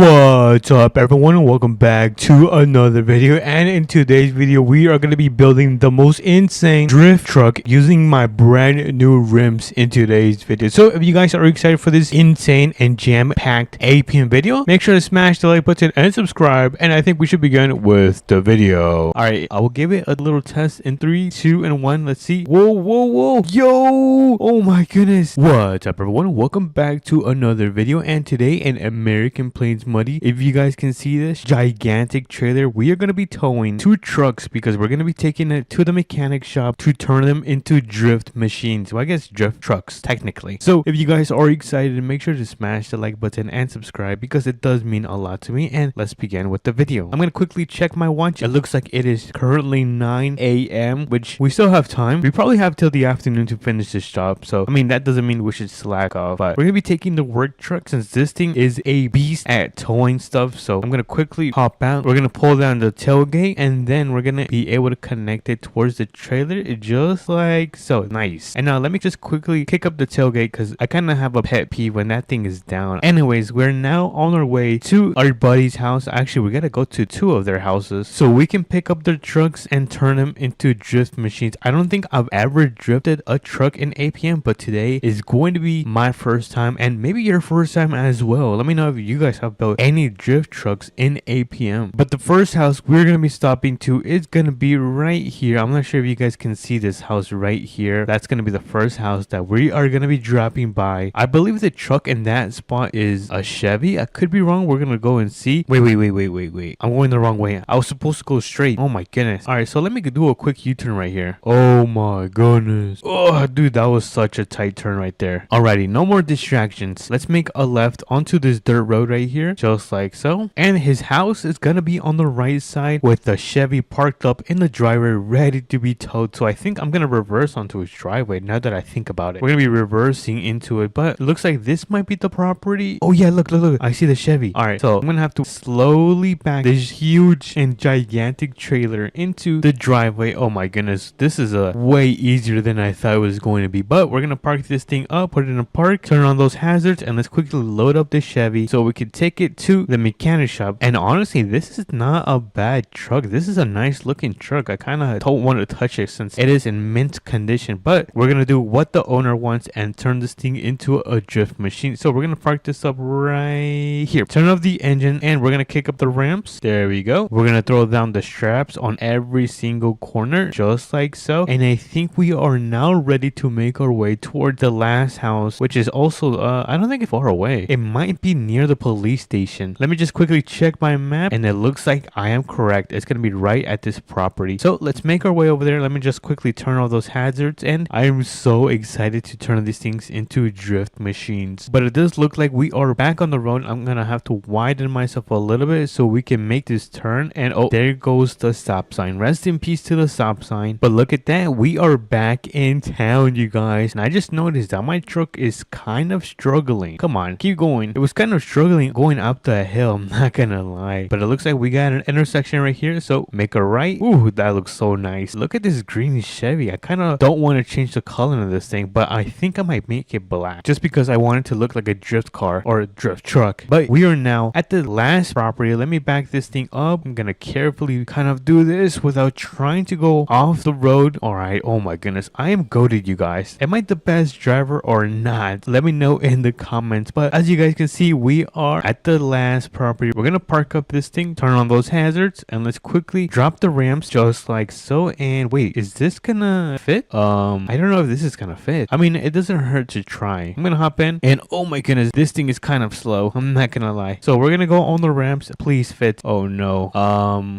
What's up everyone, and welcome back to another video. And in today's video we are going to be building the most insane drift truck using my brand new rims in today's video. So if you guys are excited for this insane and jam-packed APM video, make sure to smash the like button and subscribe, and I think we should begin with the video. Alright, I will give it a little test in 3, 2, and 1. Let's see. Whoa, yo, oh my goodness. What's up everyone, welcome back to another video. And today in American Plains Muddy, if you guys can see this gigantic trailer, we are going to be towing 2 trucks because we're going to be taking it to the mechanic shop to turn them into drift machines. Well, I guess drift trucks technically. So if you guys are excited, make sure to smash the like button and subscribe because it does mean a lot to me. And let's begin with the video. I'm going to quickly check my watch. It looks like it is currently 9 a.m. which we still have time. We probably have till the afternoon to finish this job. So I mean, that doesn't mean we should slack off, but we're going to be taking the work truck since this thing is a beast at towing stuff. So I'm gonna quickly hop out. We're gonna pull down the tailgate and then we're gonna be able to connect it towards the trailer just like so. Nice. And now let me just quickly kick up the tailgate because I kind of have a pet peeve when that thing is down. Anyways, we're now on our way to our buddy's house. Actually, we gotta go to 2 of their houses so we can pick up their trucks and turn them into drift machines. I don't think I've ever drifted a truck in APM, but today is going to be my first time and maybe your first time as well. Let me know if you guys have built any drift trucks in APM. But the first house we're gonna be stopping to is gonna be right here. I'm not sure if you guys can see this house right here. That's gonna be the first house that we are gonna be dropping by. I believe the truck in that spot is a Chevy. I could be wrong. We're gonna go and see. Wait. I'm going the wrong way. I was supposed to go straight. Oh my goodness. All right, so let me do a quick U-turn right here. Oh my goodness. Oh dude, that was such a tight turn right there. Alrighty, no more distractions. Let's make a left onto this dirt road right here, just like so. And his house is gonna be on the right side with the Chevy parked up in the driveway ready to be towed. So I think I'm gonna reverse onto his driveway now that I think about it. We're gonna be reversing into it, but it looks like this might be the property. Oh yeah, look, I see the Chevy. All right, so I'm gonna have to slowly back this huge and gigantic trailer into the driveway. Oh my goodness, this is a way easier than I thought it was going to be. But we're gonna park this thing up, put it in a park, turn on those hazards, and let's quickly load up the Chevy so we can take it to the mechanic shop. And honestly, this is not a bad truck. This is a nice looking truck. I kind of don't want to touch it since it is in mint condition, but we're gonna do what the owner wants and turn this thing into a drift machine. So we're gonna park this up right here, turn off the engine, and we're gonna kick up the ramps. There we go. We're gonna throw down the straps on every single corner just like so. And I think we are now ready to make our way toward the last house, which is also I don't think it's far away. It might be near the police station. Let me just quickly check my map, and it looks like I am correct. It's gonna be right at this property. So let's make our way over there. Let me just quickly turn all those hazards, and I am so excited to turn these things into drift machines. But it does look like we are back on the road. I'm gonna have to widen myself a little bit so we can make this turn. And oh, there goes the stop sign. Rest in peace to the stop sign. But look at that, we are back in town, you guys. And I just noticed that my truck is kind of struggling. Come on, keep going. It was kind of struggling going up the hill, I'm not gonna lie. But it looks like we got an intersection right here, so make a right. Ooh, that looks so nice. Look at this green Chevy. I kind of don't want to change the color of this thing, but I think I might make it black just because I want it to look like a drift car or a drift truck. But we are now at the last property. Let me back this thing up. I'm gonna carefully kind of do this without trying to go off the road. All right, oh my goodness, I am goated, you guys. Am I the best driver or not? Let me know in the comments. But as you guys can see, we are at the last property. We're gonna park up this thing, turn on those hazards, and let's quickly drop the ramps just like so. And wait, is this gonna fit? I don't know if this is gonna fit. I mean, it doesn't hurt to try. I'm gonna hop in, and oh my goodness, this thing is kind of slow, I'm not gonna lie. So we're gonna go on the ramps. Please fit. Oh no,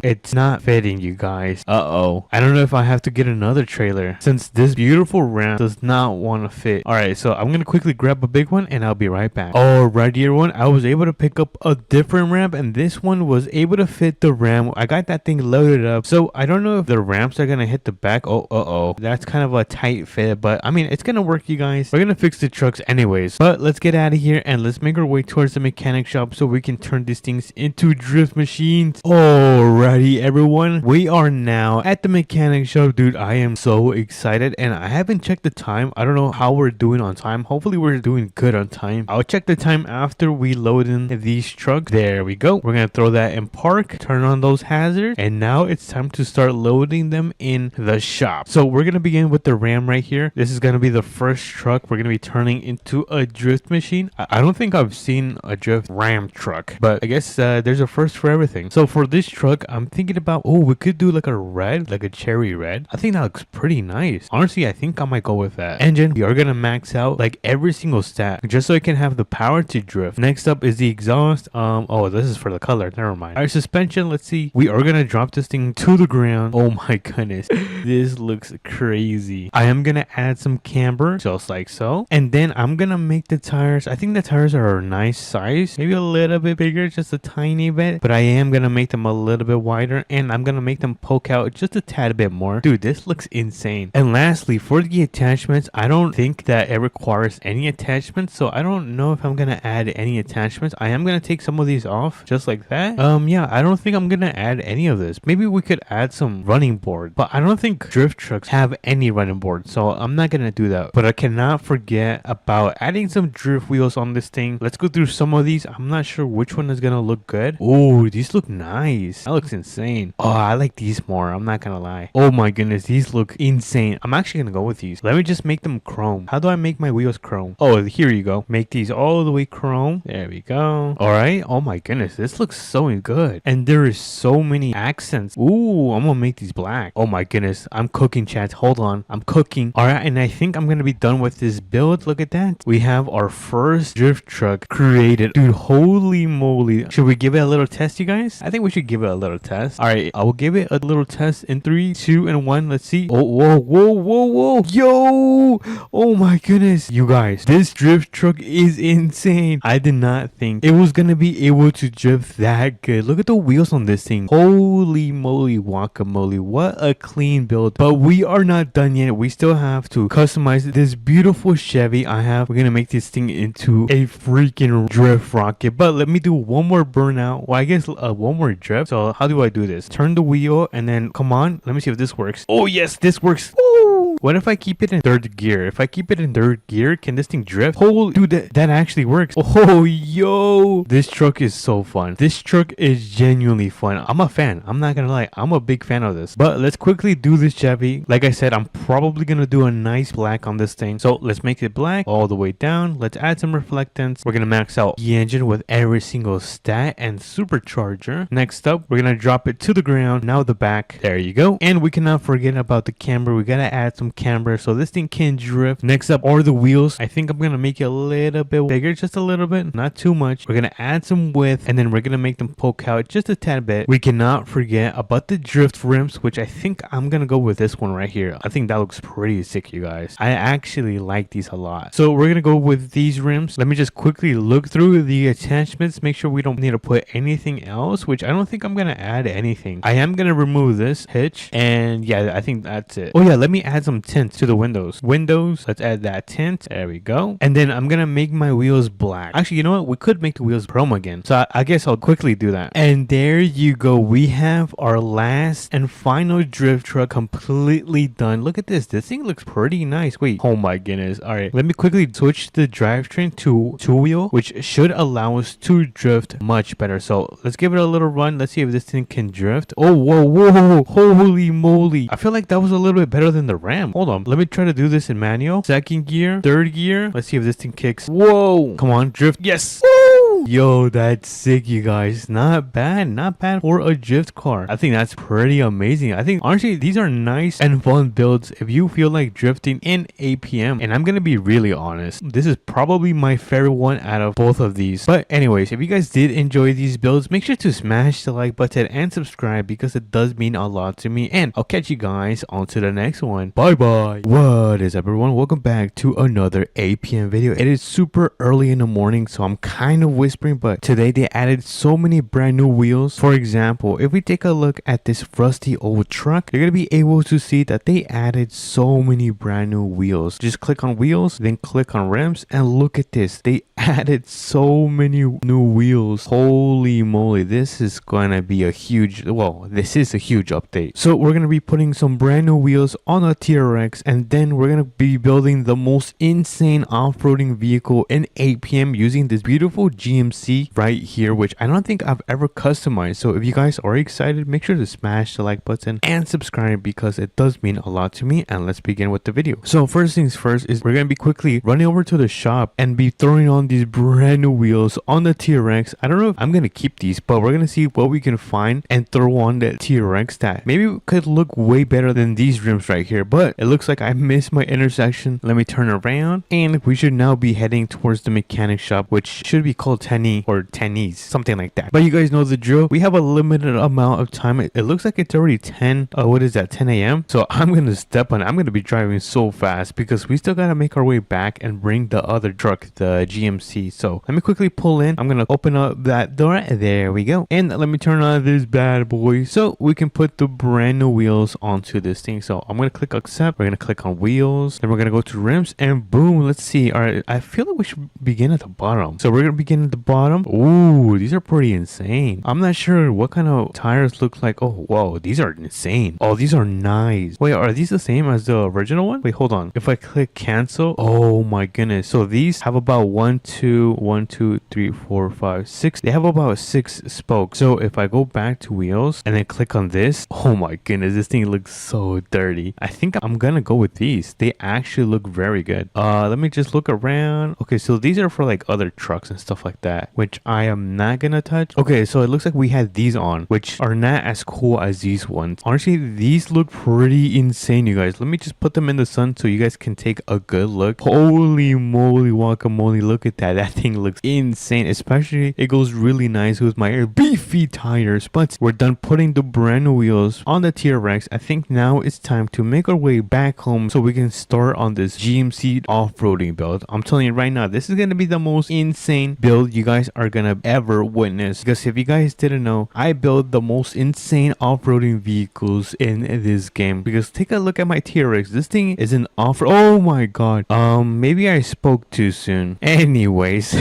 it's not fitting, you guys. I don't know if I have to get another trailer since this beautiful ramp does not want to fit. All right, so I'm gonna quickly grab a big one and I'll be right back. Alrighty everyone, I was able to pick up a different ramp, and this one was able to fit the ramp. I got that thing loaded up, so I don't know if the ramps are gonna hit the back. That's kind of a tight fit, but I mean, it's gonna work, you guys. We're gonna fix the trucks anyways. But let's get out of here and let's make our way towards the mechanic shop so we can turn these things into drift machines. Alrighty everyone, we are now at the mechanic shop. Dude, I am so excited, and I haven't checked the time. I don't know how we're doing on time. Hopefully we're doing good on time. I'll check the time after we load in the these trucks. There we go. We're gonna throw that in park, turn on those hazards, and now it's time to start loading them in the shop. So we're gonna begin with the Ram right here. This is gonna be the first truck we're gonna be turning into a drift machine. I don't think I've seen a drift Ram truck, but I guess there's a first for everything. So for this truck, I'm thinking about, oh, we could do like a red, like a cherry red. I think that looks pretty nice. Honestly, I think I might go with that. Engine, we are gonna max out like every single stat just so it can have the power to drift. Next up is the exhaust. Oh, this is for the color. Never mind. Our suspension, let's see. We are gonna drop this thing to the ground. Oh my goodness. This looks crazy. I am gonna add some camber, just like so. And then I'm gonna make the tires. I think the tires are a nice size. Maybe a little bit bigger, just a tiny bit. But I am gonna make them a little bit wider. And I'm gonna make them poke out just a tad bit more. Dude, this looks insane. And lastly, for the attachments, I don't think that it requires any attachments. So I don't know if I'm gonna add any attachments. I am gonna take some of these off, just like that. Yeah, I don't think I'm gonna add any of this. Maybe we could add some running board. But I don't think drift trucks have any running board. So I'm not gonna do that. But I cannot forget about adding some drift wheels on this thing. Let's go through some of these. I'm not sure which one is gonna look good. Oh, these look nice. That looks insane. Oh, I like these more. I'm not gonna lie. Oh my goodness, these look insane. I'm actually gonna go with these. Let me just make them chrome. How do I make my wheels chrome? Oh, here you go. Make these all the way chrome. There we go. All right. Oh my goodness, this looks so good. And there is so many accents. Ooh, I'm gonna make these black. Oh my goodness, I'm cooking, chat. Hold on, I'm cooking. All right, and I think I'm gonna be done with this build. Look at that. We have our first drift truck created. Dude, holy moly. Should we give it a little test, you guys? I think we should give it a little test. All right, I will give it a little test in 3, 2, and 1. Let's see. Oh, whoa. Yo, oh my goodness. You guys, this drift truck is insane. I did not think it was gonna be able to drift that good. Look at the wheels on this thing. Holy moly guacamole. What a clean build. But we are not done yet. We still have to customize this beautiful Chevy I have. We're gonna make this thing into a freaking drift rocket. But let me do one more burnout. Well, I guess one more drift. So how do I do this? Turn the wheel and then come on. Let me see if this works. Oh yes, this works. Woo! What if I keep it in third gear? If I keep it in third gear, can this thing drift? Holy dude, that actually works. Oh yo, this truck is so fun. This truck is genuinely fun. I'm a fan. I'm not gonna lie. I'm a big fan of this. But let's quickly do this Chevy. Like I said, I'm probably gonna do a nice black on this thing. So let's make it black all the way down. Let's add some reflectance. We're gonna max out the engine with every single stat and supercharger. Next up, we're gonna drop it to the ground. Now the back. There you go. And we cannot forget about the camber. We gotta add some camber so this thing can drift. Next up are the wheels. I think I'm gonna make it a little bit bigger, just a little bit, not too much. We're gonna add some width and then we're gonna make them poke out just a tad bit. We cannot forget about the drift rims, which I think I'm gonna go with this one right here. I think that looks pretty sick, you guys. I actually like these a lot. So we're gonna go with these rims. Let me just quickly look through the attachments, make sure we don't need to put anything else, which I don't think I'm gonna add anything. I am gonna remove this hitch and yeah, I think that's it. Oh yeah, let me add some tint to the windows. Let's add that tint. There we go. And then I'm gonna make my wheels black. Actually, you know what? We could make the wheels chrome again. So I guess I'll quickly do that. And there you go. We have our last and final drift truck completely done. Look at this. This thing looks pretty nice. Wait. Oh my goodness. All right. Let me quickly switch the drivetrain to two-wheel, which should allow us to drift much better. So let's give it a little run. Let's see if this thing can drift. Oh, whoa. Holy moly. I feel like that was a little bit better than the Ram. Hold on. Let me try to do this in manual. Second gear, third gear. Let's see if this thing kicks. Whoa. Come on. Drift. Yes. Woo! Yo, that's sick, you guys. Not bad for a drift car. I think that's pretty amazing. I think honestly these are nice and fun builds if you feel like drifting in APM. And I'm gonna be really honest, this is probably my favorite one out of both of these. But anyways, if you guys did enjoy these builds, make sure to smash the like button and subscribe because it does mean a lot to me. And I'll catch you guys on to the next one. Bye bye. What is up, everyone? Welcome back to another APM video. It is super early in the morning, so I'm kind of whispering, but today they added so many brand new wheels. For example, if we take a look at this rusty old truck, you're gonna be able to see that they added so many brand new wheels. Just click on wheels, then click on rims, and look at this. They added so many new wheels. Holy moly, this is gonna be a huge, well, this is a huge update. So we're gonna be putting some brand new wheels on a TRX, and then we're gonna be building the most insane off-roading vehicle in APM using this beautiful G GMC right here, which I don't think I've ever customized. So if you guys are excited, make sure to smash the like button and subscribe because it does mean a lot to me. And let's begin with the video. So first things first is we're gonna be quickly running over to the shop and be throwing on these brand new wheels on the TRX. I don't know if I'm gonna keep these, but we're gonna see what we can find and throw on the TRX that maybe could look way better than these rims right here. But it looks like I missed my intersection. Let me turn around and we should now be heading towards the mechanic shop, which should be called Tenny or Tennies, something like that. But you guys know the drill. We have a limited amount of time. It looks like it's already 10 a.m. So I'm gonna step on it. I'm gonna be driving so fast because we still gotta make our way back and bring the other truck, the GMC. So let me quickly pull in. I'm gonna open up that door. There we go. And let me turn on this bad boy so we can put the brand new wheels onto this thing. So I'm gonna click accept. We're gonna click on wheels. Then we're gonna go to rims and boom. Let's see. All right. I feel like we should begin at the bottom. So we're gonna begin at the bottom. Ooh, these are pretty insane. I'm not sure what kind of tires look like. Oh, whoa. These are insane. Oh, these are nice. Wait, are these the same as the original one? Wait, hold on. If I click cancel, oh my goodness. So these have about 1, 2, 3, 4, 5, 6. They have about 6 spokes. So if I go back to wheels and then click on this, oh my goodness, this thing looks so dirty. I think I'm gonna go with these. They actually look very good. Let me just look around. Okay, so these are for like other trucks and stuff like that, which I am not gonna touch. Okay, so it looks like we had these on, which are not as cool as these ones. Honestly, these look pretty insane, you guys. Let me just put them in the sun so you guys can take a good look. Holy moly guacamole, look at that. That thing looks insane, especially it goes really nice with my beefy tires. But we're done putting the brand new wheels on the TRX. I think now it's time to make our way back home so we can start on this GMC off-roading build. I'm telling you right now, this is gonna be the most insane build you guys are gonna ever witness, because if you guys didn't know, I build the most insane off-roading vehicles in this game. Because take a look at my TRX. This thing is an off-road. Oh my god. Maybe I spoke too soon. Anyways,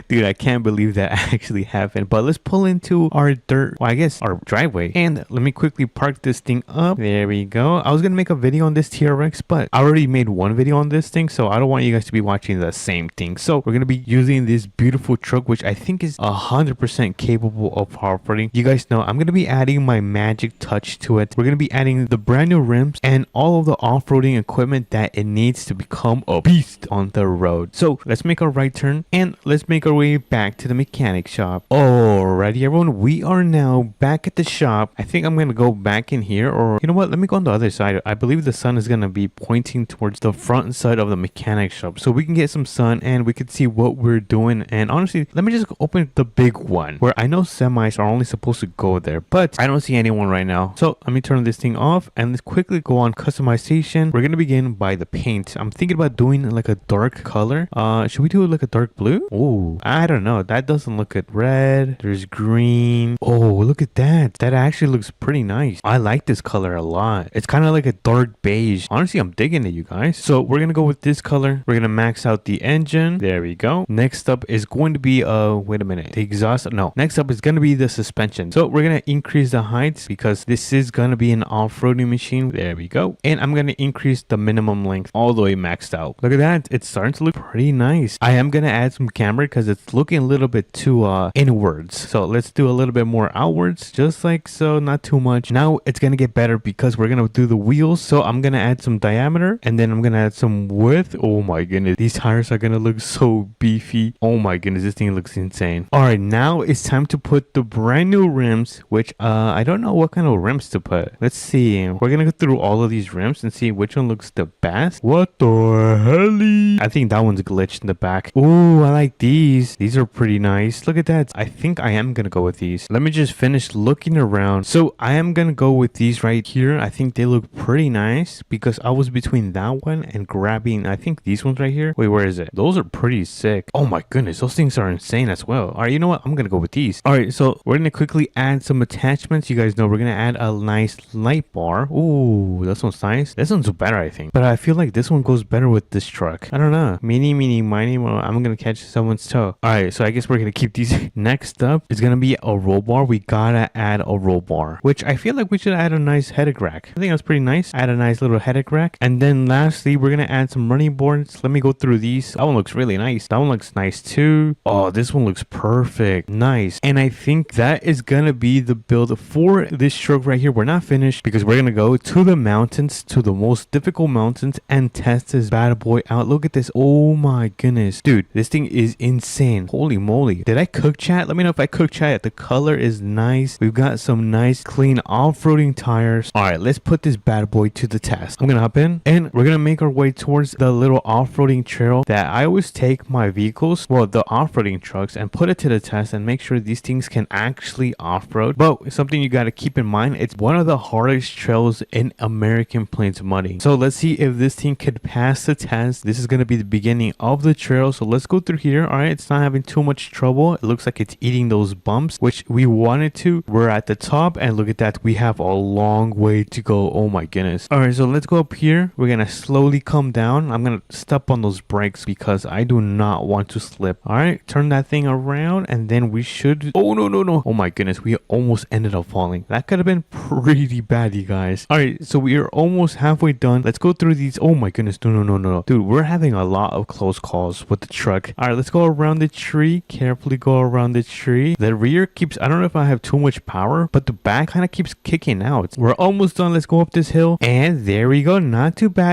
dude, I can't believe that actually happened. But let's pull into our dirt, well, I guess our driveway, and let me quickly park this thing up. There we go. I was gonna make a video on this TRX, but I already made one video on this thing, so I don't want you guys to be watching the same thing. So we're gonna be using this beautiful truck, which I think is 100% capable of off-roading. You guys know I'm gonna be adding my magic touch to it. We're gonna be adding the brand new rims and all of the off-roading equipment that it needs to become a beast on the road. So let's make a right turn and let's make our way back to the mechanic shop. Alrighty, everyone, we are now back at the shop. I think I'm gonna go back in here, or you know what, let me go on the other side. I believe the sun is gonna be pointing towards the front side of the mechanic shop so we can get some sun and we can see what we're doing. And honestly, let me just open the big one where I know semis are only supposed to go there, but I don't see anyone right now. So let me turn this thing off and let's quickly go on customization. We're gonna begin by the paint. I'm thinking about doing like a dark color. Should we do like a dark blue? Oh, I don't know, that doesn't look good. Red, there's green. Oh, look at that. That actually looks pretty nice. I like this color a lot. It's kind of like a dark beige. Honestly, I'm digging it, you guys. So we're gonna go with this color. We're gonna max out the engine. There we go. Next up is going to be wait a minute, the exhaust. No, next up is gonna be the suspension. So we're gonna increase the heights because this is gonna be an off-roading machine. There we go. And I'm gonna increase the minimum length all the way maxed out. Look at that. It's starting to look pretty nice. I am gonna add some camber because it's looking a little bit too inwards. So let's do a little bit more outwards, just like so, not too much. Now it's gonna get better because we're gonna do the wheels. So I'm gonna add some diameter and then I'm gonna add some width. Oh my goodness, these tires are gonna look so beefy. Oh my goodness, this thing looks insane. All right, now it's time to put the brand new rims, which I don't know what kind of rims to put. Let's see. We're gonna go through all of these rims and see which one looks the best. What the hell? I think that one's glitched in the back. Ooh, I like these. These are pretty nice. Look at that. I think I am gonna go with these. Let me just finish looking around. So I am gonna go with these right here. I think they look pretty nice because I was between that one and grabbing, I think these ones right here. Wait, where is it? Those are pretty sick. Oh my goodness, those things are insane as well. All right, you know what? I'm gonna go with these. All right, so we're gonna quickly add some attachments. You guys know we're gonna add a nice light bar. Ooh, this one's nice. This one's better, I think. But I feel like this one goes better with this truck. I don't know. Meeny, meeny, miny, well, I'm gonna catch someone's toe. All right, so I guess we're gonna keep these. Next up is gonna be a roll bar. We gotta add a roll bar, which I feel like we should add a nice headache rack. I think that's pretty nice. Add a nice little headache rack. And then lastly, we're gonna add some running boards. Let me go through these. That one looks really nice. That one looks nice too. 2. Oh, this one looks perfect. Nice. And I think that is gonna be the build for this truck right here. We're not finished because we're gonna go to the mountains, to the most difficult mountains, and test this bad boy out. Look at this. Oh my goodness, dude, this thing is insane. Holy moly. Did I cook, chat? Let me know if I cook, chat. The color is nice. We've got some nice clean off-roading tires. All right, let's put this bad boy to the test. I'm gonna hop in and we're gonna make our way towards the little off-roading trail that I always take my vehicles, well, the off-roading trucks, and put it to the test and make sure these things can actually off-road. But something you got to keep in mind, it's one of the hardest trails in American Plains Muddy. So let's see if this thing could pass the test. This is going to be the beginning of the trail, so let's go through here. All right, it's not having too much trouble. It looks like it's eating those bumps, which we wanted to. We're at the top, and look at that, we have a long way to go. Oh my goodness. All right, so let's go up here. We're gonna slowly come down. I'm gonna step on those brakes because I do not want to slip. All right, turn that thing around, and then we should. Oh no. Oh my goodness, we almost ended up falling. That could have been pretty bad, you guys. All right, so we are almost halfway done. Let's go through these. Oh my goodness, no. Dude, we're having a lot of close calls with the truck. All right, let's go around the tree. Carefully go around the tree. The rear keeps, I don't know if I have too much power, but the back kind of keeps kicking out. We're almost done. Let's go up this hill, and there we go. Not too bad.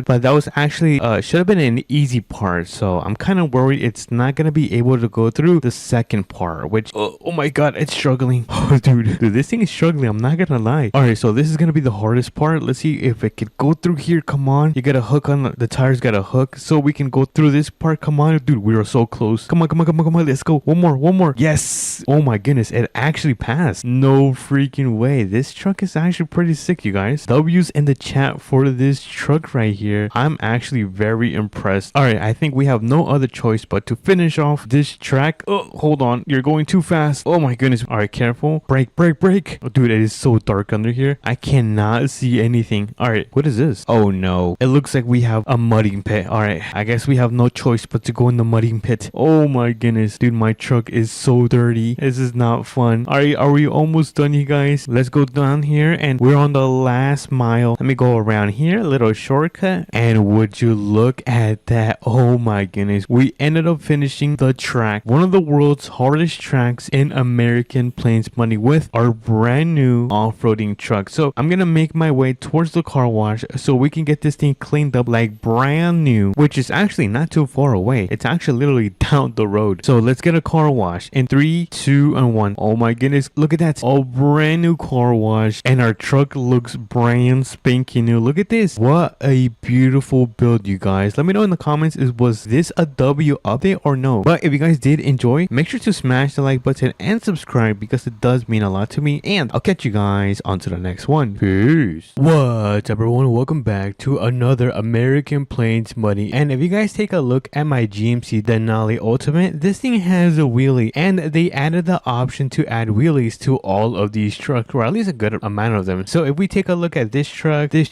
But that was actually should have been an easy part, so I'm kind of worried it's not gonna be able to go through the second part, which oh my god, it's struggling. Oh dude, this thing is struggling, I'm not gonna lie. All right, so this is gonna be the hardest part. Let's see if it could go through here. Come on, you got a hook on the tires, got a hook, so we can go through this part. Come on, dude, we are so close. Come on, let's go. One more. Yes. Oh my goodness, it actually passed. No freaking way. This truck is actually pretty sick, you guys. W's in the chat for this truck right here. I'm actually very impressed. All right, I think we have no other choice but to finish off this track. Oh, hold on, you're going too fast. Oh my goodness. All right, careful. Brake. Oh, dude, it is so dark under here. I cannot see anything. All right, what is this? Oh no, it looks like we have a mudding pit. All right, I guess we have no choice but to go in the mudding pit. Oh my goodness, dude, my truck is so dirty. This is not fun. All right, are we almost done, you guys? Let's go down here, and we're on the last mile. Let me go around here, a little shortcut, and would you look at that? Oh my goodness, we ended up finishing the track, one of the world's hardest tracks in American Plains Muddy, with our brand new off-roading truck. So I'm gonna make my way towards the car wash so we can get this thing cleaned up like brand new, which is actually not too far away. It's actually literally down the road. So let's get a car wash in 3, 2, and 1. Oh my goodness, look at that, a brand new car wash, and our truck looks brand spanking new. Look at this. What a beautiful build, you guys. Let me know in the comments, was this a W update or no? But if you guys did enjoy, make sure to smash the like button and subscribe because it does mean a lot to me, and I'll catch you guys on to the next one. Peace. What's up, everyone? Welcome back to another American Plains Muddy. And if you guys take a look at my GMC Denali Ultimate, this thing has a wheelie, and they added the option to add wheelies to all of these trucks, or at least a good amount of them. So if we take a look at this truck, you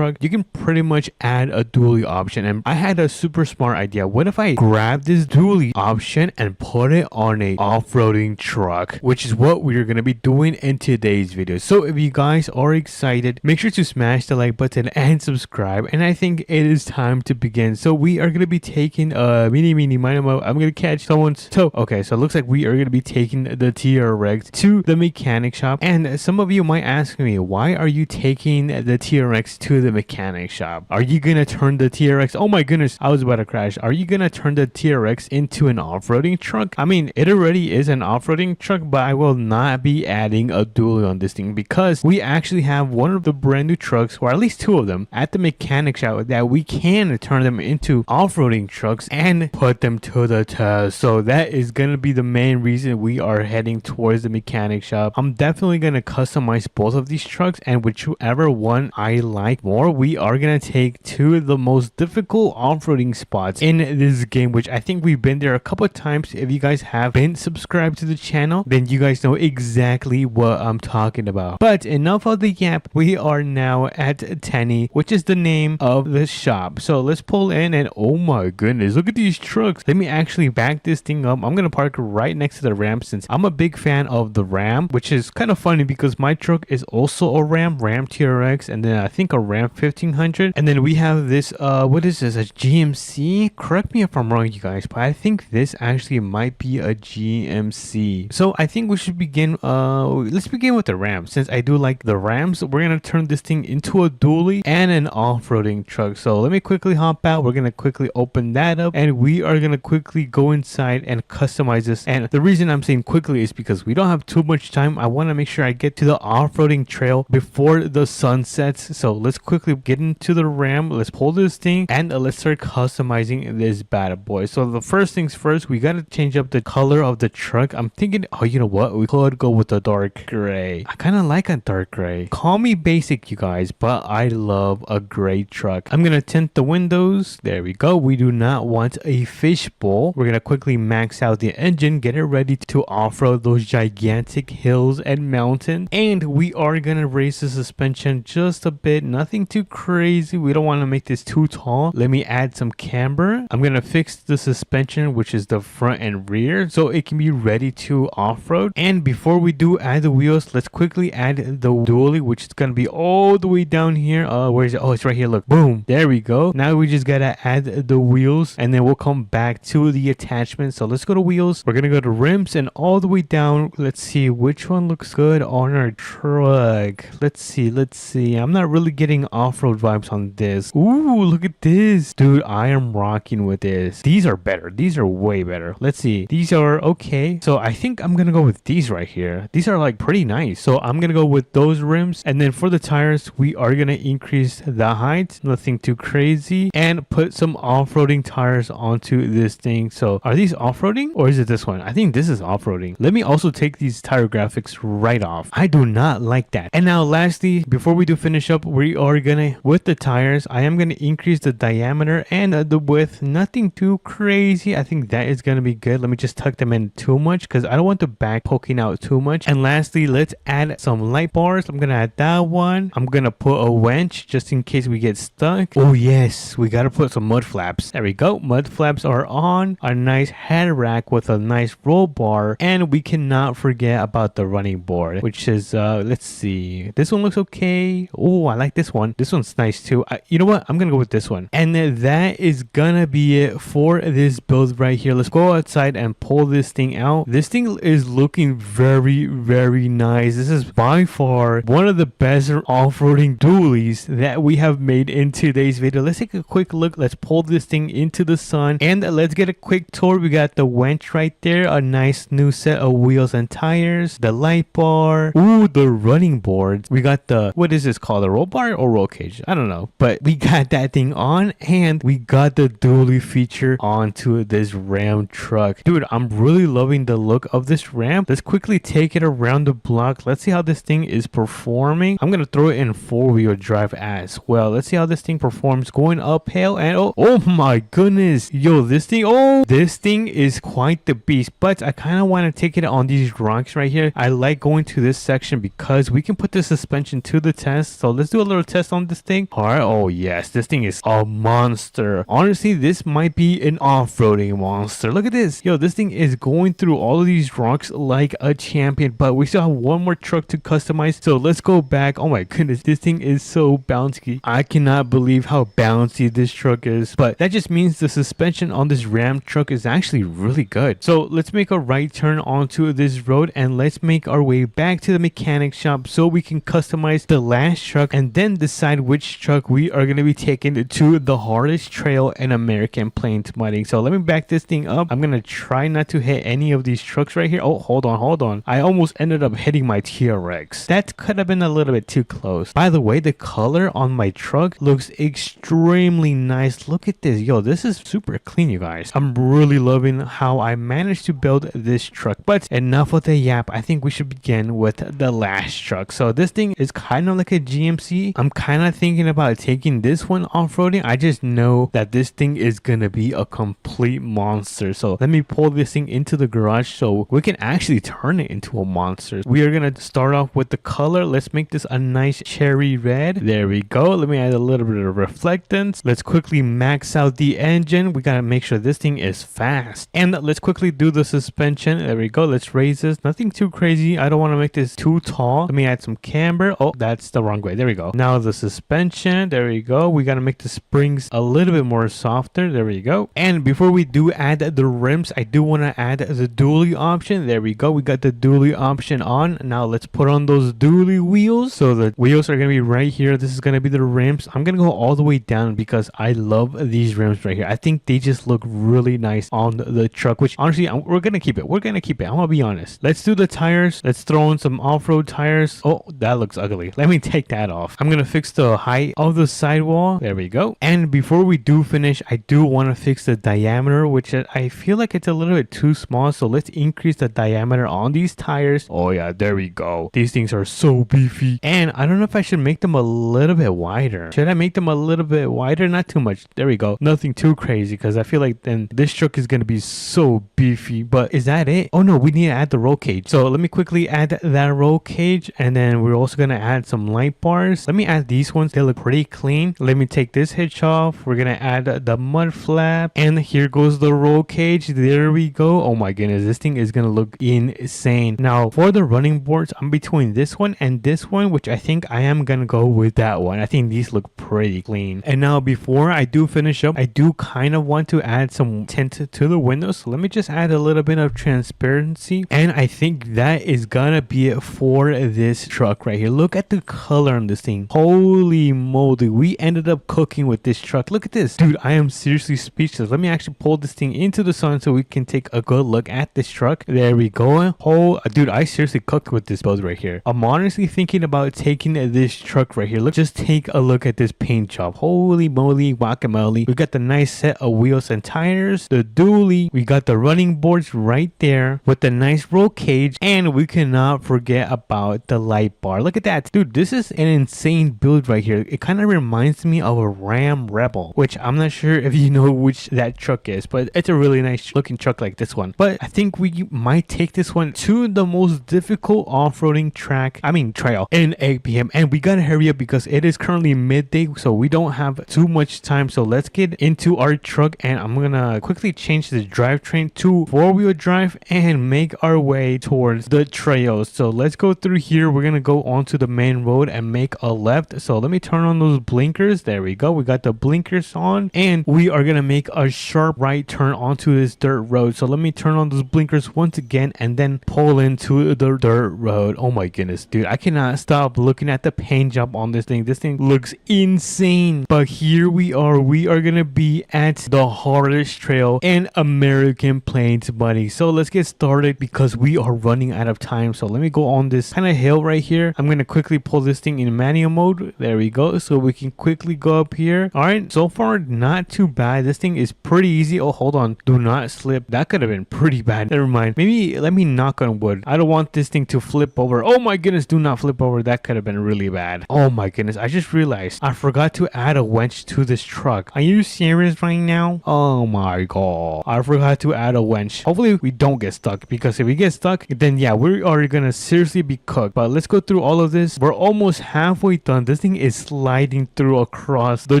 can pretty much add a dually option. And I had a super smart idea. What if I grab this dually option and put it on a off-roading truck, which is what we're going to be doing in today's video. So if you guys are excited, make sure to smash the like button and subscribe, and I think it is time to begin. So we are going to be taking I'm going to catch someone's toe. Okay, so it looks like we are going to be taking the TRX to the mechanic shop, and some of you might ask me, why are you taking the TRX to the mechanic shop? Are you going to turn the TRX, oh my goodness, I was about to crash, are you going to turn the TRX into an off-roading truck? I mean, it already is an off-roading truck, but I will not be adding a dually on this thing because we actually have one of the brand new trucks, or at least two of them, at the mechanic shop that we can turn them into off-roading trucks and put them to the test. So that is going to be the main reason we are heading towards the mechanic shop. I'm definitely going to customize both of these trucks, and whichever one I like more, we are going to take to the most difficult off-roading spots in this game, which I think we've been there a couple of times. If you guys have been subscribed to the channel, then you guys know exactly what I'm talking about. But enough of the yap, we are now at Tenny, which is the name of the shop. So let's pull in, and oh my goodness, look at these trucks. Let me actually back this thing up. I'm gonna park right next to the Ram since I'm a big fan of the Ram, which is kind of funny because my truck is also a Ram TRX, and then I think a Ram 1500, and then we have this what is this, a GMC? Correct me if I'm wrong, you guys, but I think this actually might be a GMC. So I think we should begin. Let's begin with the Ram. Since I do like the Rams, we're gonna turn this thing into a dually and an off-roading truck. So let me quickly hop out. We're gonna quickly open that up, and we are gonna quickly go inside and customize this. And the reason I'm saying quickly is because we don't have too much time. I want to make sure I get to the off-roading trail before the sun sets. So let's quickly get into the Ram. Let's pull this thing and let's start customizing this bad boy. So the first things first, we gotta change up the color of the truck. I'm thinking, oh, you know what? We could go with the dark gray. I kind of like a dark gray. Call me basic, you guys, but I love a gray truck. I'm gonna tint the windows. There we go. We do not want a fishbowl. We're gonna quickly max out the engine, get it ready to off-road those gigantic hills and mountains. And we are gonna raise the suspension just a bit. Nothing too crazy. We don't want to make this too tall. Let me add some camber. I'm gonna fix the suspension, which is the front and rear, so it can be ready to off-road. And before we do add the wheels, let's quickly add the dually, which is gonna be all the way down here. Where is it? Oh, it's right here. Look, boom, there we go. Now we just gotta add the wheels, and then we'll come back to the attachment. So let's go to wheels. We're gonna go to rims and all the way down. Let's see which one looks good on our truck. Let's see. I'm not really getting off-road vibes on this. Ooh, look at this, dude. I am rocking with this. These are better. These are way better. Let's see. These are okay. So I think I'm gonna go with these right here. These are like pretty nice. So I'm gonna go with those rims. And then for the tires, we are gonna increase the height, nothing too crazy, and put some off-roading tires onto this thing. So are these off-roading or is it this one? I think this is off-roading. Let me also take these tire graphics right off. I do not like that. And now lastly, before we do finish up, we are gonna, with the tires, I am gonna increase the diameter and the width. Nothing too crazy. I think that is gonna be good. Let me just tuck them in too much because I don't want the back poking out too much. And lastly, let's add some light bars. I'm gonna add that one. I'm gonna put a winch just in case we get stuck. Oh yes, we gotta put some mud flaps. There we go. Mud flaps are on. A nice head rack with a nice roll bar, and we cannot forget about the running board, which is let's see. This one looks okay. Oh, I like this one. This one's nice too. You know what? I'm gonna go with this one. And that is gonna be it for this build right here. Let's go outside and pull this thing out. This thing is looking very, very nice. This is by far one of the best off-roading dualies that we have made in today's video. Let's take a quick look. Let's pull this thing into the sun and let's get a quick tour. We got the winch right there, a nice new set of wheels and tires, the light bar, ooh, the running board. We got the, what is this called, a roll bar or roll cage? I don't know, but we got that thing on, and we got the dually feature onto this Ram truck. Dude, I'm really loving the look of this Ram. Let's quickly take it around the block. Let's see how this thing is performing. I'm gonna throw it in 4-wheel drive as well. Let's see how this thing performs going uphill. And oh my goodness, yo, this thing is quite the beast. But I kind of want to take it on these rocks right here. I like going to this section because we can put the suspension to the test. So let's do a little test on this thing. All right. Oh yes, this thing is a monster. Honestly, this might be an off-roading monster. Look at this. Yo, this thing is going through all of these rocks like a champion. But we still have one more truck to customize. So let's go back. Oh my goodness, this thing is so bouncy. I cannot believe how bouncy this truck is. But that just means the suspension on this Ram truck is actually really good. So let's make a right turn onto this road and let's make our way back to the mechanic shop so we can customize the last truck and then decide which truck we are going to be taking to the hardest trail in American Plains mudding. So let me back this thing up. I'm going to try not to hit any of these trucks right here. Oh, hold on. I almost ended up hitting my TRX. That could have been a little bit too close. By the way, the color on my truck looks extremely nice. Look at this. Yo, this is super clean, you guys. I'm really loving how I managed to build this truck. But enough with the yap. I think we should begin with the last truck. So this thing is kind of like a GMC. I'm kind of thinking about taking this one off-roading. I just know that this thing is gonna be a complete monster. So let me pull this thing into the garage so we can actually turn it into a monster. We are gonna start off with the color. Let's make this a nice cherry red. There we go. Let me add a little bit of reflectance. Let's quickly max out the engine. We gotta make sure this thing is fast. And let's quickly do the suspension. There we go. Let's raise this. Nothing too crazy. I don't want to make this too tall. Let me add some camber. Oh, that's the wrong way. There we go. Now the suspension. There we go. We gotta make the springs a little bit more softer. There There we go. And before we do add the rims, I do want to add the dually option. There we go. We got the dually option on. Now let's put on those dually wheels. So the wheels are going to be right here. This is going to be the rims. I'm going to go all the way down because I love these rims right here. I think they just look really nice on the truck, which honestly, we're going to keep it. We're going to keep it. I'm going to be honest. Let's do the tires. Let's throw in some off-road tires. Oh, that looks ugly. Let me take that off. I'm going to fix the height of the sidewall. There we go. And before we do finish, I do want to fix the diameter, which I feel like it's a little bit too small. So let's increase the diameter on these tires. Oh yeah, there we go. These things are so beefy. And I don't know if I should make them a little bit wider. Should I make them a little bit wider? Not too much. There we go. Nothing too crazy because I feel like then this truck is going to be so beefy. But is that it? Oh no, we need to add the roll cage. So let me quickly add that roll cage. And then we're also going to add some light bars. Let me add these ones. They look pretty clean. Let me take this hitch off. We're going to add the mud flap. And here goes the roll cage. There we go. Oh my goodness. This thing is going to look insane. Now for the running boards, I'm between this one and this one, which I think I am going to go with that one. I think these look pretty clean. And now before I do finish up, I do kind of want to add some tint to the windows. So let me just add a little bit of transparency. And I think that is going to be it for this truck right here. Look at the color on this thing. Holy moly. We ended up cooking with this truck. Look at this. Dude, I am seriously speechless. Let me actually pull this thing into the sun so we can take a good look at this truck. There we go. Oh, dude, I seriously cooked with this build right here. I'm honestly thinking about taking this truck right here. Look, just take a look at this paint job. Holy moly, guacamole. We got the nice set of wheels and tires, the dually. We got the running boards right there with the nice roll cage. And we cannot forget about the light bar. Look at that. Dude, this is an insane build right here. It kind of reminds me of a Ram Rebel, which I'm not sure if you know which that truck is, but it's a really nice looking truck like this one. But I think we might take this one to the most difficult off-roading trail in APM. And we gotta hurry up because it is currently midday, so we don't have too much time. So let's get into our truck, and I'm gonna quickly change the drivetrain to four-wheel drive and make our way towards the trails. So let's go through here. We're gonna go onto the main road and make a left. So let me turn on those blinkers. There we go. We got the blinkers on, and we are gonna make a sharp right turn onto this dirt road. So let me turn on those blinkers once again and then pull into the dirt road. Oh my goodness, dude, I cannot stop looking at the paint job on this thing. This thing looks insane. But here we are gonna be at the hardest trail in American Plains, buddy. So let's get started because we are running out of time. So let me go on this kind of hill right here. I'm gonna quickly pull this thing in manual mode. There we go. So we can quickly go up here. All right, so far not too bad. This thing is pretty easy. Oh, hold on, do not slip. That could have been pretty bad. Never mind. Maybe let me knock on wood. I don't want this thing to flip over. Oh my goodness, do not flip over. That could have been really bad. Oh my goodness, I just realized I forgot to add a winch to this truck. Are you serious right now? Oh my god, I forgot to add a winch. Hopefully we don't get stuck, because if we get stuck, then yeah, we are gonna seriously be cooked. But let's go through all of this. We're almost halfway done. This thing is sliding through across the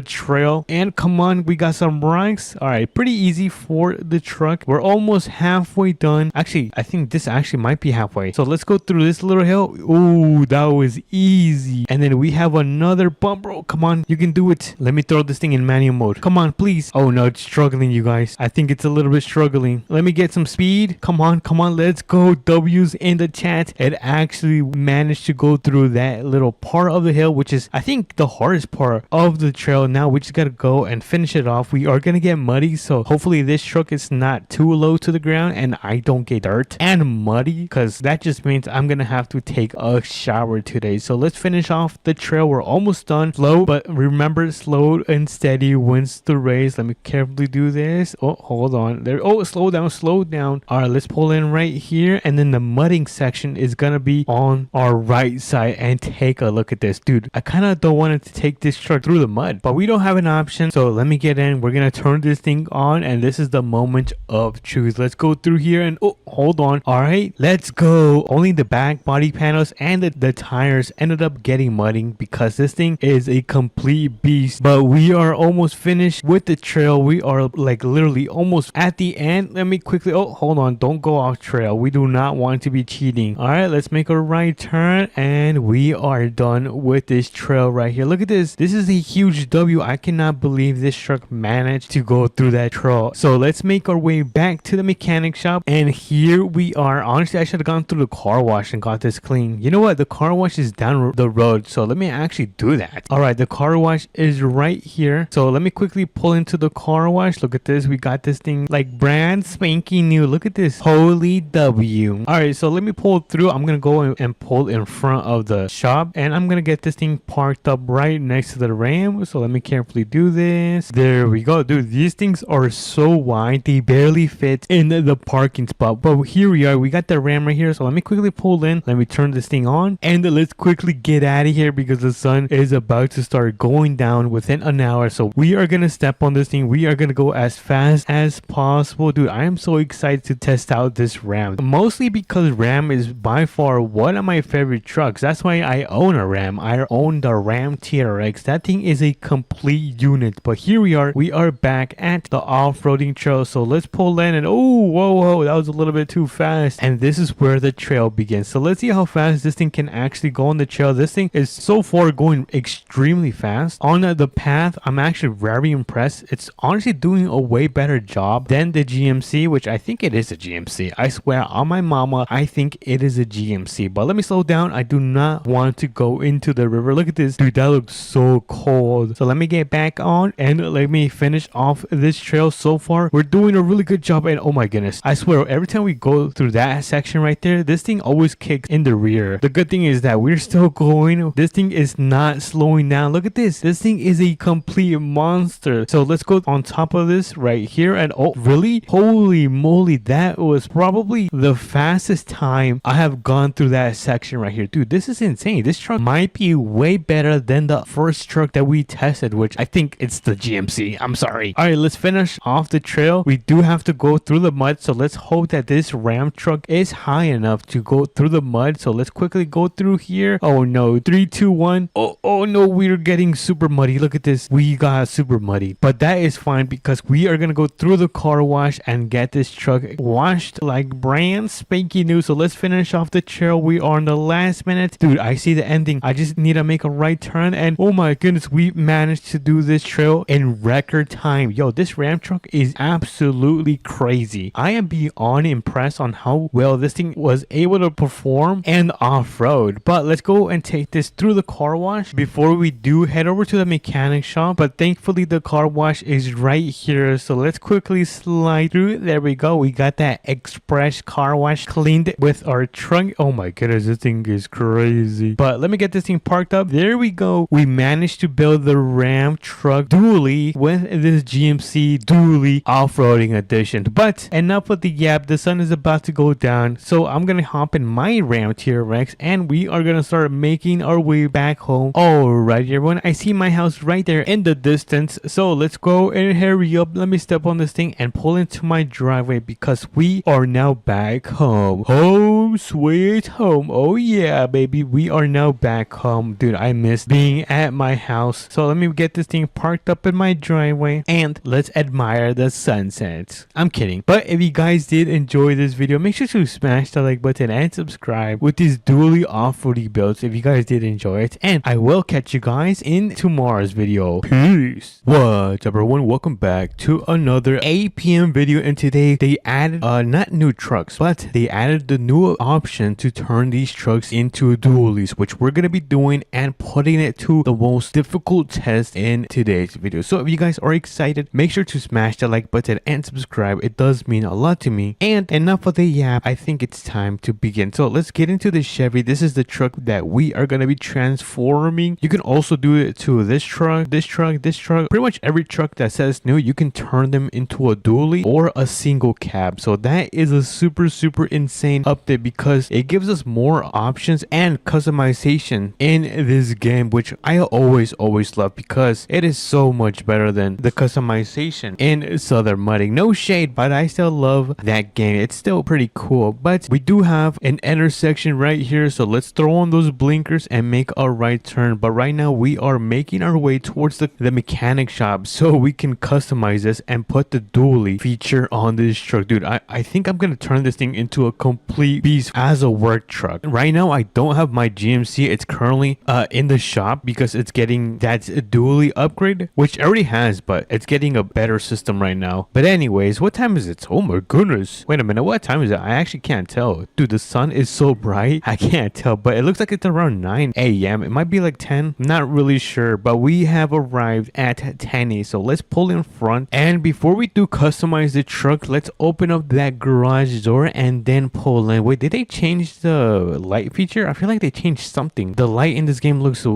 trail, and come on, we got some rocks. All right, pretty easy for the truck. We're almost halfway done. Actually, I think this actually might be halfway. So let's go through this little hill. Ooh, that was easy. And then we have another bump, bro. Come on, you can do it. Let me throw this thing in manual mode. Come on, please. Oh no, it's struggling, you guys. I think it's a little bit struggling. Let me get some speed. Come on, let's go. W's in the chat. It actually managed to go through that little part of the hill, which is, I think, the hardest part of the trail. Now we just gotta go and finish it off. We are gonna get muddy, so hopefully this truck is not too low to the ground and I don't get dirt and muddy, because that just means I'm gonna have to take a shower today. So let's finish off the trail. We're almost done. Slow, but remember, slow and steady wins the race. Let me carefully do this. Oh, hold on there. Oh, slow down. All right, let's pull in right here, and then the mudding section is gonna be on our right side. And take a look at this, dude. I kind of don't want to take this truck through the mud, but we don't have an option. So let me get in. We're gonna turn this thing on, and this is the moment of truth. Let's go through here, and oh, hold on. All right, let's go. Only the back body panels and the tires ended up getting mudding because this thing is a complete beast. But we are almost finished with the trail. We are like literally almost at the end. Let me quickly, oh, hold on, don't go off trail. We do not want to be cheating. All right, let's make a right turn, and we are done with this trail right here. Look at this. This is a huge W. I cannot believe this truck managed manage to go through that trail. So let's make our way back to the mechanic shop, and here we are. Honestly, I should have gone through the car wash and got this clean. You know what? The car wash is down the road, so let me actually do that. All right, the car wash is right here. So let me quickly pull into the car wash. Look at this. We got this thing like brand spanking new. Look at this. Holy W. All right, so let me pull through. I'm gonna go and pull in front of the shop, and I'm gonna get this thing parked up right next to the ram. So let me carefully do this. There we go. Dude, these things are so wide, they barely fit in the parking spot. But here we are. We got the ram right here. So let me quickly pull in. Let me turn this thing on, and let's quickly get out of here because the sun is about to start going down within an hour. So we are gonna step on this thing. We are gonna go as fast as possible. Dude, I am so excited to test out this ram, mostly because ram is by far one of my favorite trucks. That's why I own a ram. I own the Ram TRX. That thing is a complete unit. But here we are back at the off-roading trail. So let's pull in, and oh, whoa, that was a little bit too fast. And this is where the trail begins. So let's see how fast this thing can actually go on the trail. This thing is so far going extremely fast on the path. I'm actually very impressed. It's honestly doing a way better job than the GMC, which I think it is a GMC. I swear on my mama, I think it is a GMC. But let me slow down. I do not want to go into the river. Look at this. Dude, that looks so cold. So let me get back on and let me finish off this trail. So far, we're doing a really good job. And oh my goodness, I swear, every time we go through that section right there, this thing always kicks in the rear. The good thing is that we're still going. This thing is not slowing down. Look at this. This thing is a complete monster. So let's go on top of this right here. And oh, really? Holy moly, that was probably the fastest time I have gone through that section right here. Dude, this is insane. This truck might be way better than the first truck that we tested, which I think it's the GMC. I'm sorry. All right, let's finish off the trail. We do have to go through the mud, so let's hope that this Ram truck is high enough to go through the mud. So let's quickly go through here. Oh no, 3, 2, 1. Oh no, we're getting super muddy. Look at this. We got super muddy, but that is fine because we are gonna go through the car wash and get this truck washed like brand spanky new. So let's finish off the trail. We are in the last minute. Dude, I see the ending. I just need to make a right turn, and oh my goodness, we managed to do this trail in record time. Yo, this Ram truck is absolutely crazy. I am beyond impressed on how well this thing was able to perform and off-road. But let's go and take this through the car wash before we do head over to the mechanic shop. But thankfully the car wash is right here, so let's quickly slide through. There we go. We got that express car wash cleaned with our trunk. Oh my goodness, this thing is crazy. But let me get this thing parked up. There we go. We managed to build the Ram truck dually with this GMC dually off-roading edition. But enough with the yap. The sun is about to go down, so I'm gonna hop in my Ram TRX and we are gonna start making our way back home. Alright everyone, I see my house right there in the distance, so let's go and hurry up. Let me step on this thing and pull into my driveway because we are now back home. Home sweet home. Oh yeah baby, we are now back home. Dude, I miss being at my house. So let me get this thing parked up in my driveway and let's admire the sunset. I'm kidding, but if you guys did enjoy this video, make sure to smash the like button and subscribe with these dually off-roading builds if you guys did enjoy it, and I will catch you guys in tomorrow's video. Peace. What's up everyone, welcome back to another APM video, and today they added not new trucks, but they added the new option to turn these trucks into dualies, which we're gonna be doing and putting it to the most difficult test in today's video. So if you guys are excited, make sure to smash the like button and subscribe. It does mean a lot to me. And enough of the yap, I think it's time to begin. So let's get into the Chevy. This is the truck that we are gonna be transforming. You can also do it to this truck, this truck, this truck. Pretty much every truck that says new, you can turn them into a dually or a single cab. So that is a super insane update because it gives us more options and customization in this game, which I always love because it is so much better than the customization in Southern Mudding. No shade, but I still love that game. It's still pretty cool. But we do have an intersection right here, so let's throw on those blinkers and make a right turn. But right now we are making our way towards the mechanic shop so we can customize this and put the dually feature on this truck. Dude, I think I'm gonna turn this thing into a complete beast as a work truck. Right now I don't have my GMC. It's currently in the shop because it's getting that dually upgrade, which it already has, but but it's getting a better system right now. But anyways, what time is it? Oh my goodness. Wait a minute, what time is it? I actually can't tell. Dude, the sun is so bright. I can't tell, but it looks like it's around 9 a.m. It might be like 10. I'm not really sure, but we have arrived at 10. So let's pull in front. And before we do customize the truck, let's open up that garage door and then pull in. Wait, did they change the light feature? I feel like they changed something. The light in this game looks a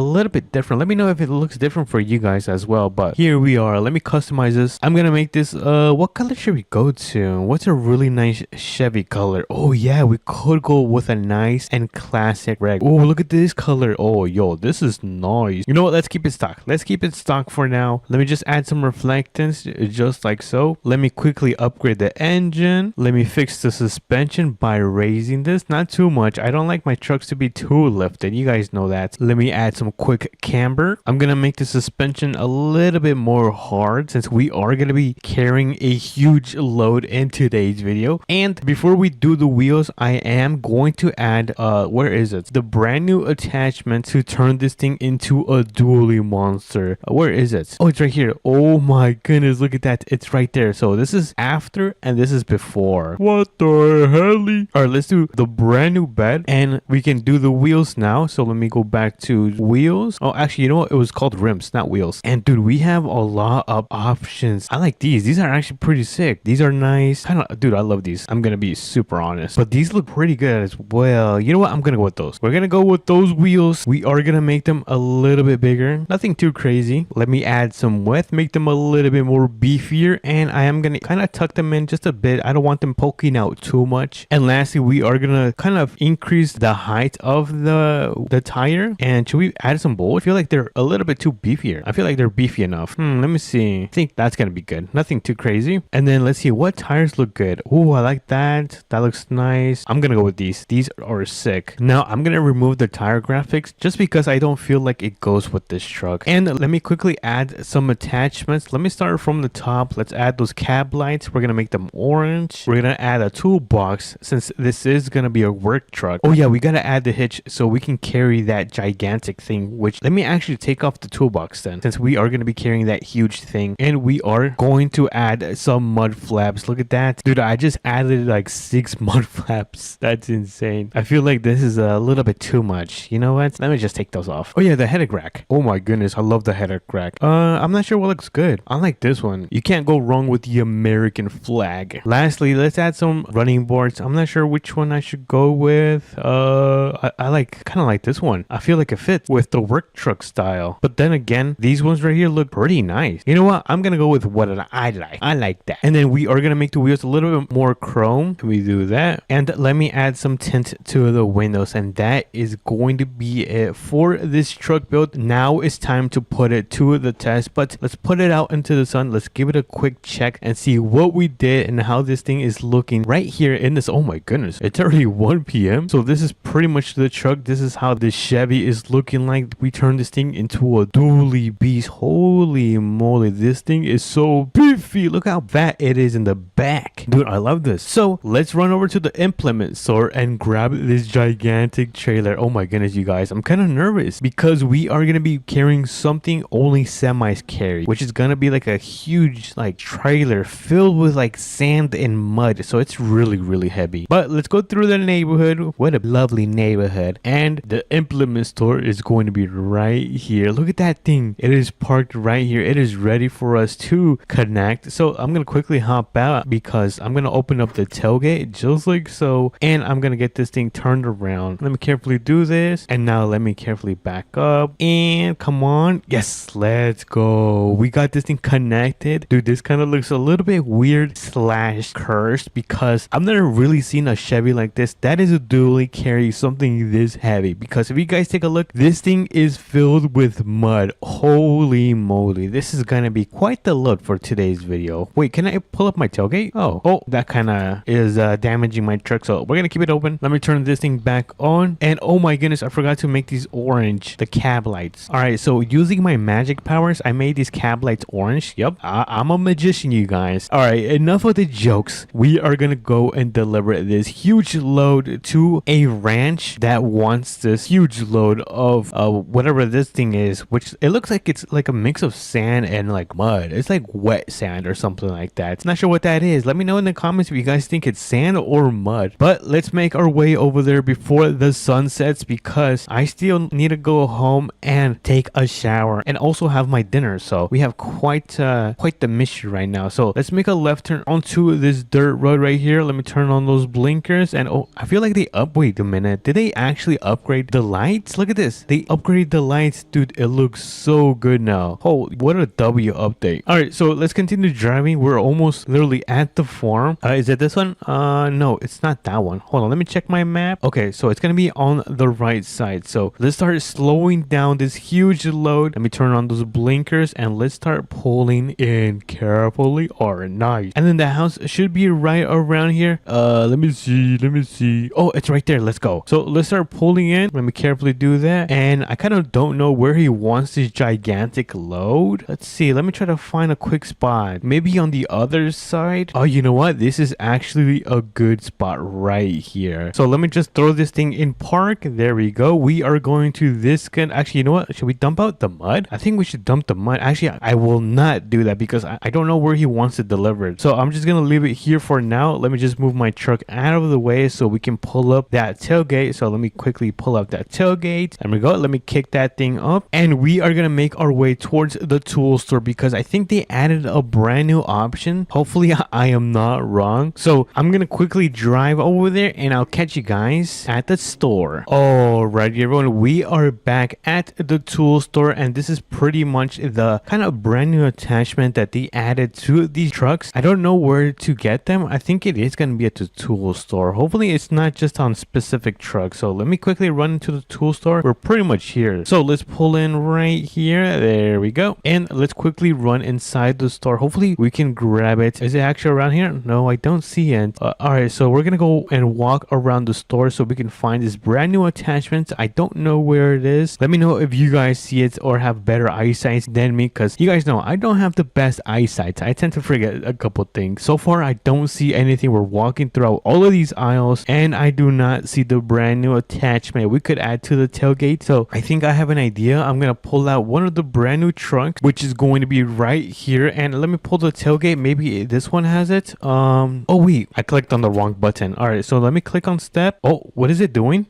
little bit different. Let me know if it looks different for you guys as well. But here we are. Let me customize this. I'm gonna make this what color should we go to? What's a really nice Chevy color? Oh yeah, we could go with a nice and classic red. Oh, look at this color. Oh yo, this is nice. You know what, let's keep it stock. Let's keep it stock for now. Let me just add some reflectance just like so. Let me quickly upgrade the engine. Let me fix the suspension by raising this, not too much. I don't like my trucks to be too lifted, you guys know that. Let me add some quick camber. I'm gonna make the suspension a little bit more hard since we are gonna be carrying a huge load in today's video. And before we do the wheels, I am going to add where is it, the brand new attachment to turn this thing into a dually monster. Where is it? Oh, it's right here. Oh my goodness, look at that, it's right there. So this is after and this is before. What the hell? All right, let's do the brand new bed and we can do the wheels now. So let me go back to wheels. Oh, actually, you know what, it was called rims, not wheels. And dude, we have a lot of options. I like these are actually pretty sick. These are nice, kind of. Dude, I love these. I'm gonna be super honest, but these look pretty good as well. You know what, I'm gonna go with those. We're gonna go with those wheels. We are gonna make them a little bit bigger, nothing too crazy. Let me add some width, make them a little bit more beefier, and I am gonna kind of tuck them in just a bit. I don't want them poking out too much. And lastly, we are gonna kind of increase the height of the tire. And should we add some bolts? I feel like they're a little bit too beefier. I feel like they're beefy enough. Let me see. I think that's gonna be good, nothing too crazy. And then let's see what tires look good. Oh, I like that. That looks nice. I'm gonna go with these are sick. Now I'm gonna remove the tire graphics just because I don't feel like it goes with this truck. And let me quickly add some attachments. Let me start from the top. Let's add those cab lights. We're gonna make them orange. We're gonna add a toolbox since this is gonna be a work truck. Oh yeah, we gotta add the hitch so we can carry that gigantic thing, which let me actually take off the toolbox then, since we are gonna be carrying that huge thing. And we are going to add some mud flaps. Look at that, dude. I just added like 6 mud flaps. That's insane. I feel like this is a little bit too much. You know what, let me just take those off. Oh yeah, the header rack. Oh my goodness, I love the header rack. I'm not sure what looks good. I like this one. You can't go wrong with the American flag. Lastly, let's add some running boards. I'm not sure which one I should go with. I like kind of like this one. I feel like it fits with the work truck style. But then again, these ones right here look pretty nice. You know what, I'm gonna go with what I like. I like that. And then we are gonna make the wheels a little bit more chrome. We do that. And let me add some tint to the windows. And that is going to be it for this truck build. Now it's time to put it to the test. But let's put it out into the sun. Let's give it a quick check and see what we did and how this thing is looking right here in this. Oh my goodness, it's already 1 p.m. So this is pretty much the truck. This is how the Chevy is looking like. We turned this thing into a dually beast. Holy moly, this thing is so beefy. Look how fat it is in the back. Dude, I love this. So let's run over to the implement store and grab this gigantic trailer. Oh my goodness, you guys, I'm kind of nervous because we are gonna be carrying something only semis carry, which is gonna be like a huge like trailer filled with like sand and mud. So it's really heavy. But let's go through the neighborhood. What a lovely neighborhood. And the implement store is going to be right here. Look at that thing. It is parked right here. It is ready for us to connect. So I'm gonna quickly hop out because I'm gonna open up the tailgate just like so, and I'm gonna get this thing turned around. Let me carefully do this, and now let me carefully back up and come on. Yes, let's go. We got this thing connected. Dude, this kind of looks a little bit weird slash cursed because I've never really seen a Chevy like this that is a dually carry something this heavy. Because if you guys take a look, this thing is filled with mud. Holy moly, this is gonna be quite the look for today's video. Wait, can I pull up my tailgate? Oh, that kind of is damaging my truck, so we're gonna keep it open. Let me turn this thing back on. And oh my goodness, I forgot to make these orange, the cab lights. All right, so using my magic powers, I made these cab lights orange. Yep, I'm a magician, you guys. All right, enough of the jokes. We are gonna go and deliver this huge load to a ranch that wants this huge load of whatever this thing is, which it looks like it's like a mix of sand sand and like mud. It's like wet sand or something like that. It's not sure what that is. Let me know in the comments if you guys think it's sand or mud. But let's make our way over there before the sun sets, because I still need to go home and take a shower and also have my dinner. So we have quite the mission right now. So let's make a left turn onto this dirt road right here. Let me turn on those blinkers, and oh, I feel like they wait a minute, did they actually upgrade the lights? Look at this, they upgraded the lights, dude. It looks so good now. Oh, what a W update. All right, so let's continue driving. We're almost literally at the farm. Is it this one? No, it's not that one. Hold on, let me check my map. Okay, so it's gonna be on the right side. So let's start slowing down this huge load. Let me turn on those blinkers and let's start pulling in carefully. Or nice. And then the house should be right around here. Let me see. Oh, it's right there. Let's go. So let's start pulling in. Let me carefully do that. And I kind of don't know where he wants this gigantic load. Let's see. Let me try to find a quick spot. Maybe on the other side. Oh, you know what? This is actually a good spot right here. So let me just throw this thing in park. There we go. We are going to this gun. Actually, you know what? Should we dump out the mud? I think we should dump the mud. Actually, I will not do that because I don't know where he wants it delivered. So I'm just going to leave it here for now. Let me just move my truck out of the way so we can pull up that tailgate. So let me quickly pull up that tailgate. There we go. Let me kick that thing up. And we are going to make our way towards the tool store because I think they added a brand new option. Hopefully I am not wrong. So I'm going to quickly drive over there and I'll catch you guys at the store. Alright, everyone, we are back at the tool store, and this is pretty much the kind of brand new attachment that they added to these trucks. I don't know where to get them. I think it is going to be at the tool store. Hopefully it's not just on specific trucks. So let me quickly run into the tool store. We're pretty much here. So let's pull in right here. There we go. And let's quickly run inside the store. Hopefully we can grab it. Is it actually around here? No, I don't see it. Alright, so we're going to go and walk around the store so we can find this brand new attachment. I don't know where it is. Let me know if you guys see it or have better eyesight than me, because you guys know I don't have the best eyesight. I tend to forget a couple things. So far I don't see anything. We're walking throughout all of these aisles and I do not see the brand new attachment we could add to the tailgate. So I think I have an idea. I'm gonna pull out one of the brand new trunks, which is going to be right here, and let me pull the tailgate. Maybe this one has it. Oh wait, I clicked on the wrong button. All right, so let me click on step. Oh, what is it doing?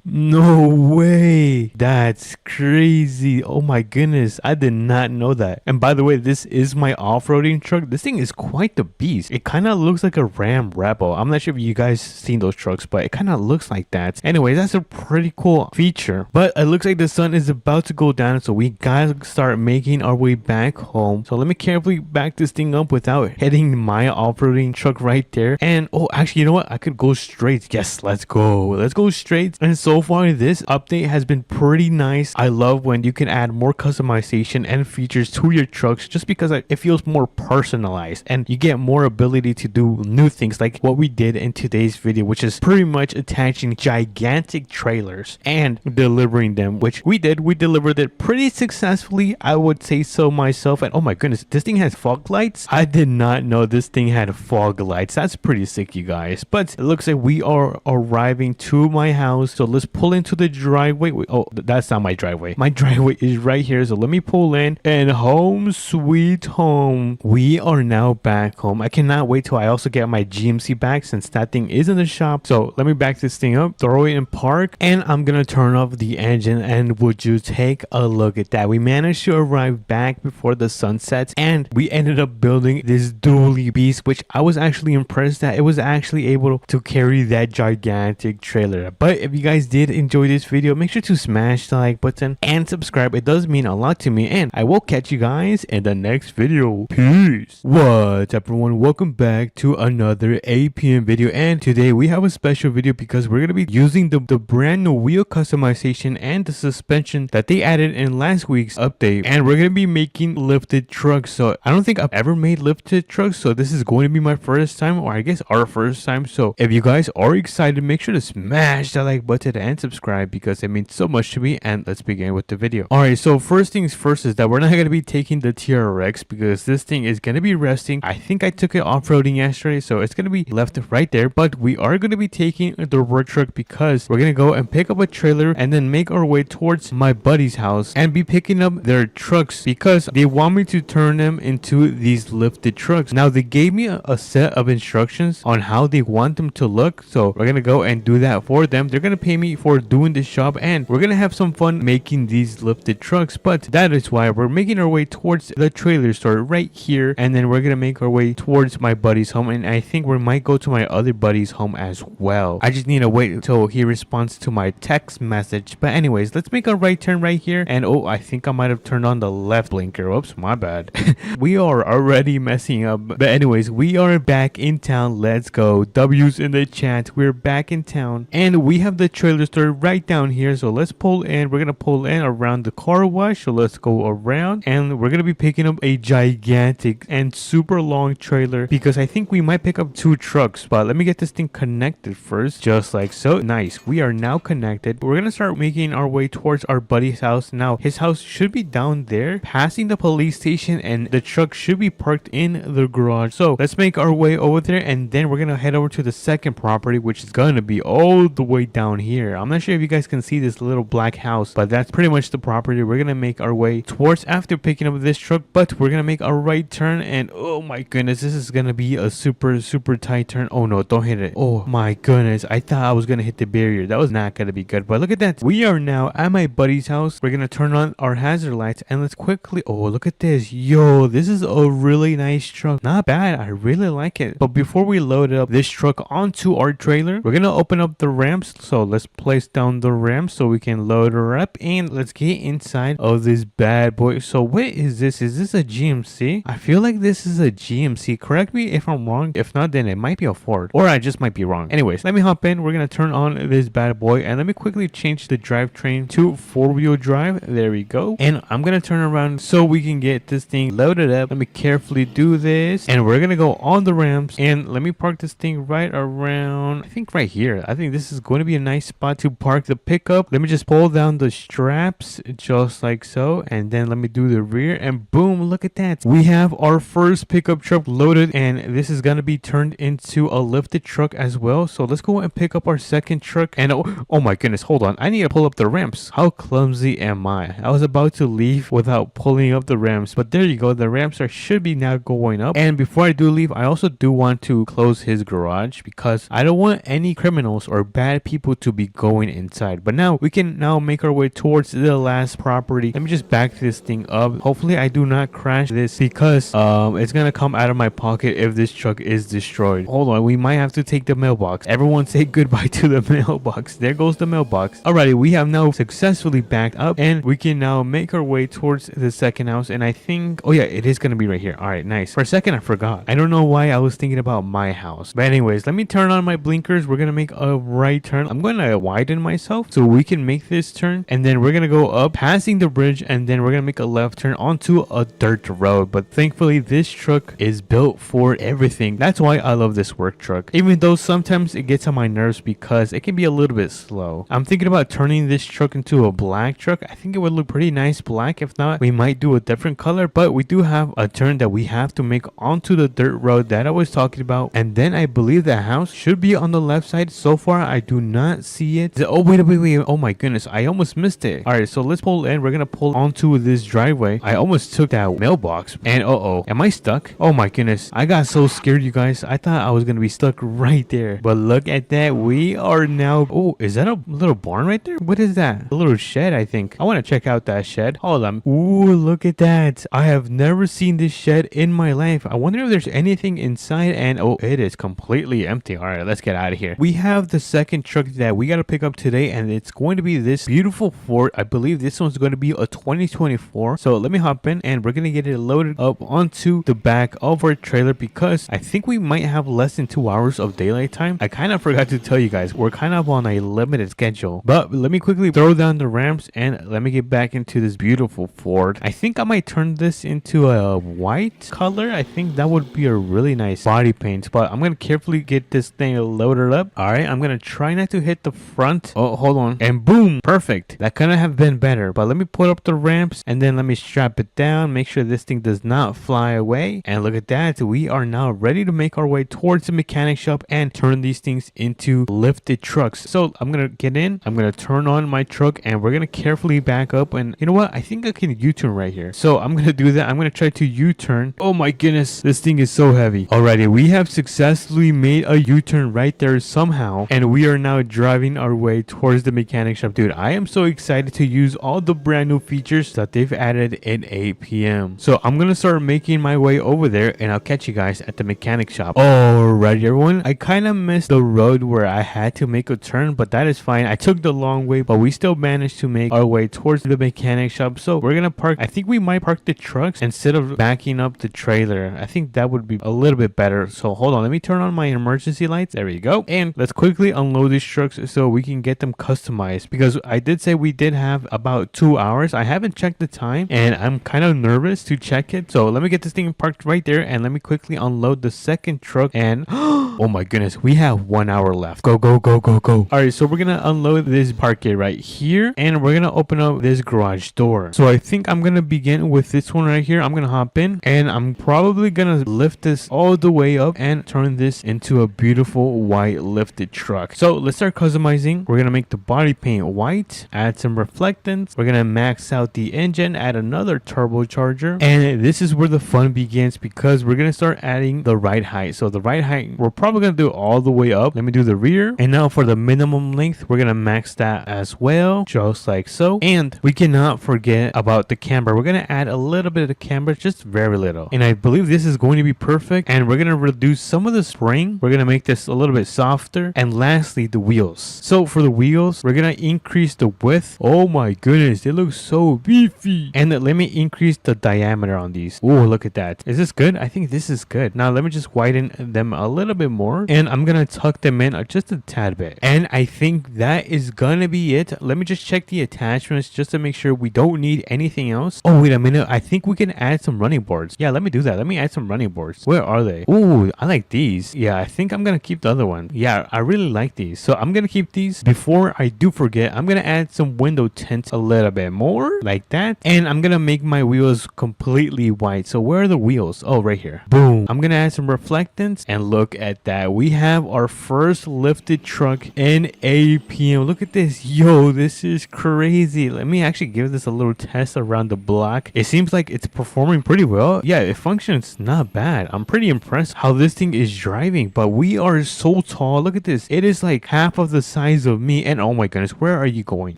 No way, that's crazy. Oh my goodness, I did not know that. And by the way, this is my off-roading truck. This thing is quite the beast. It kind of looks like a Ram Rebel. I'm not sure if you guys seen those trucks, but it kind of looks like that. Anyway, that's a pretty cool feature. But it looks like the sun is about to go down, so we gotta start making our way back home. So let me carefully back this thing up without hitting my off-roading truck right there. And oh, actually, you know what? I could go straight. Yes, let's go. Let's go straight. And so far, this update has been pretty nice. I love when you can add more customization and features to your trucks, just because it feels more personalized and you get more ability to do new things like what we did in today's video, which is pretty much attaching gigantic trailers and delivering them, which we did. We delivered it pretty successfully, I would say so myself. And oh my goodness, this thing has fog lights. I did not know this thing had fog lights. That's pretty sick, you guys. But it looks like we are arriving to my house. So let's pull into the driveway. Wait, oh, that's not my driveway. My driveway is right here. So let me pull in, and home sweet home. We are now back home. I cannot wait till I also get my GMC back, since that thing is in the shop. So let me back this thing up, throw it in park, and I'm gonna turn off the engine. And would you take a look at that? We managed to arrive back before the sun sets, and we ended up building this dually beast, which I was actually impressed that it was actually able to carry that gigantic trailer. But if you guys did enjoy this video, make sure to smash the like button and subscribe. It does mean a lot to me, and I will catch you guys in the next video. Peace. What's up, everyone? Welcome back to another APM video, and today we have a special video because we're going to be using the brand new wheel customization and the suspension that they added in last week's update, and we're going to be making lifted trucks. So I don't think I've ever made lifted trucks, so this is going to be my first time, or I guess our first time. So if you guys are excited, make sure to smash that like button and subscribe because it means so much to me. And let's begin with the video. Alright, so first things first is that we're not going to be taking the TRX because this thing is going to be resting. I think I took it off-roading yesterday, so it's going to be left right there. But we are going to be taking the work truck because we're going to go and pick up a trailer and then make our way towards my buddy's house and be picking up their trucks trucks because they want me to turn them into these lifted trucks. Now they gave me a set of instructions on how they want them to look, so we're gonna go and do that for them. They're gonna pay me for doing this job, and we're gonna have some fun making these lifted trucks. But that is why we're making our way towards the trailer store right here, and then we're gonna make our way towards my buddy's home, and I think we might go to my other buddy's home as well. I just need to wait until he responds to my text message. But anyways, let's make a right turn right here. And oh, I think I might have turned on the left blinker. Oops, my bad. We are already messing up. But anyways, we are back in town. Let's go. W's in the chat. We're back in town, and we have the trailer store right down here. So let's pull in. We're gonna pull in around the car wash. So let's go around, and we're gonna be picking up a gigantic and super long trailer because I think we might pick up 2 trucks. But let me get this thing connected first, just like so. Nice. We are now connected. We're gonna start making our way towards our buddy's house. Now his house should be down there, passing the police station, and the truck should be parked in the garage. So let's make our way over there, and then we're gonna head over to the second property, which is gonna be all the way down here. I'm not sure if you guys can see this little black house, but that's pretty much the property we're gonna make our way towards after picking up this truck. But we're gonna make a right turn, and oh my goodness, this is gonna be a super tight turn. Oh no, don't hit it. Oh my goodness, I thought I was gonna hit the barrier. That was not gonna be good. But look at that, we are now at my buddy's house. We're gonna turn on our hazard lights, and let's quickly, oh look at this. Yo, this is a really nice truck. Not bad, I really like it. But before we load up this truck onto our trailer, we're gonna open up the ramps. So let's place down the ramps so we can load her up, and let's get inside of this bad boy. So what is this? Is this a GMC? I feel like this is a GMC. Correct me if I'm wrong. If not, then it might be a Ford, or I just might be wrong. Anyways, let me hop in. We're gonna turn on this bad boy, and let me quickly change the drivetrain to 4-wheel drive. There we go. And I'm gonna turn around so we can get this thing loaded up. Let me carefully do this, and we're gonna go on the ramps, and let me park this thing right around, I think right here. I think this is going to be a nice spot to park the pickup. Let me just pull down the straps just like so, and then let me do the rear, and boom, look at that. We have our first pickup truck loaded, and this is gonna be turned into a lifted truck as well. So let's go and pick up our second truck. And oh my goodness, hold on, I need to pull up the ramps. How clumsy am I? I was about to leave without pulling up the ramps, but there you go. The ramps should be now going up. And before I do leave, I also do want to close his garage because I don't want any criminals or bad people to be going inside. But now we can now make our way towards the last property. Let me just back this thing up. Hopefully I do not crash this because it's gonna come out of my pocket if this truck is destroyed. Hold on, we might have to take the mailbox. Everyone say goodbye to the mailbox. There goes the mailbox. Alrighty, we have now successfully backed up, and we can now make our way towards the second house. And I think, oh yeah, it is gonna be right here. Alright, nice. For a second I forgot. I don't know why I was thinking about my house. But anyways, let me turn on my blinkers. We're gonna make a right turn. I'm gonna widen myself so we can make this turn, and then we're gonna go up passing the bridge, and then we're gonna make a left turn onto a dirt road. But thankfully this truck is built for everything. That's why I love this work truck, even though sometimes it gets on my nerves because it can be a little bit slow. I'm thinking about turning this truck into a black truck. I think it would look pretty nice black. If not, we might do a different color. But we do have a turn that we have to make onto the dirt road that I was talking about, and then I believe the house should be on the left side. So far I do not see it. Oh wait, oh my goodness, I almost missed it. All right, so let's pull in. We're gonna pull onto this driveway. I almost took that mailbox, and am I stuck? Oh my goodness, I got so scared, you guys. I thought I was gonna be stuck right there, but look at that. We are now, oh, is that a little barn right there? What is that? A little shed, I think. I want to check out that shed. Hold on. Ooh, look at that. I have never seen this shed in my life. I wonder if there's anything inside, and oh, it is completely empty. All right, let's get out of here. We have the second truck that we got to pick up today, and it's going to be this beautiful Ford. I believe this one's going to be a 2024. So let me hop in, and we're going to get it loaded up onto the back of our trailer because I think we might have less than 2 hours of daylight time. I kind of forgot to tell you guys, we're kind of on a limited schedule. But let me quickly throw down the ramps, and let me get back into this beautiful Ford. I think I might turn this into a white color. I think that would be a really nice body paint, but I'm going to carefully get this thing loaded up. All right, I'm going to try not to hit the front. Oh, hold on. And boom, perfect. That couldn't have been better. But let me put up the ramps, and then let me strap it down, make sure this thing does not fly away. And look at that, we are now ready to make our way towards the mechanic shop and turn these things into lifted trucks. So I'm going to get in, I'm going to turn on my truck, and we're going to carefully back up. And you know what, I think I can use U-turn right here. So I'm gonna do that. I'm gonna try to U-turn. Oh my goodness, this thing is so heavy. Alrighty, we have successfully made a U-turn right there somehow, and we are now driving our way towards the mechanic shop. Dude, I am so excited to use all the brand new features that they've added in APM. So I'm gonna start making my way over there, and I'll catch you guys at the mechanic shop. Alrighty, everyone, I kind of missed the road where I had to make a turn, but that is fine. I took the long way, but we still managed to make our way towards the mechanic shop. So we're gonna park. I think we might park the trucks instead of backing up the trailer. I think that would be a little bit better. So hold on, let me turn on my emergency lights. There we go. And let's quickly unload these trucks so we can get them customized, because I did say we did have about 2 hours. I haven't checked the time and I'm kind of nervous to check it. So let me get this thing parked right there and let me quickly unload the second truck. And oh my goodness, we have 1 hour left. Go, go, go, go, go. All right, so we're gonna unload this parquet right here, and we're gonna open up this garage door. So I think I'm gonna begin with this one right here. I'm gonna hop in, and I'm probably gonna lift this all the way up and turn this into a beautiful white lifted truck. So let's start customizing. We're gonna make the body paint white, add some reflectance. We're gonna max out the engine, add another turbocharger, and this is where the fun begins, because we're gonna start adding the ride height. So the ride height, we're probably gonna do all the way up. Let me do the rear, and now for the minimum length, we're gonna max that as well, just like so. And we cannot forget about the camber. We're gonna add a little bit of the camber, just very little, and I believe this is going to be perfect. And we're gonna reduce some of the spring. We're gonna make this a little bit softer, and lastly the wheels. So for the wheels, we're gonna increase the width. Oh my goodness, they look so beefy. And let me increase the diameter on these. Oh, look at that. Is this good? I think this is good. Now let me just widen them a little bit more, and I'm gonna tuck them in just a tad bit. And I think that is gonna be it. Let me just check the attachments just to make sure we don't need anything else. Oh, wait a minute. I think we can add some running boards. Yeah, let me do that. Let me add some running boards. Where are they? Oh, I like these. Yeah, I think I'm gonna keep the other one. Yeah, I really like these. So I'm gonna keep these. Before I do forget, I'm gonna add some window tint a little bit more, like that. And I'm gonna make my wheels completely white. So where are the wheels? Oh, right here. Boom. I'm gonna add some reflectance, and look at that. We have our first lifted truck in APM. Look at this. Yo, this is crazy. Let me actually give this a little test around the block. It seems like it's performing pretty well. Yeah, it functions not bad. I'm pretty impressed how this thing is driving, but we are so tall. Look at this. It is like half of the size of me, and oh my goodness, where are you going?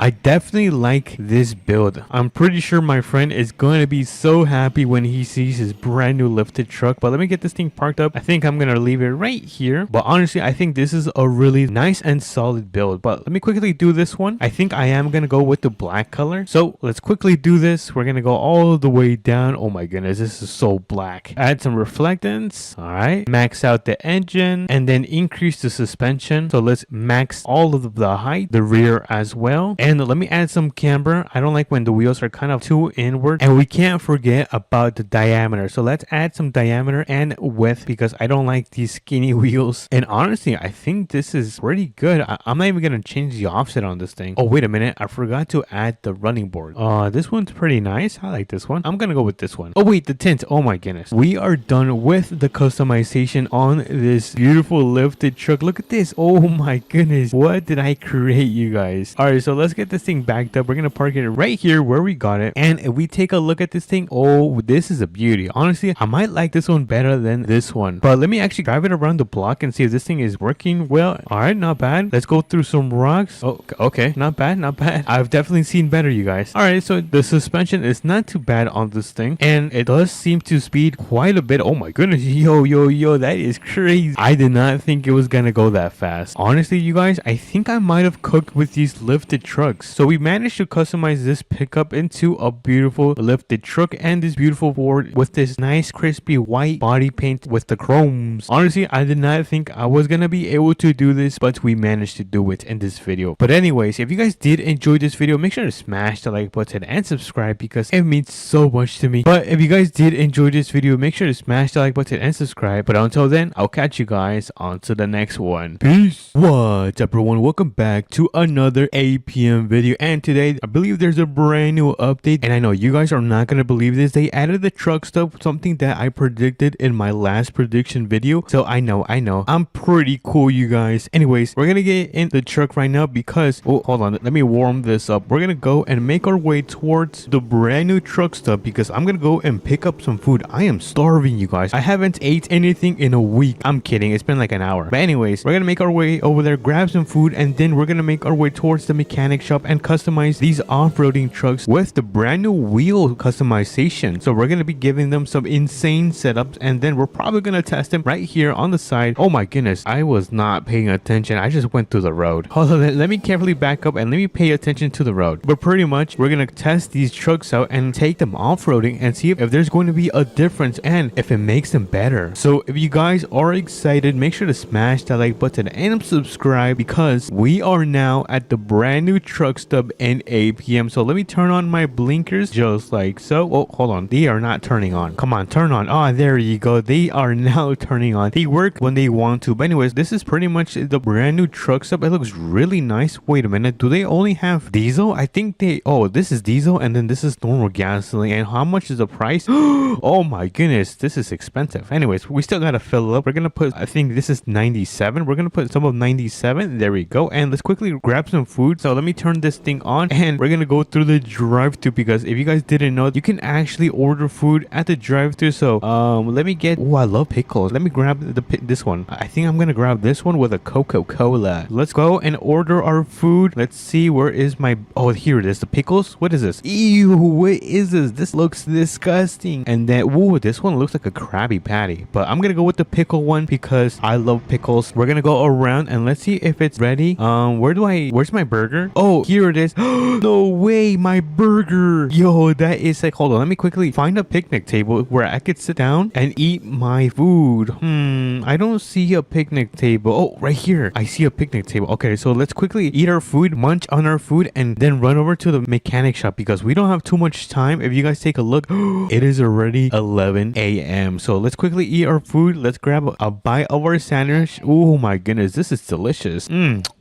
I definitely like this build. I'm pretty sure my friend is going to be so happy when he sees his brand new lifted truck. But let me get this thing parked up. I think I'm gonna leave it right here, but honestly I think this is a really nice and solid build. But let me quickly do this one. I think I am gonna go with the black color, so let's quickly do this. We're gonna go all the way down. Oh my goodness, this is so black. Add some reflectance. All right, max out the engine, and then increase the suspension. So let's max all of the height, the rear as well, and let me add some camber. I don't like when the wheels are kind of too inward, and we can't forget about the diameter. So let's add some diameter and width, because I don't like these skinny wheels. And honestly, I think this is pretty good. I'm not even gonna change the offset on this thing. Oh, wait a minute, I forgot to add the running board. This one's pretty nice. I like this one. I'm gonna go with this one. Oh wait, the tint. Oh my goodness, we are done with the customization on this beautiful lifted truck. Look at this. Oh my goodness, what did I create, you guys? All right, so let's get this thing backed up. We're gonna park it right here where we got it, and if we take a look at this thing, oh, this is a beauty. Honestly, I might like this one better than this one, but let me actually drive it around the block and see if this thing is working well. All right, not bad. Let's go through some rocks. Oh, okay, not bad, not bad. I've definitely seen better, you guys. All right, so the suspension is not too bad on this thing, and it does seem to speed quite a bit. Oh my goodness, yo, that is crazy. I did not think it was gonna go that fast. Honestly, you guys, I think I might have cooked with these lifted trucks. So we managed to customize this pickup into a beautiful lifted truck, and this beautiful board with this nice crispy white body paint with the chromes. Honestly, I did not think I was gonna be able to do this, but we managed to do it in this video. But anyways, if you guys did enjoy this video, make sure to smash the like button and subscribe, because it means so much to me. But if you guys did enjoy this video, make sure to smash the like button and subscribe. But until then, I'll catch you guys on to the next one. Peace. What's up, everyone? Welcome back to another APM video, and today I believe there's a brand new update, and I know you guys are not gonna believe this. They added the truck stuff, something that I predicted in my last prediction video. So I know I'm pretty cool, you guys. Anyways, we're gonna get in the truck right now, because hold on, let me warm this up. We're gonna go and make our way towards the brand new truck stop because I'm gonna go and pick up some food. I am starving, you guys. I haven't ate anything in a week. I'm kidding, it's been like an hour. But anyways, we're gonna make our way over there, grab some food, and then we're gonna make our way towards the mechanic shop and customize these off-roading trucks with the brand new wheel customization. So we're gonna be giving them some insane setups, and then we're probably gonna test them right here on the side. Oh my goodness, I was not paying attention. I just went through the road. Hold on, let me carefully back up and let me pay attention to the road. But pretty much we're gonna test these trucks out and take them off-roading and see if there's going to be a difference and if it makes them better. So if you guys are excited, make sure to smash that like button and subscribe because we are now at the brand new truck stop in APM. So let me turn on my blinkers just like so. Oh, hold on, they are not turning on. Come on, turn on. Oh, there you go, they are now turning on. They work when they want to. But anyways, this is pretty much the brand new truck stop. It looks really nice. Wait a minute, do they only have diesel? I think they, oh, this is diesel and then this is normal gasoline. And how much is the price? Oh my goodness, this is expensive. Anyways, we still gotta fill up. We're gonna put, I think this is 97. We're gonna put some of 97. There we go. And let's quickly grab some food. So let me turn this thing on and we're gonna go through the drive-thru because if you guys didn't know, you can actually order food at the drive-thru. So let me get, oh, I love pickles. Let me grab this one. I think I'm gonna grab this one with a Coca-Cola. Let's go and order our food. Let's see, where is my, oh, here it is, the pickles. What is this? Ew, what is this? This looks disgusting. And then, ooh, this one looks like a Krabby Patty, but I'm gonna go with the pickle one because I love pickles. We're gonna go around and let's see if it's ready. Where's my burger? Oh, here it is. No way, my burger. Yo, that is like, hold on, let me quickly find a picnic table where I could sit down and eat my food. I don't see a picnic table. Oh, right here, I see a picnic table. Okay, so let's quickly eat our food, munch on our food, and then run over to the mechanic shop because we don't have too much time. If you guys take a look, it is already 11 a.m. So let's quickly eat our food. Let's grab a bite of our sandwich. Oh my goodness, this is delicious.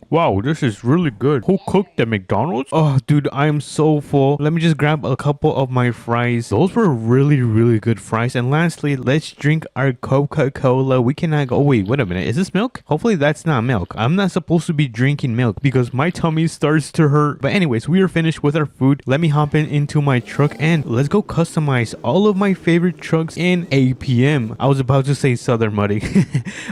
Wow, this is really good. Who cooked the McDonald's? Oh, dude, I am so full. Let me just grab a couple of my fries. Those were really, really good fries. And lastly, let's drink our Coca-Cola. We cannot go. Oh, wait a minute. Is this milk? Hopefully that's not milk. I'm not supposed to be drinking milk because my tummy starts to hurt. But anyways, we are finished with our food. Let me hop into my truck and let's go customize all of my favorite trucks in APM. I was about to say Southern Muddy.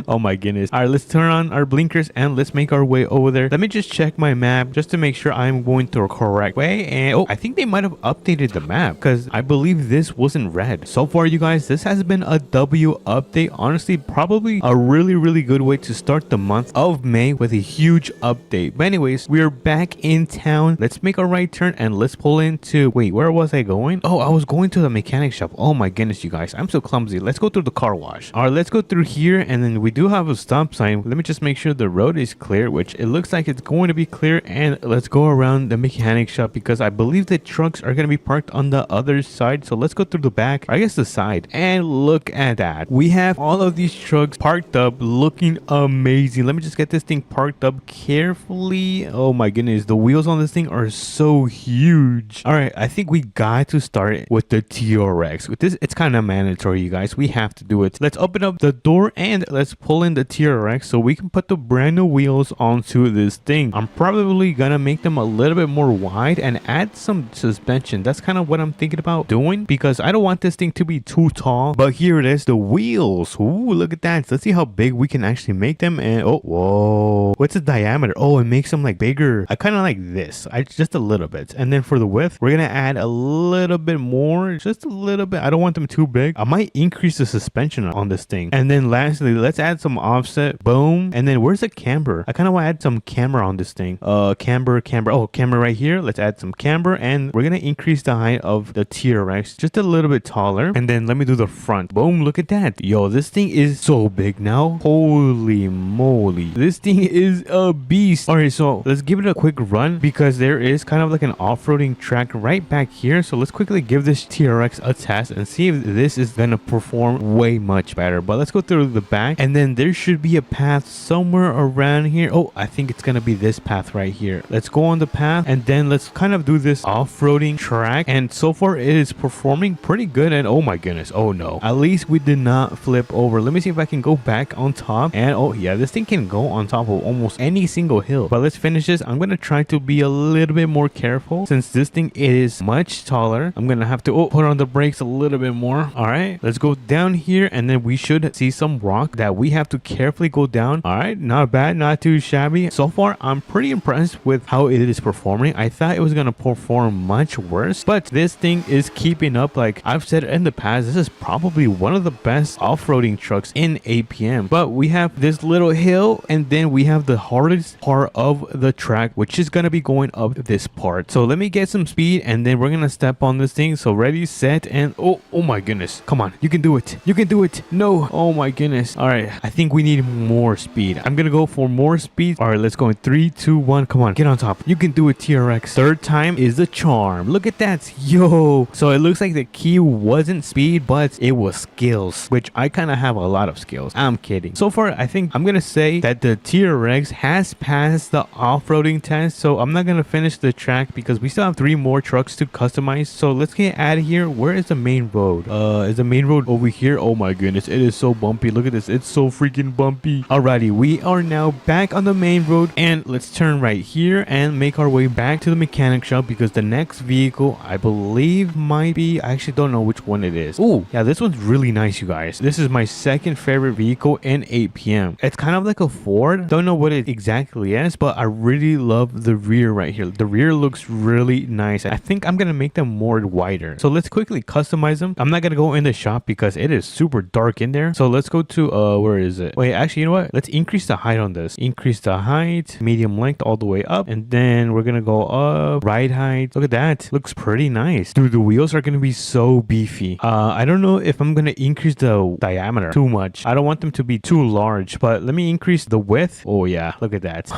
Oh my goodness. All right, let's turn on our blinkers and let's make our way over there. Let me just check my map just to make sure I'm going the correct way. And oh, I think they might have updated the map because I believe this wasn't red. So far, you guys, this has been a W update. Honestly, probably a really, really good way to start the month of May with a huge update. But anyways, we are back in town. Let's make a right turn and let's pull into, wait, where was I going? Oh, I was going to the mechanic shop. Oh my goodness, you guys, I'm so clumsy. Let's go through the car wash. All right, let's go through here and then we do have a stop sign. Let me just make sure the road is clear, which it looks like it's going to be clear. And let's go around the mechanic shop because I believe the trucks are going to be parked on the other side. So let's go through the back, I guess the side, and look at that. We have all of these trucks parked up looking amazing. Let me just get this thing parked up carefully. Oh my goodness, the wheels on this thing are so huge. All right, I think we got to start with the TRX. With this, it's kind of mandatory, you guys. We have to do it. Let's open up the door and let's pull in the TRX so we can put the brand new wheels onto this thing. I'm probably gonna make them a little bit more wide and add some suspension. That's kind of what I'm thinking about doing because I don't want this thing to be too tall. But here it is, the wheels. Ooh, look at that. Let's see how big we can actually make them. And oh, whoa, what's the diameter? Oh, it makes them like bigger. I kind of like this, just a little bit. And then for the width, we're gonna add a little bit more, just a little bit. I don't want them too big. I might increase the suspension on this thing. And then lastly, let's add some offset. Boom. And then where's the camber? I kind of want to add some camber on this thing. Camber. Oh, camber right here. Let's add some camber and we're gonna increase the height of the TRX just a little bit taller. And then let me do the front. Boom, look at that. Yo, this thing is so big now. Holy moly, this thing is a beast. All right, so let's give it a quick run because there is kind of like an off-roading track right back here. So let's quickly give this TRX a test and see if this is gonna perform way much better. But let's go through the back and then there should be a path somewhere around here. Oh, I think think it's gonna be this path right here. Let's go on the path and then let's kind of do this off-roading track. And so far it is performing pretty good. And oh my goodness, oh no, at least we did not flip over. Let me see if I can go back on top. And oh yeah, this thing can go on top of almost any single hill. But let's finish this. I'm gonna try to be a little bit more careful since this thing is much taller. I'm gonna have to put on the brakes a little bit more. All right, let's go down here and then we should see some rock that we have to carefully go down. All right, not bad, not too shabby. So far I'm pretty impressed with how it is performing. I thought it was gonna perform much worse, but this thing is keeping up. Like I've said in the past, this is probably one of the best off-roading trucks in APM. But we have this little hill and then we have the hardest part of the track, which is gonna be going up this part. So let me get some speed and then we're gonna step on this thing. So ready, set, and oh my goodness, come on, you can do it, you can do it. No, oh my goodness. All right, I think we need more speed. I'm gonna go for more speed. All right, let's go in 3 2 1. Come on, get on top, you can do it, TRX. Third time is the charm. Look at that, yo. So it looks like the key wasn't speed, but it was skills, which I kind of have a lot of skills. I'm kidding. So far I think I'm gonna say that the TRX has passed the off-roading test. So I'm not gonna finish the track because we still have 3 more trucks to customize. So let's get out of here. Where is the main road? Is the main road over here? Oh my goodness, it is so bumpy. Look at this, it's so freaking bumpy. Alrighty, we are now back on the main road and let's turn right here and make our way back to the mechanic shop because the next vehicle I believe might be, I actually don't know which one it is. Oh yeah, this one's really nice, you guys. This is my second favorite vehicle in APM. It's kind of like a Ford. Don't know what it exactly is, but I really love the rear right here. The rear looks really nice. I think I'm gonna make them more wider. So let's quickly customize them. I'm not gonna go in the shop because it is super dark in there. So let's go to where is it? Wait, actually, you know what? Let's increase the height on this. Increase the height, medium length all the way up, and then we're gonna go up, right height. Look at that. Looks pretty nice. Dude, the wheels are gonna be so beefy. I don't know if I'm gonna increase the diameter too much. I don't want them to be too large, but let me increase the width. Oh yeah, look at that.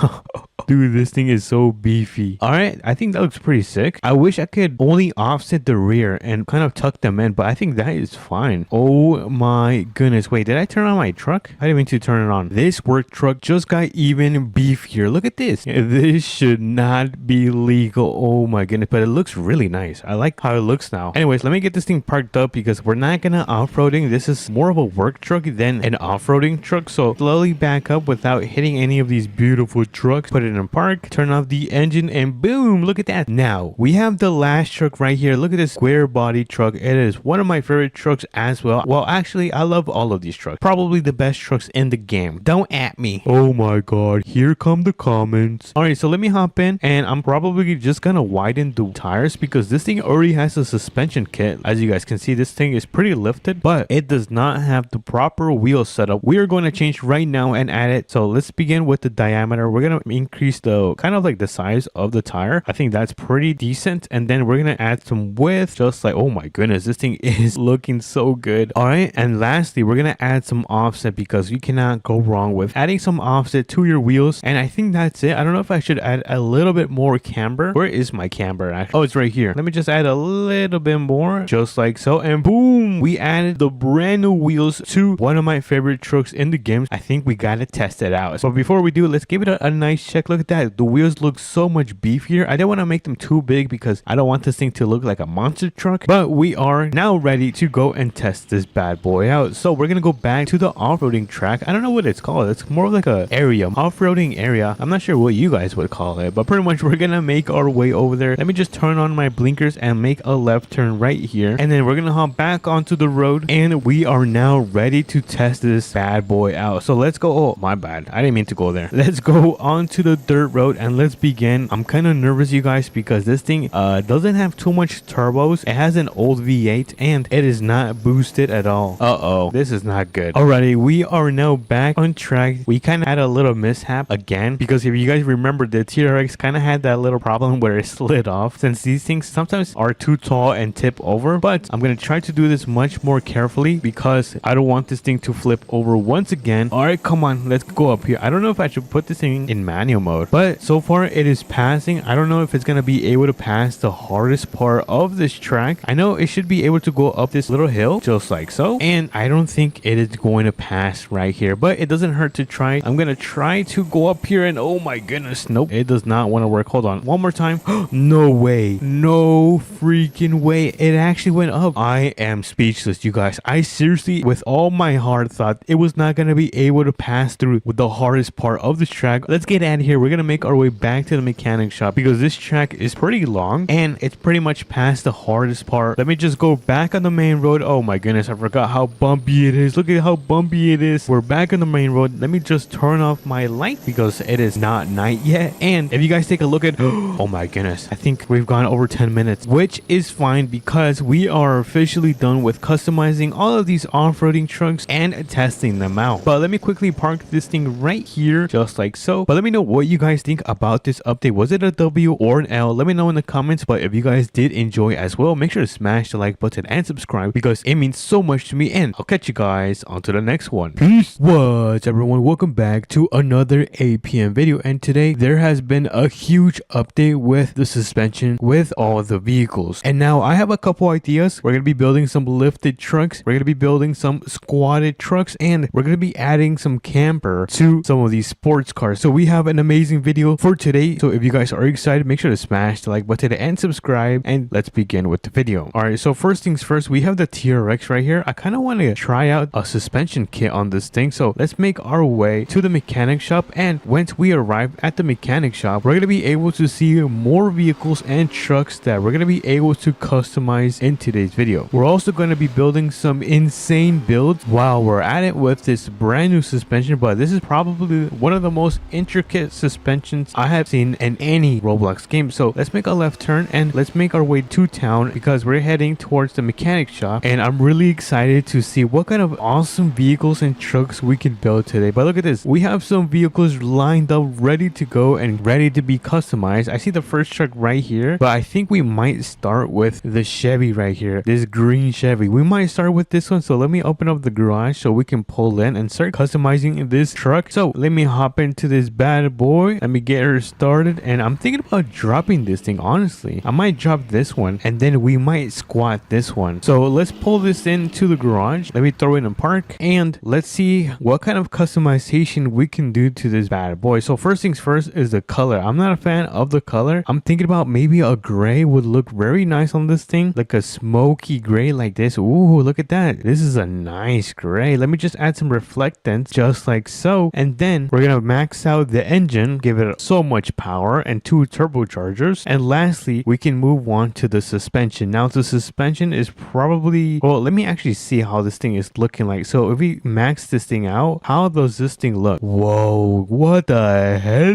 Dude, this thing is so beefy. All right, I think that looks pretty sick. I wish I could only offset the rear and kind of tuck them in, but I think that is fine. Oh my goodness. Wait, did I turn on my truck? I didn't mean to turn it on. This work truck just got even beefier. Look at this. This should not be legal. Oh my goodness, but it looks really nice. I like how it looks now. Anyways, let me get this thing parked up because we're not gonna off-roading. This is more of a work truck than an off-roading truck. So slowly back up without hitting any of these beautiful trucks. Put it in park, turn off the engine, and boom, look at that. Now we have the last truck right here. Look at this square body truck. It is one of my favorite trucks as well. Well, actually, I love all of these trucks. Probably the best trucks in the game. Don't at me. Oh my god, here come the comments. All right, so let me hop in and I'm probably just gonna widen the tires because this thing already has a suspension kit. As you guys can see, this thing is pretty lifted, but it does not have the proper wheel setup. We are going to change right now and add it. So let's begin with the diameter. We're gonna increase the kind of like the size of the tire. I think that's pretty decent. And then we're gonna add some width, just like, oh my goodness, this thing is looking so good. All right, and lastly, we're gonna add some offset because you cannot go wrong with adding some offset to your wheels. And I think that's it. I don't know if I should add a little bit more camber. Where is my camber actually? Oh, it's right here. Let me just add a little bit more, just like so, and boom, we added the brand new wheels to one of my favorite trucks in the game. I think we gotta test it out. So before we do, let's give it a nice check. Look at that, the wheels look so much beefier. I don't want to make them too big because I don't want this thing to look like a monster truck, but we are now ready to go and test this bad boy out. So we're gonna go back to the off-roading track. I don't know what it's called. It's more like a area, off-roading area. I'm not sure what you guys would call it, but pretty much we're gonna make our way over there. Let me just turn on my blinkers and make a left turn right here, and then we're gonna hop back onto the road, and we are now ready to test this bad boy out. So let's go. Oh my bad, I didn't mean to go there. Let's go onto the dirt road and let's begin. I'm kind of nervous, you guys, because this thing doesn't have too much turbos. It has an old V8 and it is not boosted at all. This is not good. Alrighty, we are now back on track. We kind of had a little mishap again because if you guys remember, the TRX kind of had that little problem where it slid off, since these things sometimes are too tall and tip over. But I'm gonna try to do this much more carefully because I don't want this thing to flip over once again. All right, come on, let's go up here. I don't know if I should put this thing in manual mode, but so far it is passing. I don't know if it's gonna be able to pass the hardest part of this track. I know it should be able to go up this little hill just like so, and I don't think it is going to pass right here, but it doesn't hurt to try. I'm gonna try to go up here and oh my goodness, nope, it does not want to work. Hold on, one more time. No way, no freaking way, it actually went up. I am speechless, you guys. I seriously, with all my heart, thought it was not going to be able to pass through with the hardest part of this track. Let's get out of here. We're going to make our way back to the mechanic shop because this track is pretty long and it's pretty much past the hardest part. Let me just go back on the main road. Oh my goodness, I forgot how bumpy it is. Look at how bumpy it is. We're back on the main road. Let me just turn off my light because it is not night yet. And if you guys take a look at oh my goodness, I think we've gone over 10 minutes, which is fine because we are officially done with customizing all of these off-roading trucks and testing them out. But let me quickly park this thing right here just like so. But let me know what you guys think about this update. Was it a W or an L? Let me know in the comments. But if you guys did enjoy as well, make sure to smash the like button and subscribe because it means so much to me. And I'll catch you guys on to the next one. Peace. What's everyone, welcome back to another APM video. And today there has been a huge update with the suspension with all the vehicles. And now I have a couple ideas. We're going to be building some lifted trucks. We're going to be building some squatted trucks, and we're going to be adding some camper to some of these sports cars. So we have an amazing video for today. So if you guys are excited, make sure to smash the like button and subscribe, and let's begin with the video. All right, so first things first, we have the TRX right here. I kind of want to try out a suspension kit on this thing. So let's make our way to the mechanic shop, and once we arrive at the mechanic shop, we're going to be able to see more vehicles and trucks that we're going to be able to customize in today's video. We're also going to be building some insane builds while we're at it with this brand new suspension, but this is probably one of the most intricate suspensions I have seen in any Roblox game. So let's make a left turn and let's make our way to town because we're heading towards the mechanic shop, and I'm really excited to see what kind of awesome vehicles and trucks we can build today. But look at this, we have some vehicles lined up ready to go and ready to be customized. I see the first truck right here, but I think we might start with the Chevy right here, this green Chevy. We might start with this one. So let me open up the garage so we can pull in and start customizing this truck. So let me hop into this bad boy. Let me get her started, and I'm thinking about dropping this thing. Honestly, I might drop this one and then we might squat this one. So let's pull this into the garage. Let me throw it in park and let's see what kind of customization we can do to this bad boy. So first things first is the color. I'm not a fan of the color. I'm thinking about maybe a gray would look very nice on this thing, like a smoky gray like this. Ooh, look at that. This is a nice gray. Let me just add some reflectance just like so, and then we're gonna max out the engine, give it so much power and 2 turbochargers, and lastly we can move on to the suspension. Now the suspension is probably, well, let me actually see how this thing is looking like. So if we max this thing out, how does this thing look? Whoa, what the hell?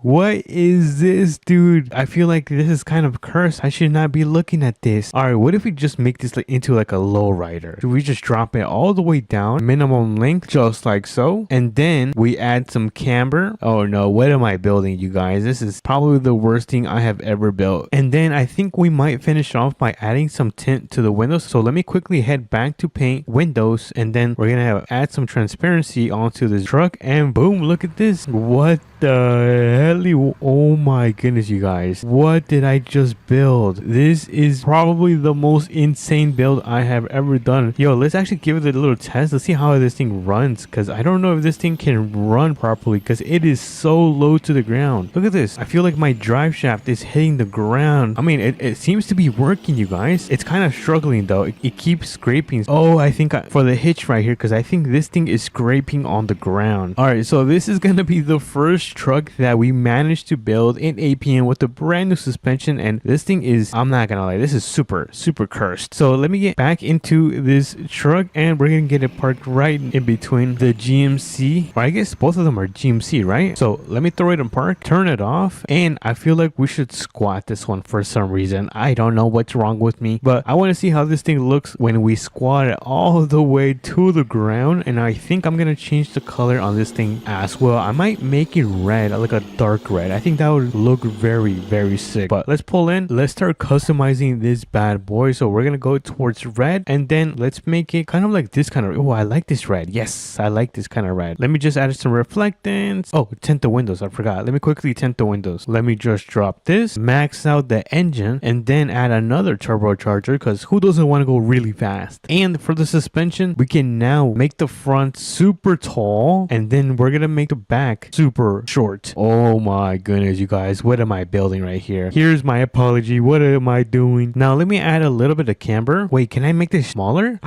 What is this, dude? I feel like this is kind of cursed. I should not be looking at this. All right, what if we just make this into like a low rider? Do we just drop it all the way down, minimum length, just like so, and then we add some camber? Oh no, what am I building, you guys? This is probably the worst thing I have ever built. And then I think we might finish off by adding some tint to the windows. So let me quickly head back to paint windows, and then we're gonna add some transparency onto this truck, and boom, look at this. What the hell? Oh my goodness, you guys, what did I just build? This is probably the most insane build I have ever done. Yo, let's actually give it a little test. Let's see how this thing runs, because I don't know if this thing can run properly because it is so low to the ground. Look at this. I feel like my drive shaft is hitting the ground. I mean, it seems to be working, you guys. It's kind of struggling though. It keeps scraping. Oh, I think for the hitch right here, because I think this thing is scraping on the ground. All right, so this is gonna be the first truck that we managed to build in APM with a brand new suspension, and this thing is, I'm not gonna lie, this is super cursed. So let me get back into this truck, and we're gonna get it parked right in between the GMC, or I guess both of them are GMC, right? So let me throw it in park, turn it off, and I feel like we should squat this one for some reason. I don't know what's wrong with me, but I want to see how this thing looks when we squat it all the way to the ground. And I think I'm gonna change the color on this thing as well. I might make it red, like a dark red. I think that would look very sick. But let's pull in, let's start customizing this bad boy. So we're gonna go towards red, and then let's make it kind of like this kind of, oh, I like this red. Yes, I like this kind of red. Let me just add some reflectance. Oh, tint the windows, I forgot. Let me quickly tint the windows. Let me just drop this, max out the engine, and then add another turbocharger, because who doesn't want to go really fast? And for the suspension, we can now make the front super tall, and then we're gonna make the back back super short. Oh my goodness, you guys, what am I building right here? Here's my apology. What am I doing? Now let me add a little bit of camber. Wait, can I make this smaller?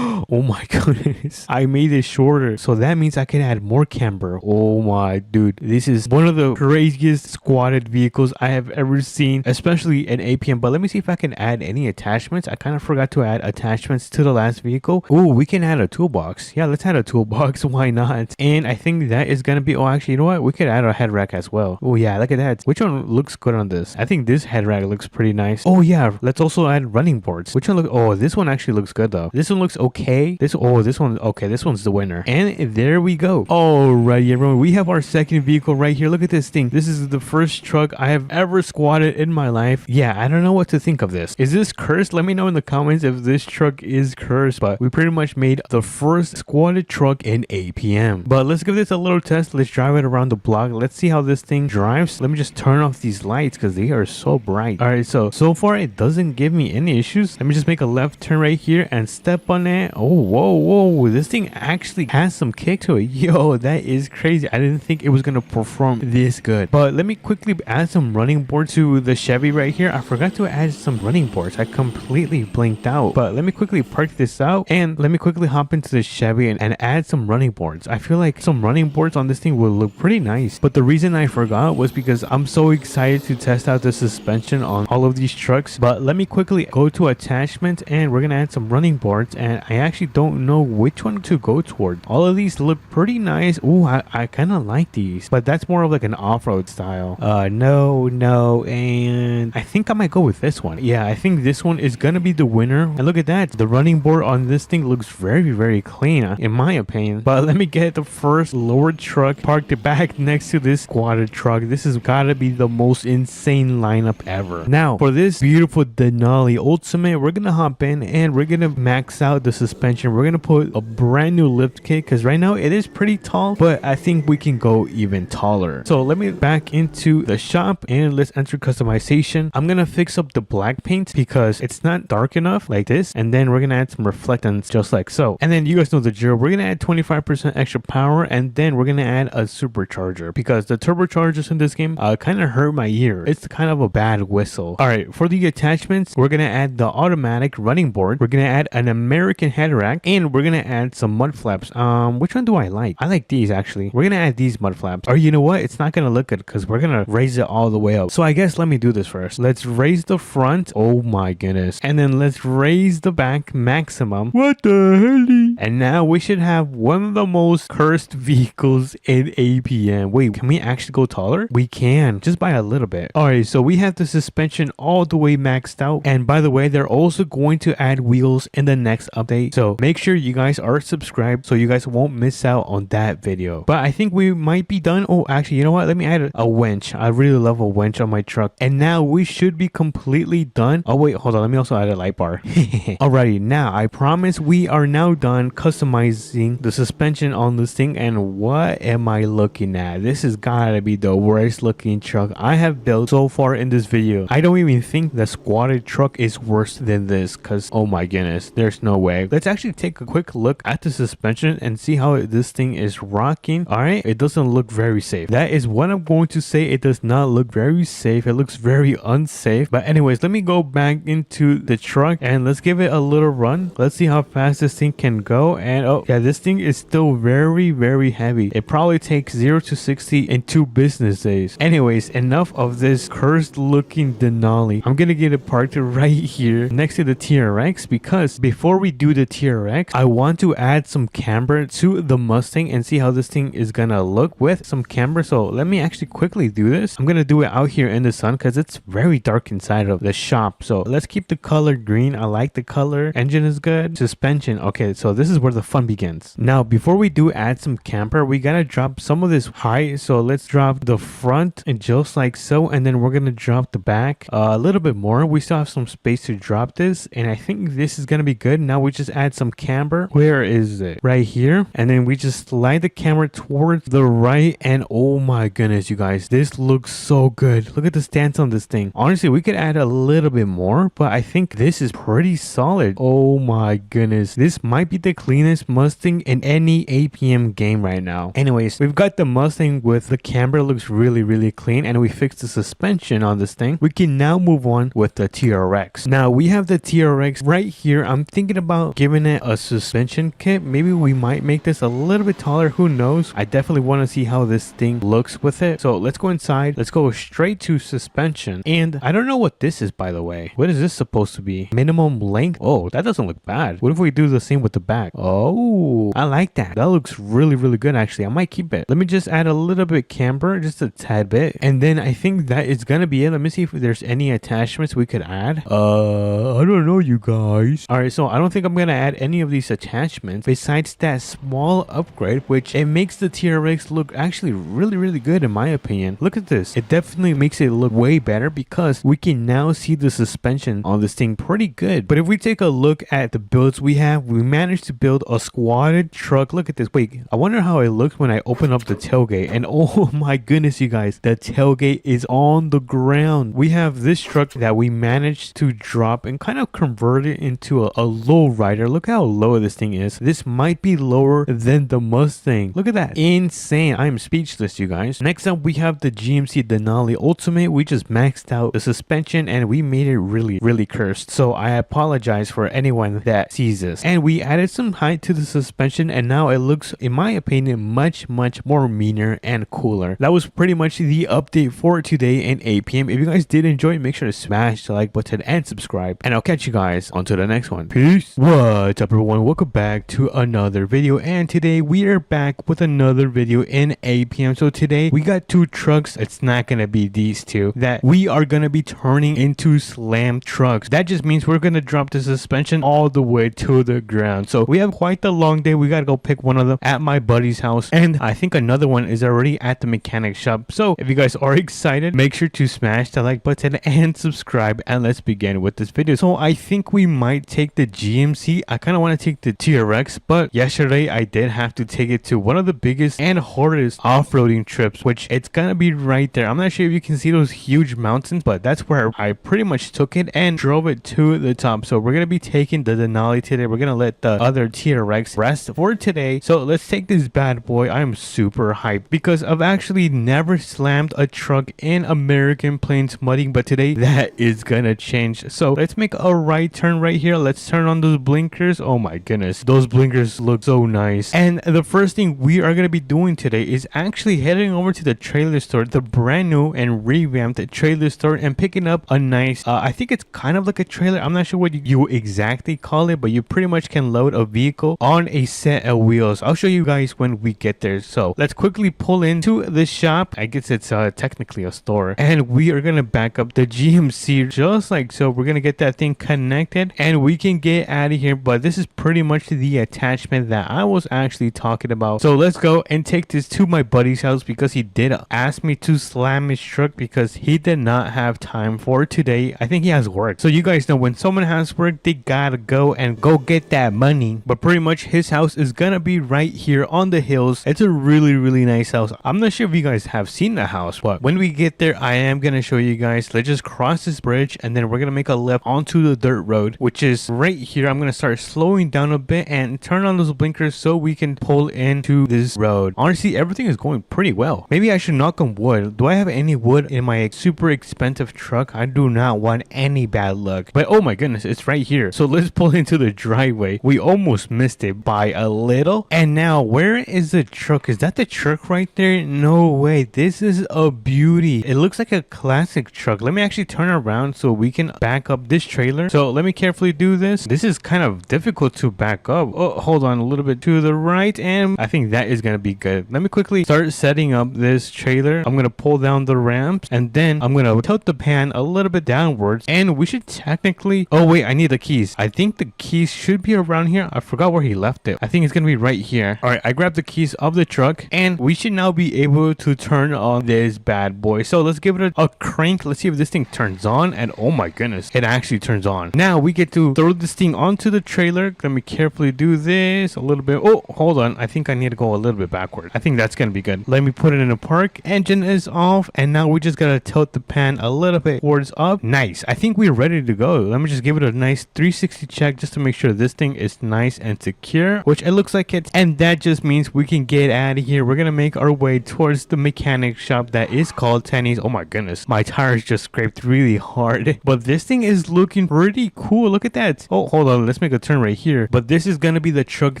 Oh my goodness, I made it shorter, so that means I can add more camber. Oh my dude, this is one of the craziest squatted vehicles I have ever seen, especially in APM. But let me see if I can add any attachments. I kind of forgot to add attachments to the last vehicle. Oh, we can add a toolbox. Yeah, let's add a toolbox. Why not? And I think that is gonna be, oh actually, you know what, we could add a head rack as well. Oh yeah, look at that. Which one looks good on this? I think this head rack looks pretty nice. Oh yeah, let's also add running boards. Which one look, oh, this one actually looks good though. This one looks okay. This one, okay, this one's the winner. And there we go. Alrighty everyone, we have our second vehicle right here. Look at this thing. This is the first truck I have ever squatted in my life. Yeah, I don't know what to think of this. Is this cursed? Let me know in the comments if this truck is cursed. But we pretty much made the first squatted truck in APM. But let's give this a little test. Let's drive it around the block. Let's see how this thing drives. Let me just turn off these lights because they are so bright. Alright, so far it doesn't give me any issues. Let me just make a left turn right here and step on it. Oh, whoa, this thing actually has some kick to it. Yo, that is crazy. I didn't think it was gonna perform this good. But let me quickly add some running boards to the Chevy right here. I forgot to add some running boards. I completely blanked out. But let me quickly park this out and let me quickly hop into the Chevy and add some running boards. I feel like some running boards on this thing will look pretty nice. But the reason I forgot was because I'm so excited to test out the suspension on all of these trucks. But let me quickly go to attachment and we're gonna add some running boards, and I actually don't know which one to go toward. All of these look pretty nice. Ooh, I kind of like these, but that's more of like an off-road style. No, and I think I might go with this one. Yeah, I think this one is gonna be the winner. And look at that, the running board on this thing looks very clean in my opinion. But let me get the first lowered truck parked back next to this squatted truck. This has gotta be the most insane lineup ever. Now for this beautiful Denali Ultimate, we're gonna hop in and we're gonna max out the suspension. We're gonna put a brand new lift kit because right now it is pretty tall, but I think we can go even taller. So let me back into the shop and let's enter customization. I'm gonna fix up the black paint because it's not dark enough like this, and then we're gonna add some reflectance just like so. And then you guys know the drill. We're gonna add 25% extra power, and then we're gonna add a supercharger because the turbochargers in this game kind of hurt my ear. It's kind of a bad whistle. All right, for the attachments, we're gonna add the automatic running board. We're gonna add an American head rack, and we're gonna add some mud flaps. Which one do I like? I like these actually. We're gonna add these mud flaps. Or you know what? It's not gonna look good because we're gonna raise it all the way up. So I guess let me do this first. Let's raise the front. Oh my goodness. And then let's raise the back maximum. What the hell? And now we should have one of the most cursed vehicles in APM. Wait, can we actually go taller? We can, just by a little bit. Alright, so we have the suspension all the way maxed out. And by the way, they're also going to add wheels in the next update. So make sure you guys are subscribed so you guys won't miss out on that video. But I think we might be done. Oh, actually, you know what? Let me add a winch. I really love a winch on my truck. And now we should be completely done. Oh, wait, hold on. Let me also add a light bar. Alrighty, now I promise we are now done customizing the suspension on this thing. And what am I looking at? This has gotta be the worst looking truck I have built so far in this video. I don't even think the squatted truck is worse than this because oh my goodness, there's no way. Let's actually take a quick look at the suspension and see how this thing is rocking. All right, it doesn't look very safe. That is what I'm going to say. It does not look very safe. It looks very unsafe. But anyways, let me go back into the truck and let's give it a little run. Let's see how fast this thing can go. And oh yeah, this thing is still very heavy. It probably takes 0 to 60 in 2 business days. Anyways, enough of this cursed looking Denali. I'm gonna get it parked right here next to the TRX because before we do the TRX, I want to add some camber to the Mustang and see how this thing is gonna look with some camber. So let me actually quickly do this. I'm gonna do it out here in the sun because it's very dark inside of the shop. So let's keep the color green. I like the color. Engine is good. Suspension. Okay, so this is where the fun begins. Now, before we do add some camber, we gotta drop some of this height. So let's drop the front and just like so, and then we're gonna drop the back a little bit more. We still have some space to drop this, and I think this is gonna be good. Now we just add some camber. Where is it? Right here. And then we just slide the camera towards the right, and oh my goodness, you guys, this looks so good. Look at the stance on this thing. Honestly, we could add a little bit more, but I think this is pretty solid. Oh my goodness, this might be the cleanest Mustang in any APM game right now. Anyways, we've got got the Mustang with the camera looks really clean, and we fixed the suspension on this thing. We can now move on with the TRX. Now we have the TRX right here. I'm thinking about giving it a suspension kit. Maybe we might make this a little bit taller, who knows. I definitely want to see how this thing looks with it. So let's go inside. Let's go straight to suspension. And I don't know what this is, by the way. What is this supposed to be? Minimum length? Oh, that doesn't look bad. What if we do the same with the back? Oh, I like that. That looks really good actually. I might keep it. Let me just add a little bit camber, just a tad bit, and then I think that is gonna be it. Let me see if there's any attachments we could add. I don't know, you guys. All right, so I don't think I'm gonna add any of these attachments besides that small upgrade, which it makes the TRX look actually really good in my opinion. Look at this. It definitely makes it look way better because we can now see the suspension on this thing pretty good. But if we take a look at the builds we have, we managed to build a squatted truck. Look at this. Wait, I wonder how it looks when I open up the tailgate, and oh my goodness, you guys, the tailgate is on the ground. We have this truck that we managed to drop and kind of convert it into a low rider. Look how low this thing is. This might be lower than the Mustang. Look at that. Insane. I am speechless, you guys. Next up, we have the GMC Denali Ultimate. We just maxed out the suspension and we made it really cursed. So I apologize for anyone that sees this. And we added some height to the suspension, and now it looks, in my opinion, much more meaner and cooler. That was pretty much the update for today in APM. If you guys did enjoy, make sure to smash the like button and subscribe, and I'll catch you guys on to the next one. Peace. What's up, everyone? Welcome back to another video, and today we are back with another video in APM. So today we got two trucks. It's not gonna be these two that we are gonna be turning into slam trucks. That just means we're gonna drop the suspension all the way to the ground. So we have quite the long day. We gotta go pick one of them at my buddy's house, and I think another one is already at the mechanic shop. So if you guys are excited, make sure to smash the like button and subscribe, and let's begin with this video. So I think we might take the GMC. I kind of want to take the TRX, but yesterday I did have to take it to one of the biggest and hardest off-roading trips, which it's gonna be right there. I'm not sure if you can see those huge mountains, but that's where I pretty much took it and drove it to the top. So we're gonna be taking the Denali today. We're gonna let the other TRX rest for today. So let's take this bad boy. I'm super hyped because I've actually never slammed a truck in American Plains mudding, but today that is gonna change. So let's make a right turn right here. Let's turn on those blinkers. Oh my goodness, those blinkers look so nice. And the first thing we are gonna be doing today is actually heading over to the trailer store, the brand new and revamped trailer store, and picking up a nice I think it's kind of like a trailer. I'm not sure what you exactly call it, but you pretty much can load a vehicle on a set of wheels. I'll show you guys when we get there. So let's quickly pull into the shop. I guess it's technically a store, and we are gonna back up the GMC just like so. We're gonna get that thing connected and we can get out of here. But this is pretty much the attachment that I was actually talking about. So let's go and take this to my buddy's house because he did ask me to slam his truck because he did not have time for today. I think he has work. So you guys know when someone has work, they gotta go and go get that money. But pretty much his house is gonna be right here on the hills. It's a really nice house. I'm not sure if you guys have seen the house, but when we get there, I am gonna show you guys. Let's just cross this bridge and then we're gonna make a left onto the dirt road, which is right here. I'm gonna start slowing down a bit and turn on those blinkers so we can pull into this road. Honestly, everything is going pretty well. Maybe I should knock on wood. Do I have any wood in my super expensive truck? I do not want any bad luck. But oh my goodness, it's right here. So let's pull into the driveway. We almost missed it by a little. And now where is the truck? Is that the truck right there? No way. This is a beauty. It looks like a classic truck. Let me actually turn around so we can back up this trailer. So let me carefully do this. This is kind of difficult to back up. Oh, hold on a little bit to the right, and I think that is gonna be good. Let me quickly start setting up this trailer. I'm gonna pull down the ramps, and then I'm gonna tilt the pan a little bit downwards, and we should technically, oh wait, I need the keys. I think the keys should be around here. I forgot where he left it. I think it's gonna be right here. All right, I grabbed the keys of the truck, and we should now be able to turn on this bad boy. So let's give it a crank. Let's see if this thing turns on, and oh my goodness, it actually turns on. Now we get to throw this thing onto the trailer. Let me carefully do this a little bit. Oh, hold on. I think I need to go a little bit backward. I think that's gonna be good. Let me put it in a park. Engine is off, and now we just gotta tilt the pan a little bit towards up. Nice. I think we're ready to go. Let me just give it a nice 360 check just to make sure this thing is nice and secure, which it looks like it. And that just means we can get out of here here, we're gonna make our way towards the mechanic shop that is called Tenny's. Oh my goodness, my tires just scraped really hard. But this thing is looking pretty cool. Look at that. Oh, hold on, let's make a turn right here. But this is gonna be the truck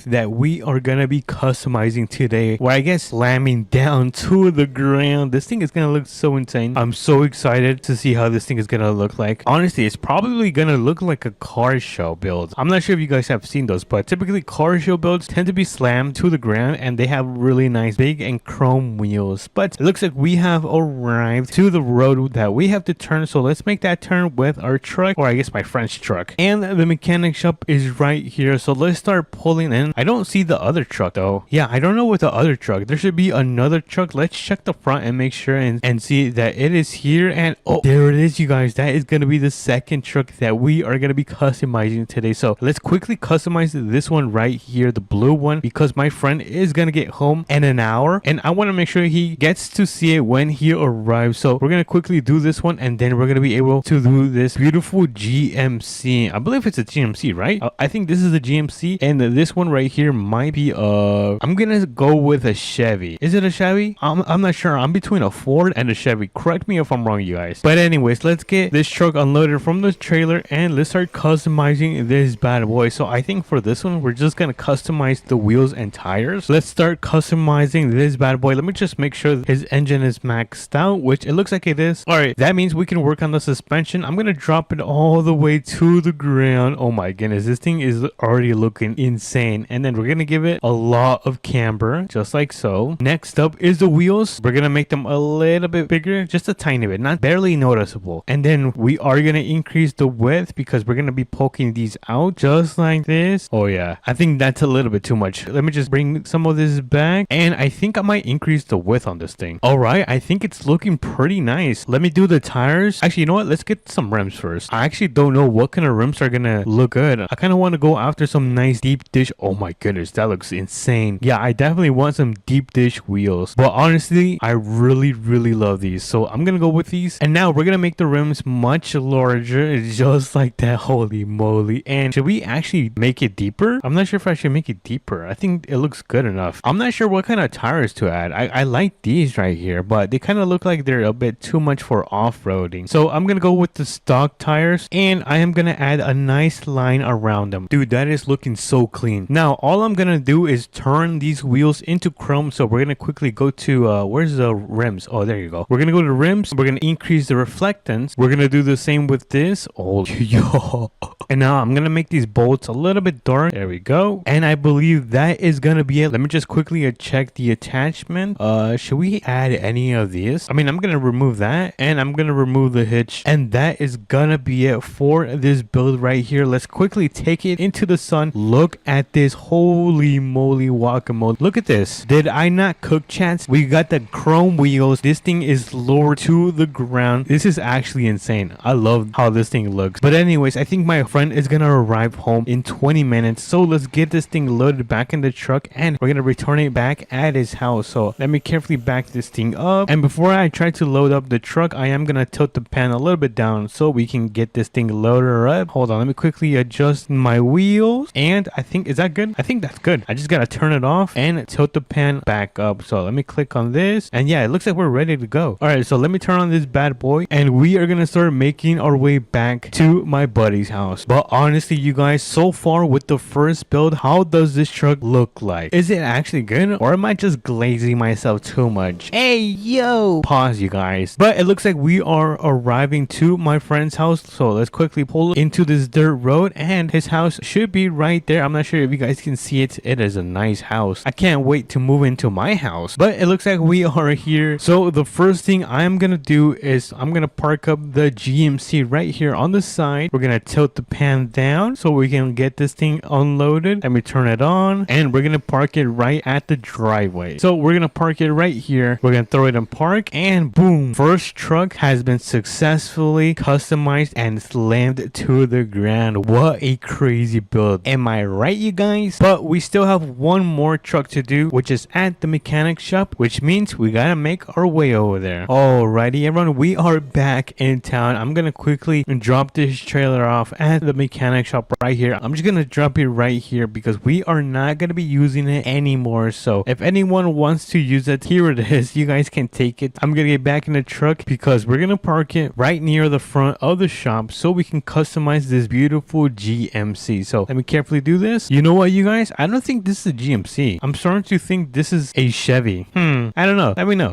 that we are gonna be customizing today, where I guess slamming down to the ground. This thing is gonna look so insane. I'm so excited to see how this thing is gonna look like. Honestly, it's probably gonna look like a car show build. I'm not sure if you guys have seen those, but typically car show builds tend to be slammed to the ground and they have really nice big and chrome wheels. But it looks like we have arrived to the road that we have to turn, so let's make that turn with our truck, or I guess my friend's truck. And the mechanic shop is right here, so let's start pulling in. I don't see the other truck though. Yeah, I don't know what the other truck. There should be another truck. Let's check the front and make sure and see that it is here. And oh, there it is, you guys. That is gonna be the second truck that we are gonna be customizing today. So let's quickly customize this one right here, the blue one, because my friend is gonna get home in an hour and I want to make sure he gets to see it when he arrives. So we're gonna quickly do this one and then we're gonna be able to do this beautiful GMC. I believe it's a GMC, right? I think this is a GMC, and this one right here might be I'm gonna go with a Chevy. Is it a Chevy? I'm not sure. I'm between a Ford and a Chevy. Correct me if I'm wrong, you guys. But anyways, let's get this truck unloaded from the trailer and let's start customizing this bad boy. So I think for this one, we're just gonna customize the wheels and tires. Let's start customizing this bad boy. Let me just make sure his engine is maxed out, which it looks like it is. All right, that means we can work on the suspension. I'm gonna drop it all the way to the ground. Oh my goodness, this thing is already looking insane. And then we're gonna give it a lot of camber, just like so. Next up is the wheels. We're gonna make them a little bit bigger, just a tiny bit, not barely noticeable. And then we are gonna increase the width because we're gonna be poking these out just like this. Oh yeah, I think that's a little bit too much. Let me just bring some of this back, and I think I might increase the width on this thing. All right, I think it's looking pretty nice. Let me do the tires. Actually, you know what? Let's get some rims first. I actually don't know what kind of rims are gonna look good. I kind of want to go after some nice deep dish. Oh my goodness, that looks insane. Yeah, I definitely want some deep dish wheels, but honestly, I really love these, so I'm gonna go with these. And now we're gonna make the rims much larger, just like that. Holy moly. And should we actually make it deeper? I'm not sure if I should make it deeper. I think it looks good enough. I'm not sure what kind of tires to add. I like these right here, but they kind of look like they're a bit too much for off-roading, so I'm gonna go with the stock tires, and I am gonna add a nice line around them. Dude, that is looking so clean. Now all I'm gonna do is turn these wheels into chrome, so we're gonna quickly go to where's the rims? Oh, there you go. We're gonna go to rims. We're gonna increase the reflectance. We're gonna do the same with this. Oh yo. And now I'm gonna make these bolts a little bit dark. There we go. And I believe that is gonna be it. Let me just quickly check the attachment. Should we add any of these? I mean, I'm gonna remove that, and I'm gonna remove the hitch, and that is gonna be it for this build right here. Let's quickly take it into the sun. Look at this. Holy moly guacamole. Look at this. Did I not cook, chats? We got the chrome wheels. This thing is lowered to the ground. This is actually insane. I love how this thing looks. But anyways, I think my friend is gonna arrive home in 20 minutes, so let's get this thing loaded back in the truck and we're gonna return it back at his house. So let me carefully back this thing up, and before I try to load up the truck, I am gonna tilt the pan a little bit down so we can get this thing loaded up. Hold on, let me quickly adjust my wheels, and I think, is that good? I think that's good. I just gotta turn it off and tilt the pan back up. So let me click on this, and yeah, it looks like we're ready to go. All right, so let me turn on this bad boy and we are gonna start making our way back to my buddy's house. But honestly, you guys, so far with the first build, how does this truck look like? Is it actually good, or am I just glazing myself too much? Hey yo, pause, you guys. But it looks like we are arriving to my friend's house, so let's quickly pull into this dirt road, and his house should be right there. I'm not sure if you guys can see it. It is a nice house. I can't wait to move into my house. But it looks like we are here. So the first thing I'm gonna do is I'm gonna park up the GMC right here on the side. We're gonna tilt the pan down so we can get this thing unloaded. Let me turn it on, and we're gonna park it right at the driveway. So we're gonna park it right here. We're gonna throw it in park, and boom, first truck has been successfully customized and slammed to the ground. What a crazy build, am I right, you guys? But we still have one more truck to do, which is at the mechanic shop, which means we gotta make our way over there. Alrighty everyone, we are back in town. I'm gonna quickly drop this trailer off at the mechanic shop right here. I'm just gonna drop it right here because we are not gonna be using it anymore. So if anyone wants to use it, here it is. You guys can take it. I'm gonna get back in the truck because we're gonna park it right near the front of the shop so we can customize this beautiful GMC. So let me carefully do this. You know what, you guys? I don't think this is a GMC. I'm starting to think this is a Chevy. I don't know. Let me know.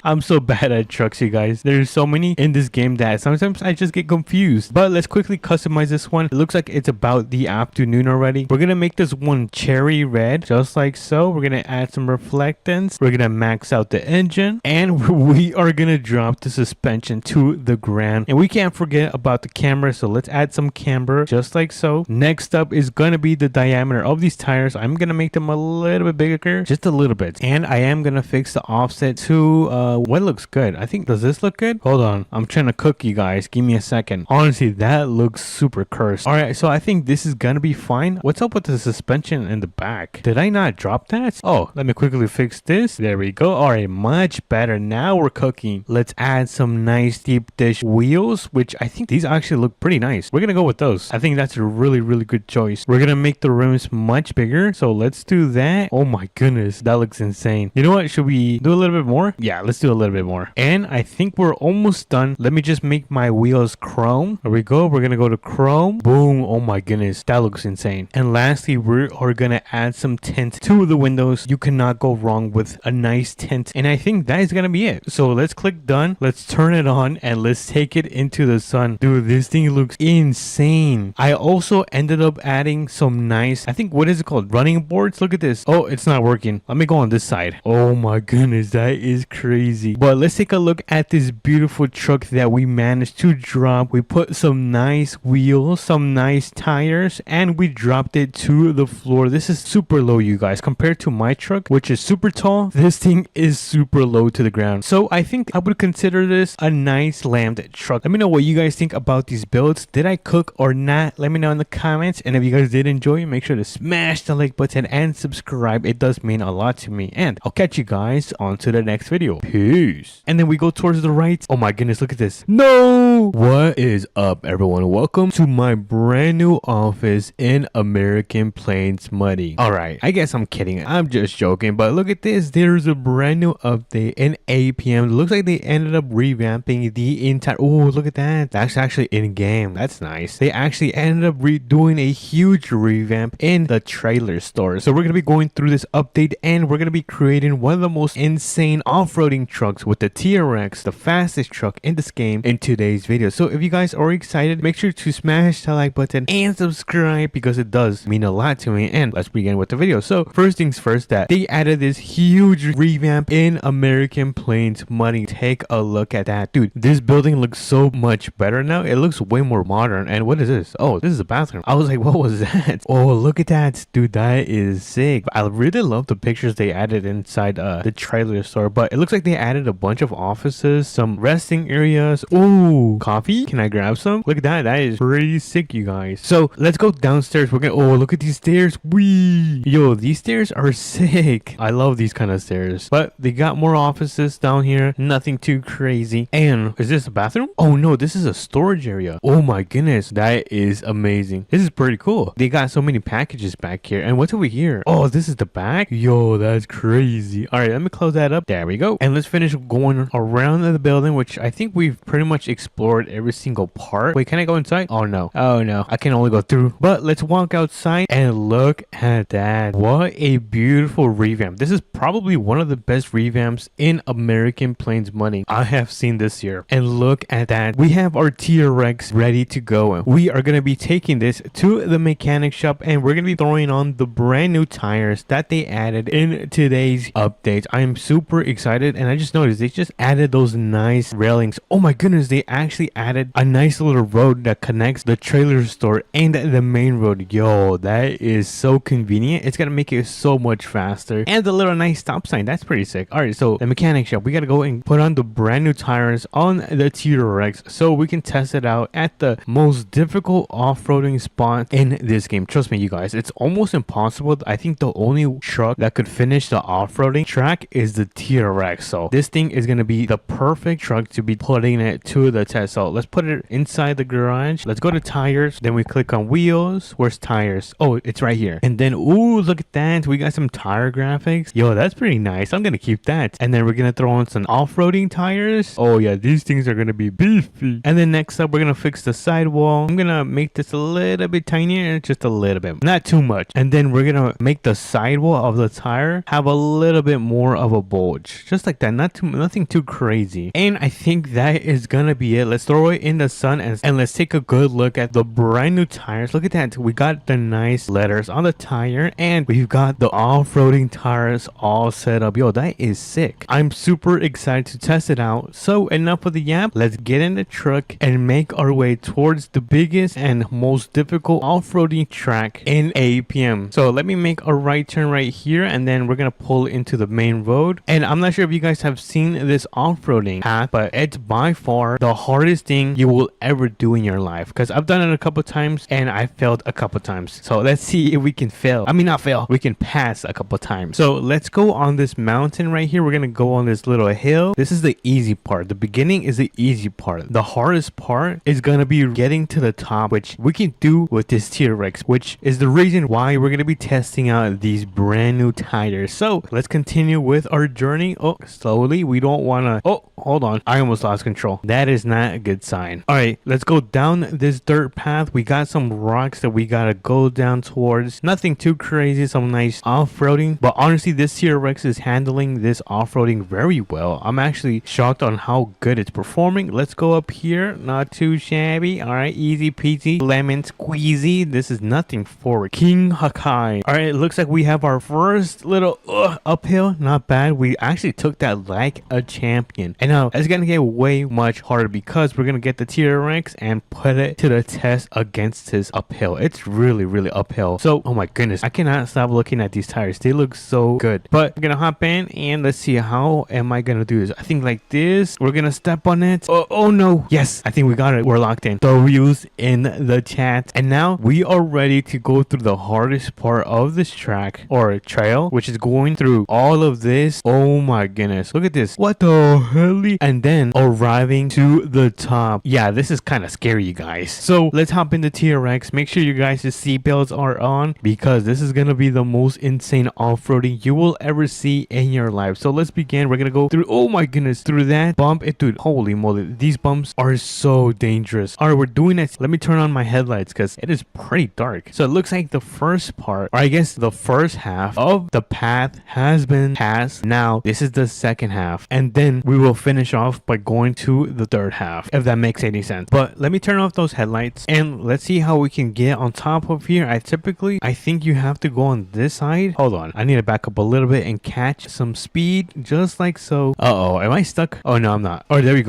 I'm so bad at trucks, you guys. There's so many in this game that sometimes I just get confused. But let's quickly customize this one. It looks like it's about the afternoon already. We're gonna make this one cherry red, just like so. We're gonna add some reflectance. We're gonna max out the engine, and we are gonna drop the suspension to the ground. And we can't forget about the camber, so let's add some camber, just like so. Next up is gonna be the diameter of these tires. I'm gonna make them a little bit bigger, just a little bit. And I am gonna fix the offset to what looks good. I think, does this look good? Hold on, I'm trying to cook, you guys. Give me a second. Honestly, that looks super cursed. All right, so I think this is gonna be fine. What's up with the suspension in the back? Did I not drop that? Oh, let me quickly fix this. There we go. All right, much better. Now we're cooking. Let's add some nice deep dish wheels, which I think these actually look pretty nice. We're gonna go with those. I think that's a really good choice. We're gonna make the rims much bigger, so let's do that. Oh my goodness, that looks insane. You know what, should we do a little bit more? Yeah, let's do a little bit more. And I think we're almost done. Let me just make my wheels chrome. There we go. We're gonna go to chrome. Boom. Oh my goodness, that looks insane. And lastly, we are gonna add some tint to the windows. You cannot go wrong with a nice tint, and I think that is gonna be it. So let's click done. Let's turn it on and let's take it into the sun. Dude, this thing looks insane. I also ended up adding some nice, I think, what is it called, running boards. Look at this. Oh, it's not working. Let me go on this side. Oh my goodness, that is crazy. But let's take a look at this beautiful truck that we managed to drop. We put some nice wheels, some nice tires, and we dropped it to the floor. This is super low, you guys, compared to my truck, which is super tall. This thing is super low to the ground. So I think I would consider this a nice lammed truck. Let me know what you guys think about these builds. Did I cook or not? Let me know in the comments. And if you guys did enjoy, make sure to smash the like button and subscribe. It does mean a lot to me. And I'll catch you guys on to the next video. Peace. And then we go towards the right. Oh my goodness, look at this. No! What is up, everyone? Welcome to my brand new office in American Plains Muddy. Alright, I guess I'm kidding. I'm just joking. But look at this. There's a brand new update in APM. Looks like they ended up revamping the entire... Oh, look at that. That's actually in-game. That's nice. They actually ended up doing a huge revamp in the trailer store. So we're going to be going through this update and we're going to be creating one of the most insane off-roading trucks with the TRX, the fastest truck in this game, in today's video. So if you guys are excited, make sure to smash the like button and subscribe because it does mean a lot to me. And let's begin with the video. So first things first, that they added this huge revamp in American Plains Muddy. Take a look at that. Dude, this building looks so much better now. It looks way more modern. And what is this? Oh, this is a bathroom. I was like, what was that? Oh, look at that. Dude, that is sick. I really love the pictures they added inside the trailer store. But it looks like they added a bunch of offices, some resting areas. Oh, coffee? Can I grab some? Look at that. That is pretty sick, you guys. So let's go downstairs. We're gonna... Oh, look at these stairs. Wee! Yo, these stairs are sick. I love these kind of stairs. But they got more offices down here. Nothing too crazy. And is this a bathroom? Oh no, this is a storage area. Oh my goodness. That is amazing. This is pretty cool. They got so many packages back here. And what's over here? Oh, this is the back? Yo, that's crazy. All right, let me close that up. There we go. And let's finish going around the building, which I think we've pretty much explored every single part. Wait, can I go inside? Oh no. Oh no. I can only go through. But let's walk outside and look at that. What a beautiful revamp. This is probably one of the best revamps in American Plains Muddy I have seen this year. And look at that. We have our TRX ready to go. We are going to be taking this to the mechanic shop and we're going to be throwing on the brand new tires that they added in today's update. I'm super excited and I just noticed they just added those nice railings. Oh my goodness, they actually added a nice little road that connects the trailer store and the main road. Yo, that is so convenient. It's going to make it so much faster. And the little nice stop sign, that's pretty sick. All right, so the mechanic shop, we got to go and put on the brand new tires on the TRX so we can test it out at the most difficult off-roading spot in this game. Trust me, you guys, it's almost impossible. I think the only truck that could finish the off-roading track is the TRX. So this thing is going to be the perfect truck to be putting it to the test. Yeah, so let's put it inside the garage. Let's go to tires. Then we click on wheels. Where's tires? Oh, it's right here. And then, ooh, look at that. We got some tire graphics. Yo, that's pretty nice. I'm gonna keep that. And then we're gonna throw on some off-roading tires. Oh yeah, these things are gonna be beefy. And then next up, we're gonna fix the sidewall. I'm gonna make this a little bit tinier, just a little bit, not too much. And then we're gonna make the sidewall of the tire have a little bit more of a bulge, just like that. Nothing too crazy. And I think that is gonna be it. Let's throw it in the sun and let's take a good look at the brand new tires. Look at that. We got the nice letters on the tire, and we've got the off-roading tires all set up. Yo, that is sick. I'm super excited to test it out. So enough of the yap. Let's get in the truck and make our way towards the biggest and most difficult off-roading track in APM. So let me make a right turn right here, and then we're gonna pull into the main road. And I'm not sure if you guys have seen this off-roading path, but it's by far the hardest thing you will ever do in your life, because I've done it a couple times and I failed a couple times. So let's see if we can we can pass a couple times. So let's go on this mountain right here. We're gonna go on this little hill. This is the easy part. The beginning is the easy part. The hardest part is gonna be getting to the top, which we can do with this T-Rex, which is the reason why we're gonna be testing out these brand new tires. So let's continue with our journey. Oh, slowly. We don't wanna, oh, hold on. I almost lost control. That is not a good sign. All right, let's go down this dirt path. We got some rocks that we gotta go down towards. Nothing too crazy, some nice off-roading, but honestly this T-Rex is handling this off-roading very well. I'm actually shocked on how good it's performing. Let's go up here. Not too shabby. All right, easy peasy lemon squeezy. This is nothing for King Hakai. All right, it looks like we have our first little uphill. Not bad. We actually took that like a champion. And now it's gonna get way much harder because we're gonna get the T-Rex and put it to the test against his uphill. It's really uphill. So, oh my goodness, I cannot stop looking at these tires. They look so good. But we're gonna hop in and let's see, how am I gonna do this? I think like this. We're gonna step on it. Oh no. Yes, I think we got it. We're locked in. The views in the chat. And now we are ready to go through the hardest part of this track or trail, which is going through all of this. Oh my goodness. Look at this. What the hell? And then arriving to the top. Yeah, this is kind of scary, you guys. So let's hop in the T-Rex. Make sure you guys' seatbelts are on, because this is gonna be the most insane off-roading you will ever see in your life. So let's begin. We're gonna go through, oh my goodness, through that bump. Dude, holy moly, these bumps are so dangerous. All right, we're doing it. Let me turn on my headlights because it is pretty dark. So it looks like the first part, or I guess the first half of the path has been passed. Now this is the second half, and then we will finish off by going to the third half, if that makes any sense. But let me turn off those headlights and let's see how we can get on top of here. I think you have to go on this side. Hold on, I need to back up a little bit and catch some speed, just like so. Uh-oh, am I stuck? Oh no, I'm not. Oh, there we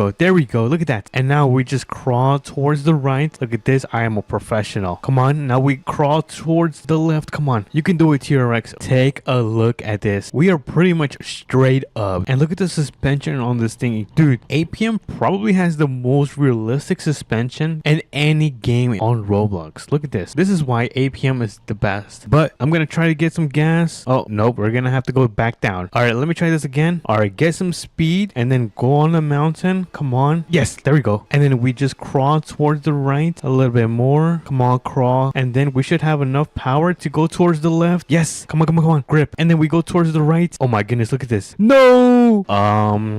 go, look at that. And now we just crawl towards the right. Look at this, I am a professional. Come on, now we crawl towards the left. Come on, you can do it, T-Rex. Take a look at this. We are pretty much straight up, and look at the suspension on this thing. Dude, APM probably has the most realistic suspension in any game on Roblox. Look at this. This is why APM is the best. But I'm gonna try to get some gas. Oh nope, we're gonna have to go back down. All right, let me try this again. All right, get some speed and then go on the mountain. Come on. Yes, there we go. And then we just crawl towards the right a little bit more. Come on, crawl. And then we should have enough power to go towards the left. Yes, come on, grip. And then we go towards the right. Oh my goodness, look at this. No,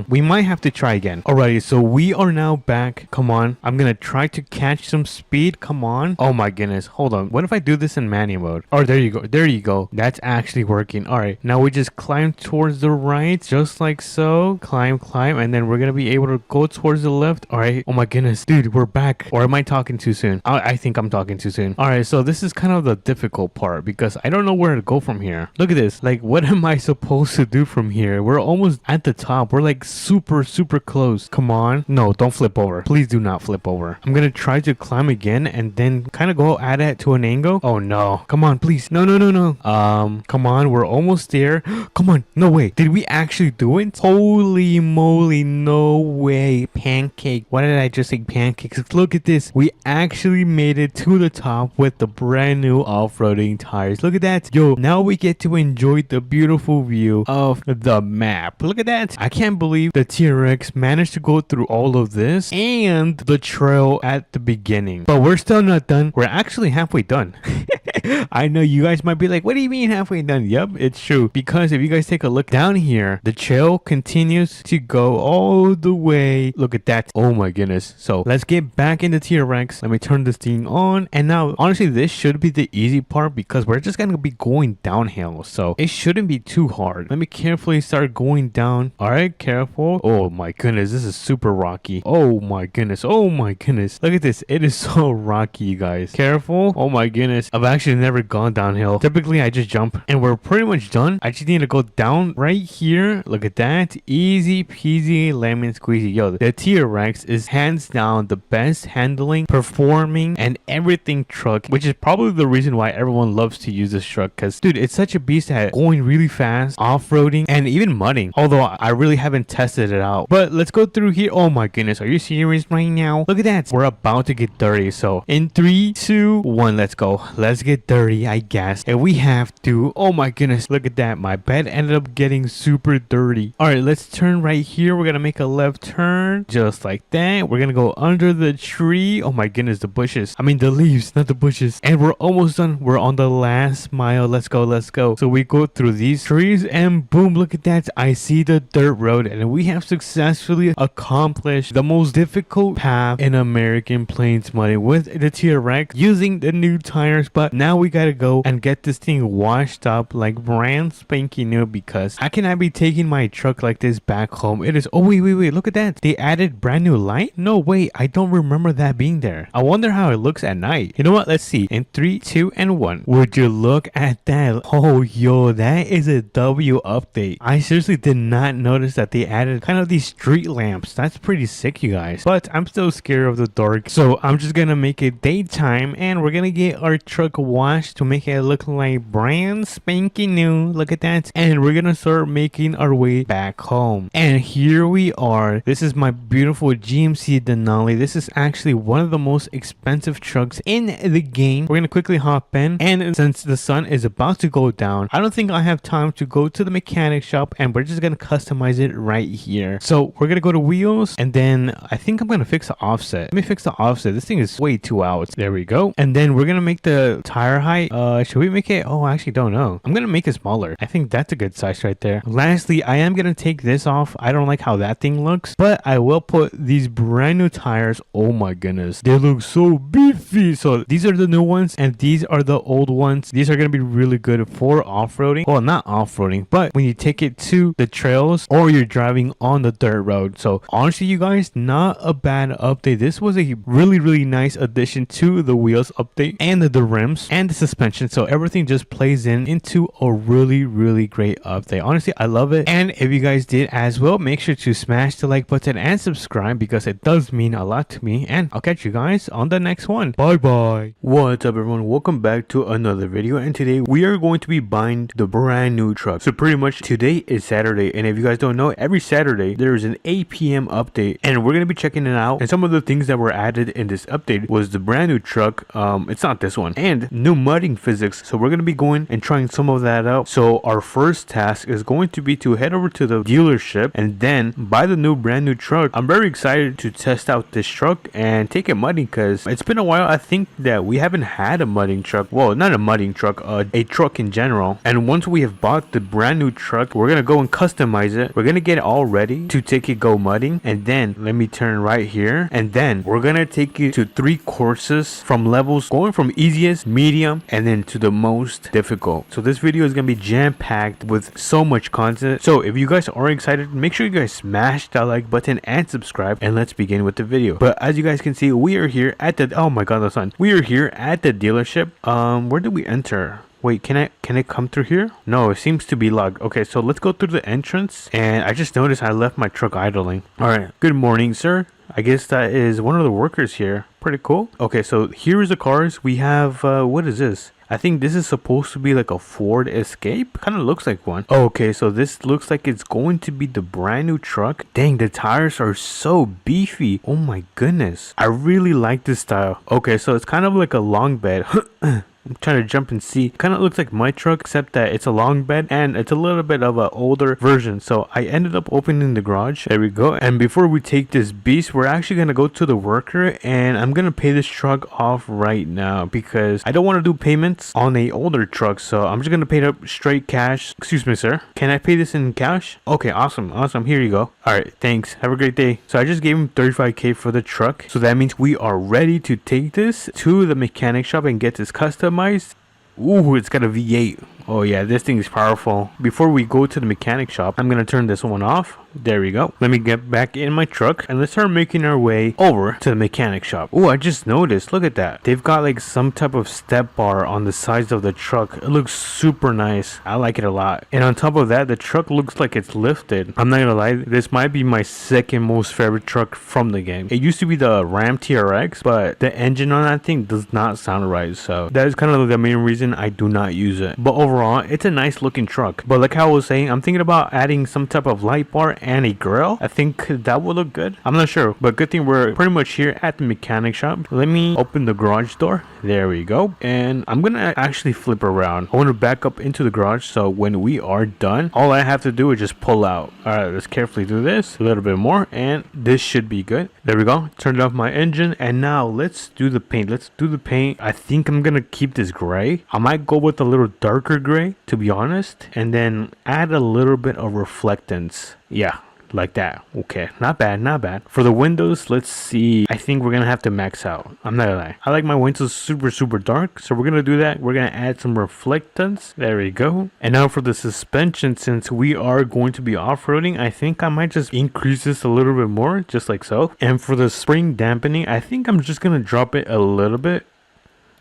we might have to try again. Alrighty, so we are now back. Come on, I'm gonna try to catch some speed. Come on. Oh my goodness, hold on. What if I do this in manual mode? Oh, there you go. That's actually working. All right, now we just climb towards the right, just like so. Climb, and then we're gonna be able to go towards the left. All right. Oh my goodness, dude, we're back. Or am I talking too soon? I think I'm talking too soon. All right, so this is kind of the difficult part because I don't know where to go from here. Look at this. Like, what am I supposed to do from here? We're almost at the top. We're like super close. Come on. No, don't flip over. Please do not flip over. I'm gonna try to climb again and then kind of go at it to an angle. Oh no. Come on, please. No. Come on. We're almost there. Come on. No way. Did we actually do it? Holy moly. No way. Pancake. Why did I just say pancakes? Look at this. We actually made it to the top with the brand new off-roading tires. Look at that. Yo, now we get to enjoy the beautiful view of the map. Look at that. that. I can't believe the T-Rex managed to go through all of this and the trail at the beginning. But we're still not done. We're actually halfway done. I know you guys might be like, what do you mean halfway done? Yep, it's true. Because if you guys take a look down here, the trail continues to go all the way. Look at that. Oh my goodness. So let's get back into T-Rex. Let me turn this thing on. And now, honestly, this should be the easy part because we're just going to be going downhill. So it shouldn't be too hard. Let me carefully start going down. All right, careful. Oh my goodness. This is super rocky. Oh my goodness. Oh my goodness. Look at this. It is so rocky, you guys. Careful. Oh my goodness. I've actually never gone downhill. Typically, I just jump and we're pretty much done. I just need to go down right here. Look at that. Easy peasy lemon squeezy. Yo, the T-Rex is hands down the best handling, performing, and everything truck, which is probably the reason why everyone loves to use this truck. Because, dude, it's such a beast at going really fast, off-roading, and even mudding. Although I really haven't tested it out. But let's go through here. Oh my goodness. Are you serious right now? Look at that. We're about to get dirty. So in 3, 2, 1, let's go. Let's get dirty, I guess. And we have to. Oh my goodness. Look at that. My bed ended up getting super dirty. All right, let's turn right here. We're going to make a left turn just like that. We're going to go under the tree. Oh my goodness, the bushes. I mean, the leaves, not the bushes. And we're almost done. We're on the last mile. Let's go. Let's go. So we go through these trees and boom, look at that. I see the dirt road and we have successfully accomplished the most difficult path in American Plains mudding with the T-Rex using the new tires. But now we got to go and get this thing washed up like brand spanking new because how can I be taking my truck like this back home? It is. Oh, wait. Look at that. They added brand new light? No, wait. I don't remember that being there. I wonder how it looks at night. You know what? Let's see. In 3, 2, and 1. Would you look at that? Oh, yo, that is a W update. I seriously did not notice that they added kind of these street lamps. That's pretty sick, you guys. But I'm still scared of the dark. So I'm just gonna make it daytime and we're gonna get our truck washed to make it look like brand spanking new. Look at that. And we're gonna start making our way back home. And here we are. This is my beautiful GMC Denali. This is actually one of the most expensive trucks in the game. We're gonna quickly hop in, and since the sun is about to go down, I don't think I have time to go to the mechanic shop, and we're just gonna customize it right here. So we're gonna go to wheels, and then I think I'm gonna fix the offset. Let me fix the offset. This thing is way too out. There we go. And then we're gonna make the tire height. Should we make it? Oh, I actually don't know. I'm gonna make it smaller. I think that's a good size right there. Lastly, I am gonna take this off. I don't like how that thing looks, but I will put these brand new tires. Oh my goodness, they look so beefy. So these are the new ones and these are the old ones. These are gonna be really good for off-roading. Well, not off-roading, but when you take it to the trails or you're driving on the dirt road. So honestly, you guys, not a bad update. This was a really nice addition to the wheels update and the rims and the suspension. So everything just plays into a really great update. Honestly, I love it. And if you guys did as well, make sure to smash the like button and subscribe because it does mean a lot to me. And I'll catch you guys on the next one. Bye. What's up, everyone? Welcome back to another video. And today we are going to be buying the brand new truck. So pretty much today is Saturday. And if you guys don't know, every Saturday there is an APM update. And we're going to be checking it out. And some of the things that were added in this update was the brand new truck. It's not this one. And new mudding physics. So we're going to be going and trying some of that out. So our first task is going to be to head over to the dealership and then buy the brand new truck. I'm very excited to test out this truck and take it mudding because it's been a while. I think that we haven't had a mudding truck. Well, not a mudding truck, a truck in general. And once we have bought the brand new truck, we're going to go and customize it. We're going to get it all ready to take it go mudding. And then let me turn right here. And then we're going to take you to 3 courses from levels going from easiest, medium, and then to the most difficult. So this video is going to be jam-packed with so much content. So if you guys are excited, make sure you guys smash that like button and subscribe, and let's begin with the video. But as you guys can see, we are here at the oh my god, the sun. We are here at the dealership. Where do we enter? Wait, can I come through here? No, it seems to be locked. Okay, so let's go through the entrance. And I just noticed I left my truck idling. All right, good morning, sir. I guess that is one of the workers here. Pretty cool. Okay, so here's the cars. We have, what is this? I think this is supposed to be like a Ford Escape. Kind of looks like one. Okay, so this looks like it's going to be the brand new truck. Dang, the tires are so beefy. Oh my goodness. I really like this style. Okay, so it's kind of like a long bed. I'm trying to jump and see. Kind of looks like my truck, except that it's a long bed and it's a little bit of an older version. So I ended up opening the garage. There we go. And before we take this beast, we're actually going to go to the worker, and I'm going to pay this truck off right now because I don't want to do payments on a older truck. So I'm just going to pay it up straight cash. Excuse me, sir. Can I pay this in cash? Okay, awesome. Here you go. All right, thanks. Have a great day. So I just gave him 35K for the truck. So that means we are ready to take this to the mechanic shop and get this customized. Ooh, it's got a V8. Oh yeah, this thing is powerful. Before we go to the mechanic shop, I'm gonna turn this one off. There we go. Let me get back in my truck and let's start making our way over to the mechanic shop. Oh, I just noticed, look at that. They've got like some type of step bar on the sides of the truck. It looks super nice. I like it a lot. And on top of that, the truck looks like it's lifted. I'm not gonna lie, this might be my second most favorite truck from the game. It used to be the Ram TRX, but the engine on that thing does not sound right. So that is kind of the main reason I do not use it. But overall, it's a nice looking truck. But like I was saying, I'm thinking about adding some type of light bar and a grill. I think that would look good. I'm not sure, but good thing we're pretty much here at the mechanic shop. Let me open the garage door. There we go. And I'm gonna actually flip around. I want to back up into the garage, so when we are done, all I have to do is just pull out. All right, let's carefully do this a little bit more, and this should be good. There we go. Turned off my engine, and now let's do the paint. I think I'm gonna keep this gray. I might go with a little darker gray, to be honest, and then add a little bit of reflectance. Yeah, like that. Okay, not bad. For the windows, let's see. I think we're gonna have to max out. I'm not gonna lie, I like my windows super dark, so we're gonna do that. We're gonna add some reflectance. There we go. And now for the suspension, since we are going to be off-roading, I think I might just increase this a little bit more, just like so. And for the spring dampening, I think I'm just gonna drop it a little bit,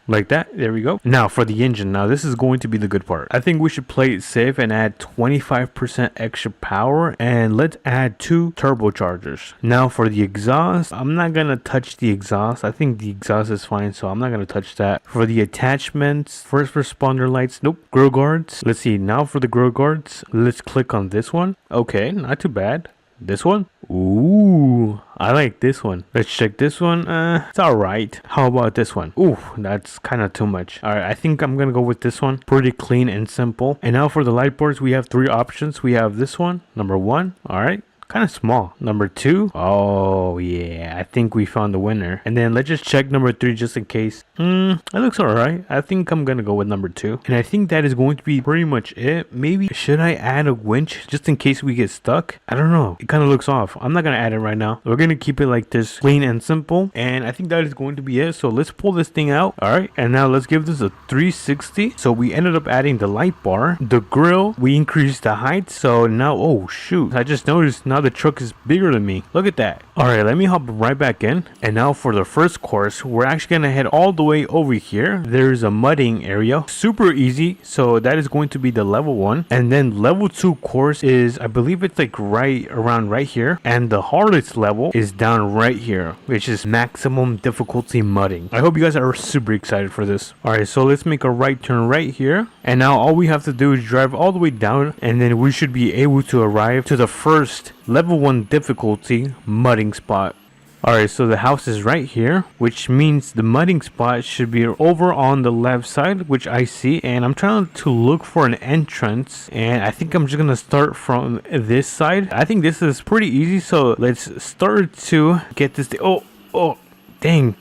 like that. There we go. Now for the engine, now this is going to be the good part. I think we should play it safe and add 25% extra power, and let's add 2 turbochargers. Now for the exhaust, I'm not gonna touch the exhaust. I think the exhaust is fine, so I'm not gonna touch that. For the attachments, first responder lights, nope. Grill guards, let's see. Now for the grill guards, let's click on this one. Okay, not too bad. This one, ooh, I like this one. Let's check this one. It's all right. How about this one? Ooh, that's kind of too much. All right, I think I'm gonna go with this one. Pretty clean and simple. And now for the light bars, we have 3 options. We have this one, number 1. All right, kind of small. Number 2, oh yeah, I think we found the winner. And then let's just check number 3 just in case. It looks all right. I think I'm gonna go with number 2, and I think that is going to be pretty much it. Maybe should I add a winch just in case we get stuck? I don't know, it kind of looks off. I'm not gonna add it right now. We're gonna keep it like this, clean and simple, and I think that is going to be it. So let's pull this thing out. All right, and now let's give this a 360. So we ended up adding the light bar, the grill, we increased the height. So now, oh shoot, I just noticed now the truck is bigger than me. Look at that. All right, let me hop right back in. And now for the first course, we're actually gonna head all the way over here. There's a mudding area, super easy. So that is going to be the level 1, and then level 2 course is, I believe it's like right around right here, and the hardest level is down right here, which is maximum difficulty mudding. I hope you guys are super excited for this. All right, so let's make a right turn right here, and now all we have to do is drive all the way down, and then we should be able to arrive to the first level 1 difficulty mudding spot. Alright, so the house is right here, which means the mudding spot should be over on the left side, which I see, and I'm trying to look for an entrance, and I think I'm just gonna start from this side. I think this is pretty easy, so let's start to get this oh dang,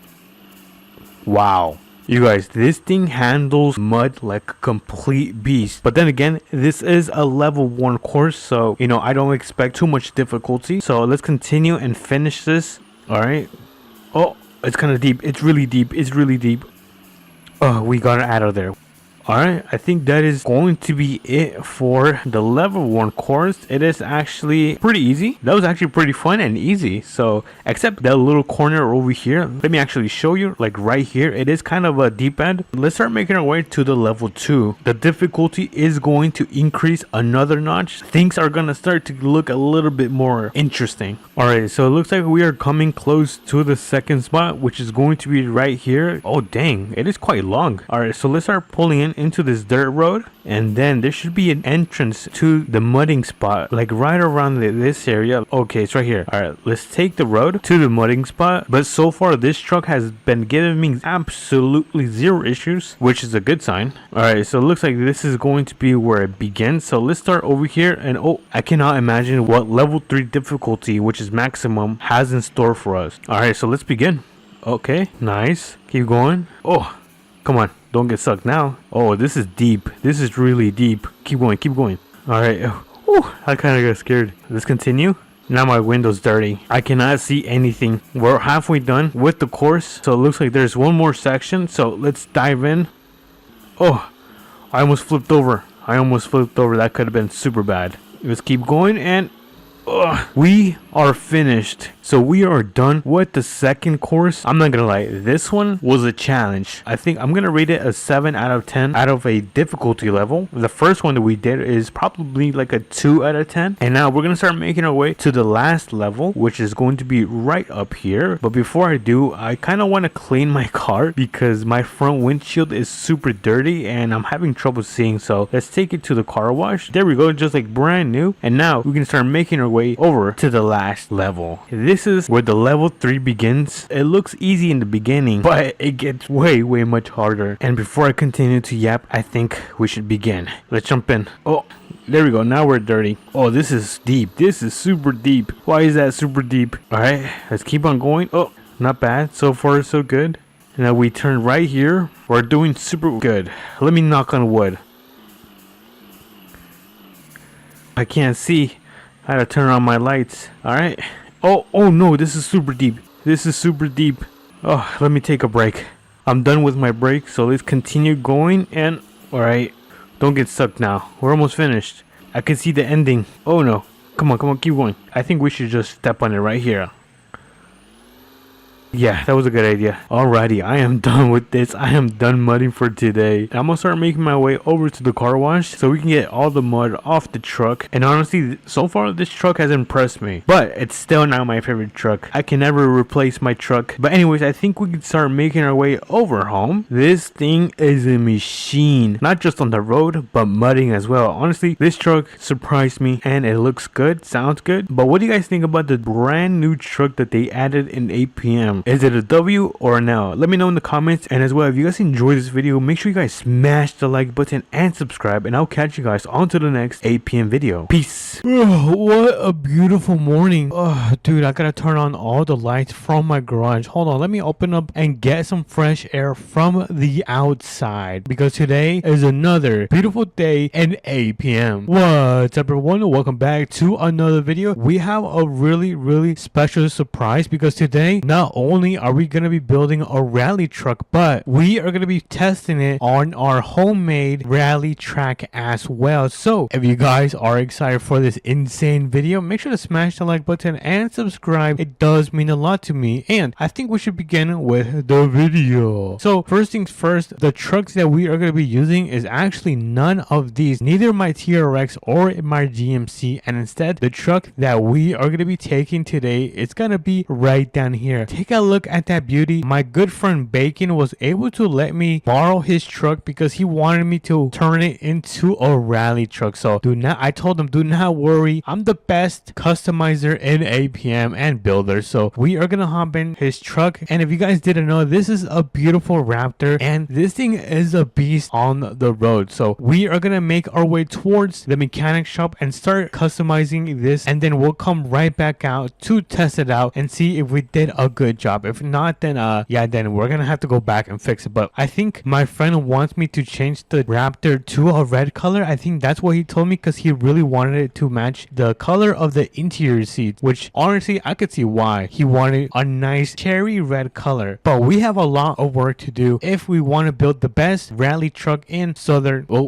wow. You guys, this thing handles mud like a complete beast. But then again, this is a level 1 course, so you know, I don't expect too much difficulty. So let's continue and finish this. All right. Oh, it's kind of deep. It's really deep. Oh, we got it out of there. Alright, I think that is going to be it for the level 1 course. It is actually pretty easy. That was actually pretty fun and easy. So, except that little corner over here. Let me actually show you, like right here. It is kind of a deep end. Let's start making our way to the level 2. The difficulty is going to increase another notch. Things are going to start to look a little bit more interesting. Alright, so it looks like we are coming close to the second spot, which is going to be right here. Oh, dang. It is quite long. Alright, so let's start pulling in into this dirt road, and then there should be an entrance to the mudding spot, like right around this area. Okay, it's right here. All right, let's take the road to the mudding spot. But so far this truck has been giving me absolutely zero issues, which is a good sign. All right, so it looks like this is going to be where it begins. So let's start over here, and oh, I cannot imagine what level 3 difficulty, which is maximum, has in store for us. All right, so let's begin. Okay, nice. Keep going. Oh, come on, don't get sucked now. Oh, this is deep. This is really deep. Keep going, keep going. All right. Oh, I kind of got scared. Let's continue. Now my window's dirty. I cannot see anything. We're halfway done with the course, so it looks like there's one more section. So let's dive in. Oh, I almost flipped over. That could have been super bad. Let's keep going, and we are finished. So we are done with the second course. I'm not gonna lie, this one was a challenge. I think I'm gonna rate it a 7 out of 10 out of a difficulty level. The first one that we did is probably like a 2 out of 10. And now we're gonna start making our way to the last level, which is going to be right up here. But before I do, I kind of want to clean my car because my front windshield is super dirty and I'm having trouble seeing. So let's take it to the car wash. There we go, just like brand new. And now we can start making our way over to the last level. This is where the level 3 begins. It looks easy in the beginning, but it gets way much harder. And before I continue to yap, I think we should begin. Let's jump in. Oh, there we go. Now we're dirty. Oh, this is deep. This is super deep. Why is that super deep? All right, let's keep on going. Oh, not bad. So far, so good. Now we turn right here. We're doing super good. Let me knock on wood. I can't see. I had to turn on my lights. All right. Oh no, this is super deep. Oh, let me take a break. I'm done with my break, so let's continue going. And all right, don't get stuck now. We're almost finished. I can see the ending. Oh no, come on, keep going. I think we should just step on it right here. Yeah, that was a good idea. Alrighty, I am done with this. I am done mudding for today. I'm gonna start making my way over to the car wash so we can get all the mud off the truck. And honestly, so far this truck has impressed me, but it's still not my favorite truck. I can never replace my truck. But anyways, I think we can start making our way over home. This thing is a machine, not just on the road, but mudding as well. Honestly, this truck surprised me and it looks good, sounds good. But what do you guys think about the brand new truck that they added in APM? Is it a W or an L? Let me know in the comments. And as well, if you guys enjoyed this video, make sure you guys smash the like button and subscribe, and I'll catch you guys on to the next APM video. Peace. What a beautiful morning. Dude, I gotta turn on all the lights from my garage. Hold on, let me open up and get some fresh air from the outside, because today is another beautiful day in APM. What's up, everyone? Welcome back to another video. We have a really special surprise, because today not only are we gonna be building a rally truck, but we are gonna be testing it on our homemade rally track as well. So if you guys are excited for this insane video, make sure to smash the like button and subscribe. It does mean a lot to me, and I think we should begin with the video. So first things first, the trucks that we are going to be using is actually none of these, neither my TRX or my GMC, and instead the truck that we are going to be taking today, it's going to be right down here. Take a look at that beauty. My good friend Bacon was able to let me borrow his truck because he wanted me to turn it into a rally truck. So I told him, do not worry, I'm the best customizer in APM and builder. So we are gonna hop in his truck, and if you guys didn't know, this is a beautiful Raptor, and this thing is a beast on the road. So we are gonna make our way towards the mechanic shop and start customizing this, and then we'll come right back out to test it out and see if we did a good job. If not, then then we're gonna have to go back and fix it. But I think my friend wants me to change the Raptor to a red color. I think that's what he told me, because he really wanted it to match the color of the interior seats, which honestly I could see why he wanted a nice cherry red color. But we have a lot of work to do if we want to build the best rally truck in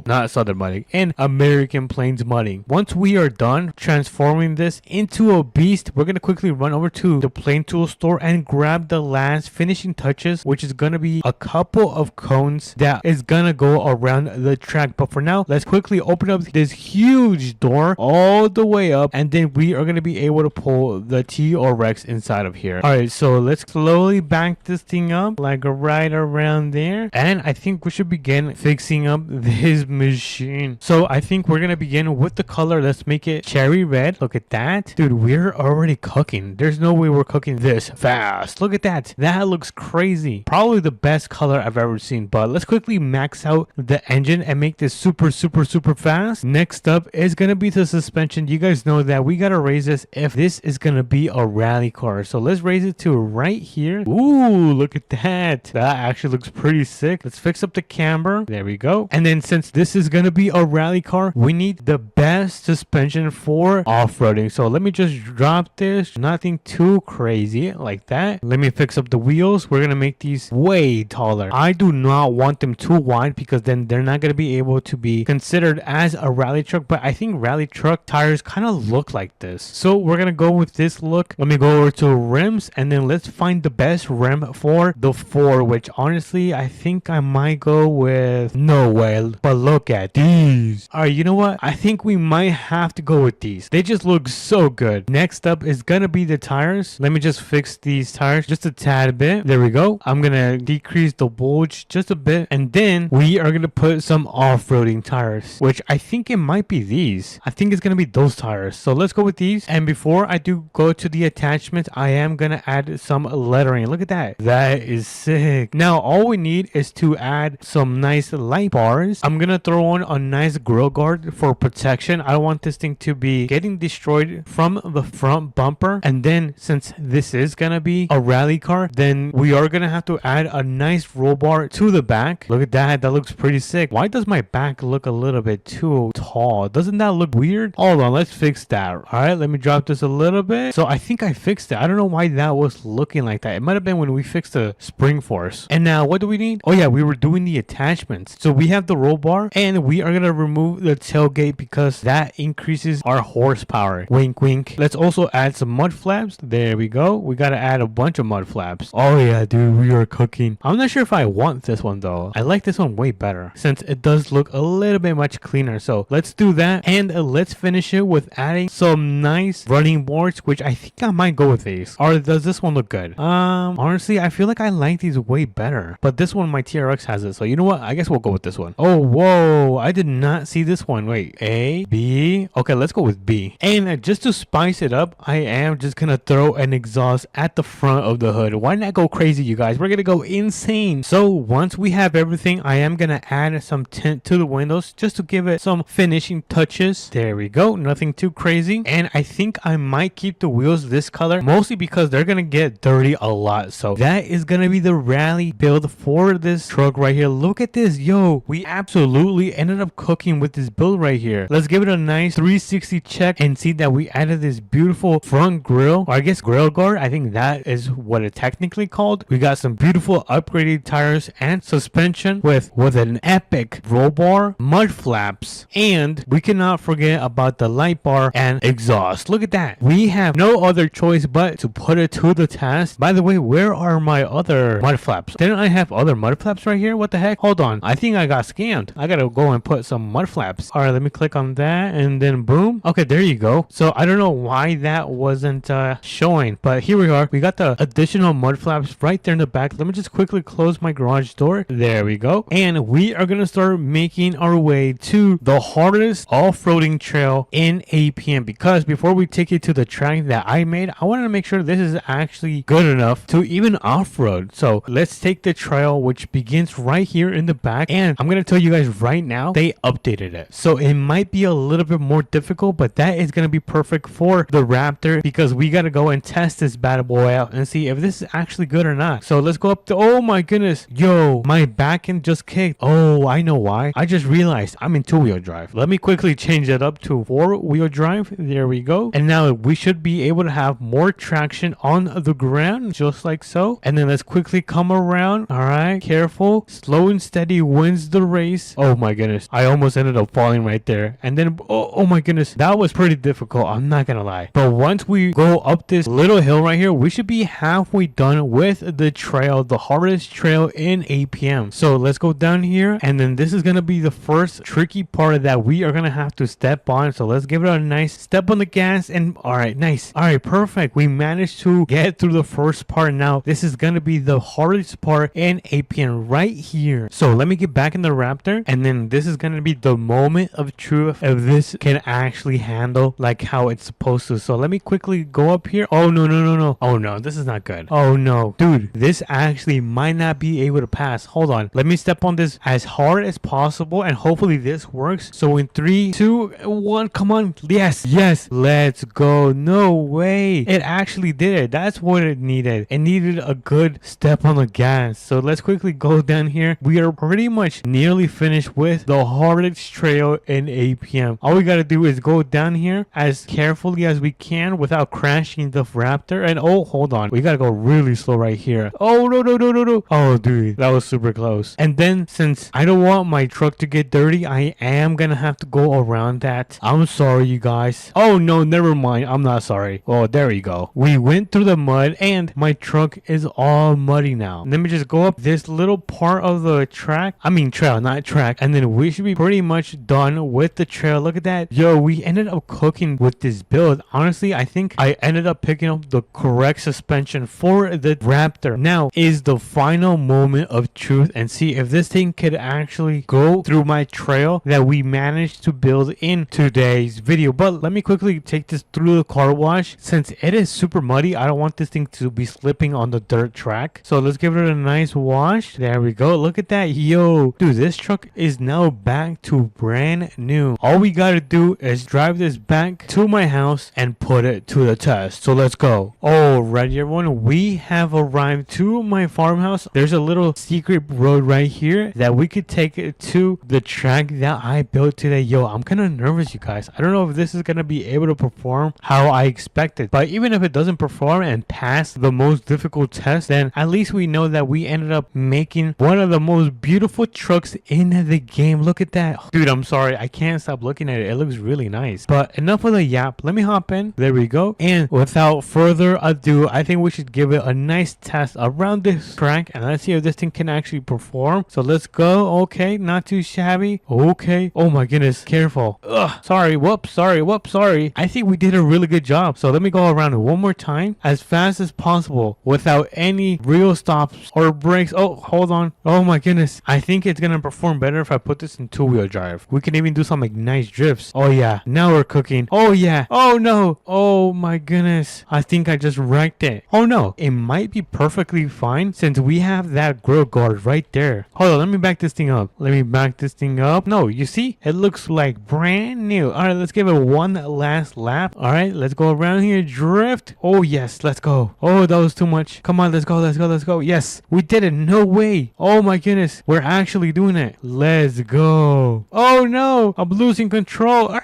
not southern mudding, in American Plains mudding. Once we are done transforming this into a beast, we're gonna quickly run over to the Plain Tool store and grab grab the last finishing touches, which is gonna be a couple of cones that is gonna go around the track. But for now, let's quickly open up this huge door all the way up, and then we are gonna be able to pull the T-Rex inside of here. All right, so let's slowly back this thing up like right around there, and I think we should begin fixing up this machine. So I think we're gonna begin with the color. Let's make it cherry red. Look at that, dude. We're already cooking. There's no way we're cooking this fast. Look at that. That looks crazy. Probably the best color I've ever seen. But let's quickly max out the engine and make this super fast. Next up is gonna be the suspension. You guys know that we gotta raise this if this is gonna be a rally car. So let's raise it to right here. Ooh, look at that. That actually looks pretty sick. Let's fix up the camber. There we go. And then since this is gonna be a rally car, we need the best suspension for off-roading. So let me just drop this. Nothing too crazy like that. Let me fix up the wheels. We're gonna make these way taller. I do not want them too wide because then they're not gonna be able to be considered as a rally truck. But I think rally truck tires kind of look like this. So we're gonna go with this look. Let me go over to rims, and then let's find the best rim for the 4, which honestly I think I might go with no way. But look at these. All right, you know what? I think we might have to go with these. They just look so good. Next up is gonna be the tires. Let me just fix these tires just a tad bit. There we go. I'm gonna decrease the bulge just a bit, and then we are gonna put some off-roading tires, which I think it might be these. I think it's gonna be those tires. So let's go with these. And before I do go to the attachments, I am gonna add some lettering. Look at that. That is sick. Now all we need is to add some nice light bars. I'm gonna throw on a nice grill guard for protection. I don't want this thing to be getting destroyed from the front bumper. And then since this is gonna be a rally car, then we are gonna have to add a nice roll bar to the back. Look at that. That looks pretty sick. Why does my back look a little bit too tall? Doesn't that look weird? Hold on, let's fix that. All right, let me drop this a little bit. So I think I fixed it. I don't know why that was looking like that. It might have been when we fixed the spring force. And now what do we need? Oh yeah, we were doing the attachments. So we have the roll bar, and we are gonna remove the tailgate because that increases our horsepower. Wink wink. Let's also add some mud flaps. There we go. We gotta add a bunch of mud flaps. Oh yeah, dude, we are cooking. I'm not sure if I want this one though. I like this one way better since it does look a little bit much cleaner. So let's do that, and let's finish it with adding some nice running boards, which I think I might go with these. Or does this one look good? Honestly, I feel like I like these way better, but this one, my TRX has it. So you know what? I guess we'll go with this one. Oh, whoa. I did not see this one. Wait, A, B. Okay, let's go with B. And just to spice it up, I am just gonna throw an exhaust at the front of the hood. Why not go crazy, you guys? We're gonna go insane. So once we have everything, I am gonna add some tint to the windows just to give it some finishing touches. There we go. Nothing too crazy. And I think I might keep the wheels this color, mostly because they're gonna get dirty a lot. So that is gonna be the rally build for this truck right here. Look at this. Yo, we absolutely ended up cooking with this build right here. Let's give it a nice 360 check and see that we added this beautiful front grille, or I guess grill guard. I think that is what it technically called. We got some beautiful upgraded tires and suspension with an epic roll bar, mud flaps, and we cannot forget about the light bar and exhaust. Look at that. We have no other choice but to put it to the test. By the way, where are my other mud flaps? Didn't I have other mud flaps right here? What the heck? Hold on. I think I got scammed. I gotta go and put some mud flaps. All right, let me click on that, and then boom. Okay, there you go. So I don't know why that wasn't showing, but here we are. We got the additional mud flaps right there in the back. Let me just quickly close my garage door. There we go. And we are gonna start making our way to the hardest off-roading trail in APM, because before we take it to the track that I made, I wanted to make sure this is actually good enough to even off-road. So let's take the trail, which begins right here in the back, and I'm gonna tell you guys right now, they updated it. So it might be a little bit more difficult, but that is gonna be perfect for the Raptor, because we gotta go and test this bad boy out and see if this is actually good or not. So let's go up to, oh my goodness, yo, my back end just kicked. Oh, I know why. I just realized I'm in 2-wheel drive. Let me quickly change it up to 4-wheel drive. There we go. And now we should be able to have more traction on the ground, just like so. And then let's quickly come around. All right, careful. Slow and steady wins the race. Oh my goodness, I almost ended up falling right there. And then, oh my goodness, that was pretty difficult. I'm not gonna lie. But once we go up this little hill right here, we should be halfway done with the trail, the hardest trail in APM. So let's go down here, and then this is gonna be the first tricky part that we are gonna have to step on. So let's give it a nice step on the gas, and all right, nice. All right, perfect. We managed to get through the first part. Now this is gonna be the hardest part in APM right here. So let me get back in the Raptor, and then this is gonna be the moment of truth if this can actually handle like how it's supposed to. So let me quickly go up here. Oh no, no, no, no. Oh no, this is not good. Oh no, dude, this actually might not be able to pass. Hold on, let me step on this as hard as possible, and hopefully this works. So in 3, 2, 1, come on. Yes, yes, let's go. No way, it actually did it. That's what it needed. It needed a good step on the gas. So let's quickly go down here. We are pretty much nearly finished with the hardest trail in APM. All we gotta do is go down here as carefully as we can without crashing the Raptor. And oh, hold on, we gotta go really slow right here. Oh no, no, no, no, no. Oh dude, that was super close. And then since I don't want my truck to get dirty, I am gonna have to go around that. I'm sorry, you guys. Oh no, never mind, I'm not sorry. Oh, there we go. We went through the mud and my truck is all muddy now. Let me just go up this little part of the track. I mean trail, not track. And then we should be pretty much done with the trail. Look at that. Yo, we ended up cooking with this build. Honestly, I think I ended up picking up the correct suspension for the Raptor. Now is the final moment of truth, and see if this thing could actually go through my trail that we managed to build in today's video. But let me quickly take this through the car wash. Since it is super muddy, I don't want this thing to be slipping on the dirt track. So let's give it a nice wash. There we go. Look at that. Yo, dude, this truck is now back to brand new. All we gotta do is drive this back to my house and put it to the test. So let's go. Alrighty, everyone, we have arrived to my farmhouse. There's a little secret road right here that we could take it to the track that I built today. Yo, I'm kind of nervous, you guys. I don't know if this is gonna be able to perform how I expected, but even if it doesn't perform and pass the most difficult test, then at least we know that we ended up making one of the most beautiful trucks in the game. Look at that, dude. I'm sorry, I can't stop looking at it. It looks really nice. But enough of the yap, let me hop in. There we go. And without further ado, I think we should give it a nice test around this track, and let's see if this thing can actually perform. So let's go. Okay, not too shabby. Okay, oh my goodness, careful. Ugh, sorry, whoops, sorry, whoops, sorry. I think we did a really good job. So let me go around it one more time as fast as possible without any real stops or brakes. Oh, hold on. Oh my goodness, I think it's gonna perform better if I put this in two-wheel drive. We can even do some like nice drifts. Oh yeah, now we're cooking. Oh yeah. Oh no. Oh my goodness, I think I just wrecked it. Oh no, it might be perfectly fine since we have that grill guard right there. Hold on, let me back this thing up. Let me back this thing up. No, you see, it looks like brand new. All right, let's give it one last lap. All right, let's go around here, drift. Oh yes, let's go. Oh, that was too much. Come on, let's go, let's go, let's go. Yes, we did it. No way. Oh my goodness, we're actually doing it. Let's go. Oh no, I'm losing control.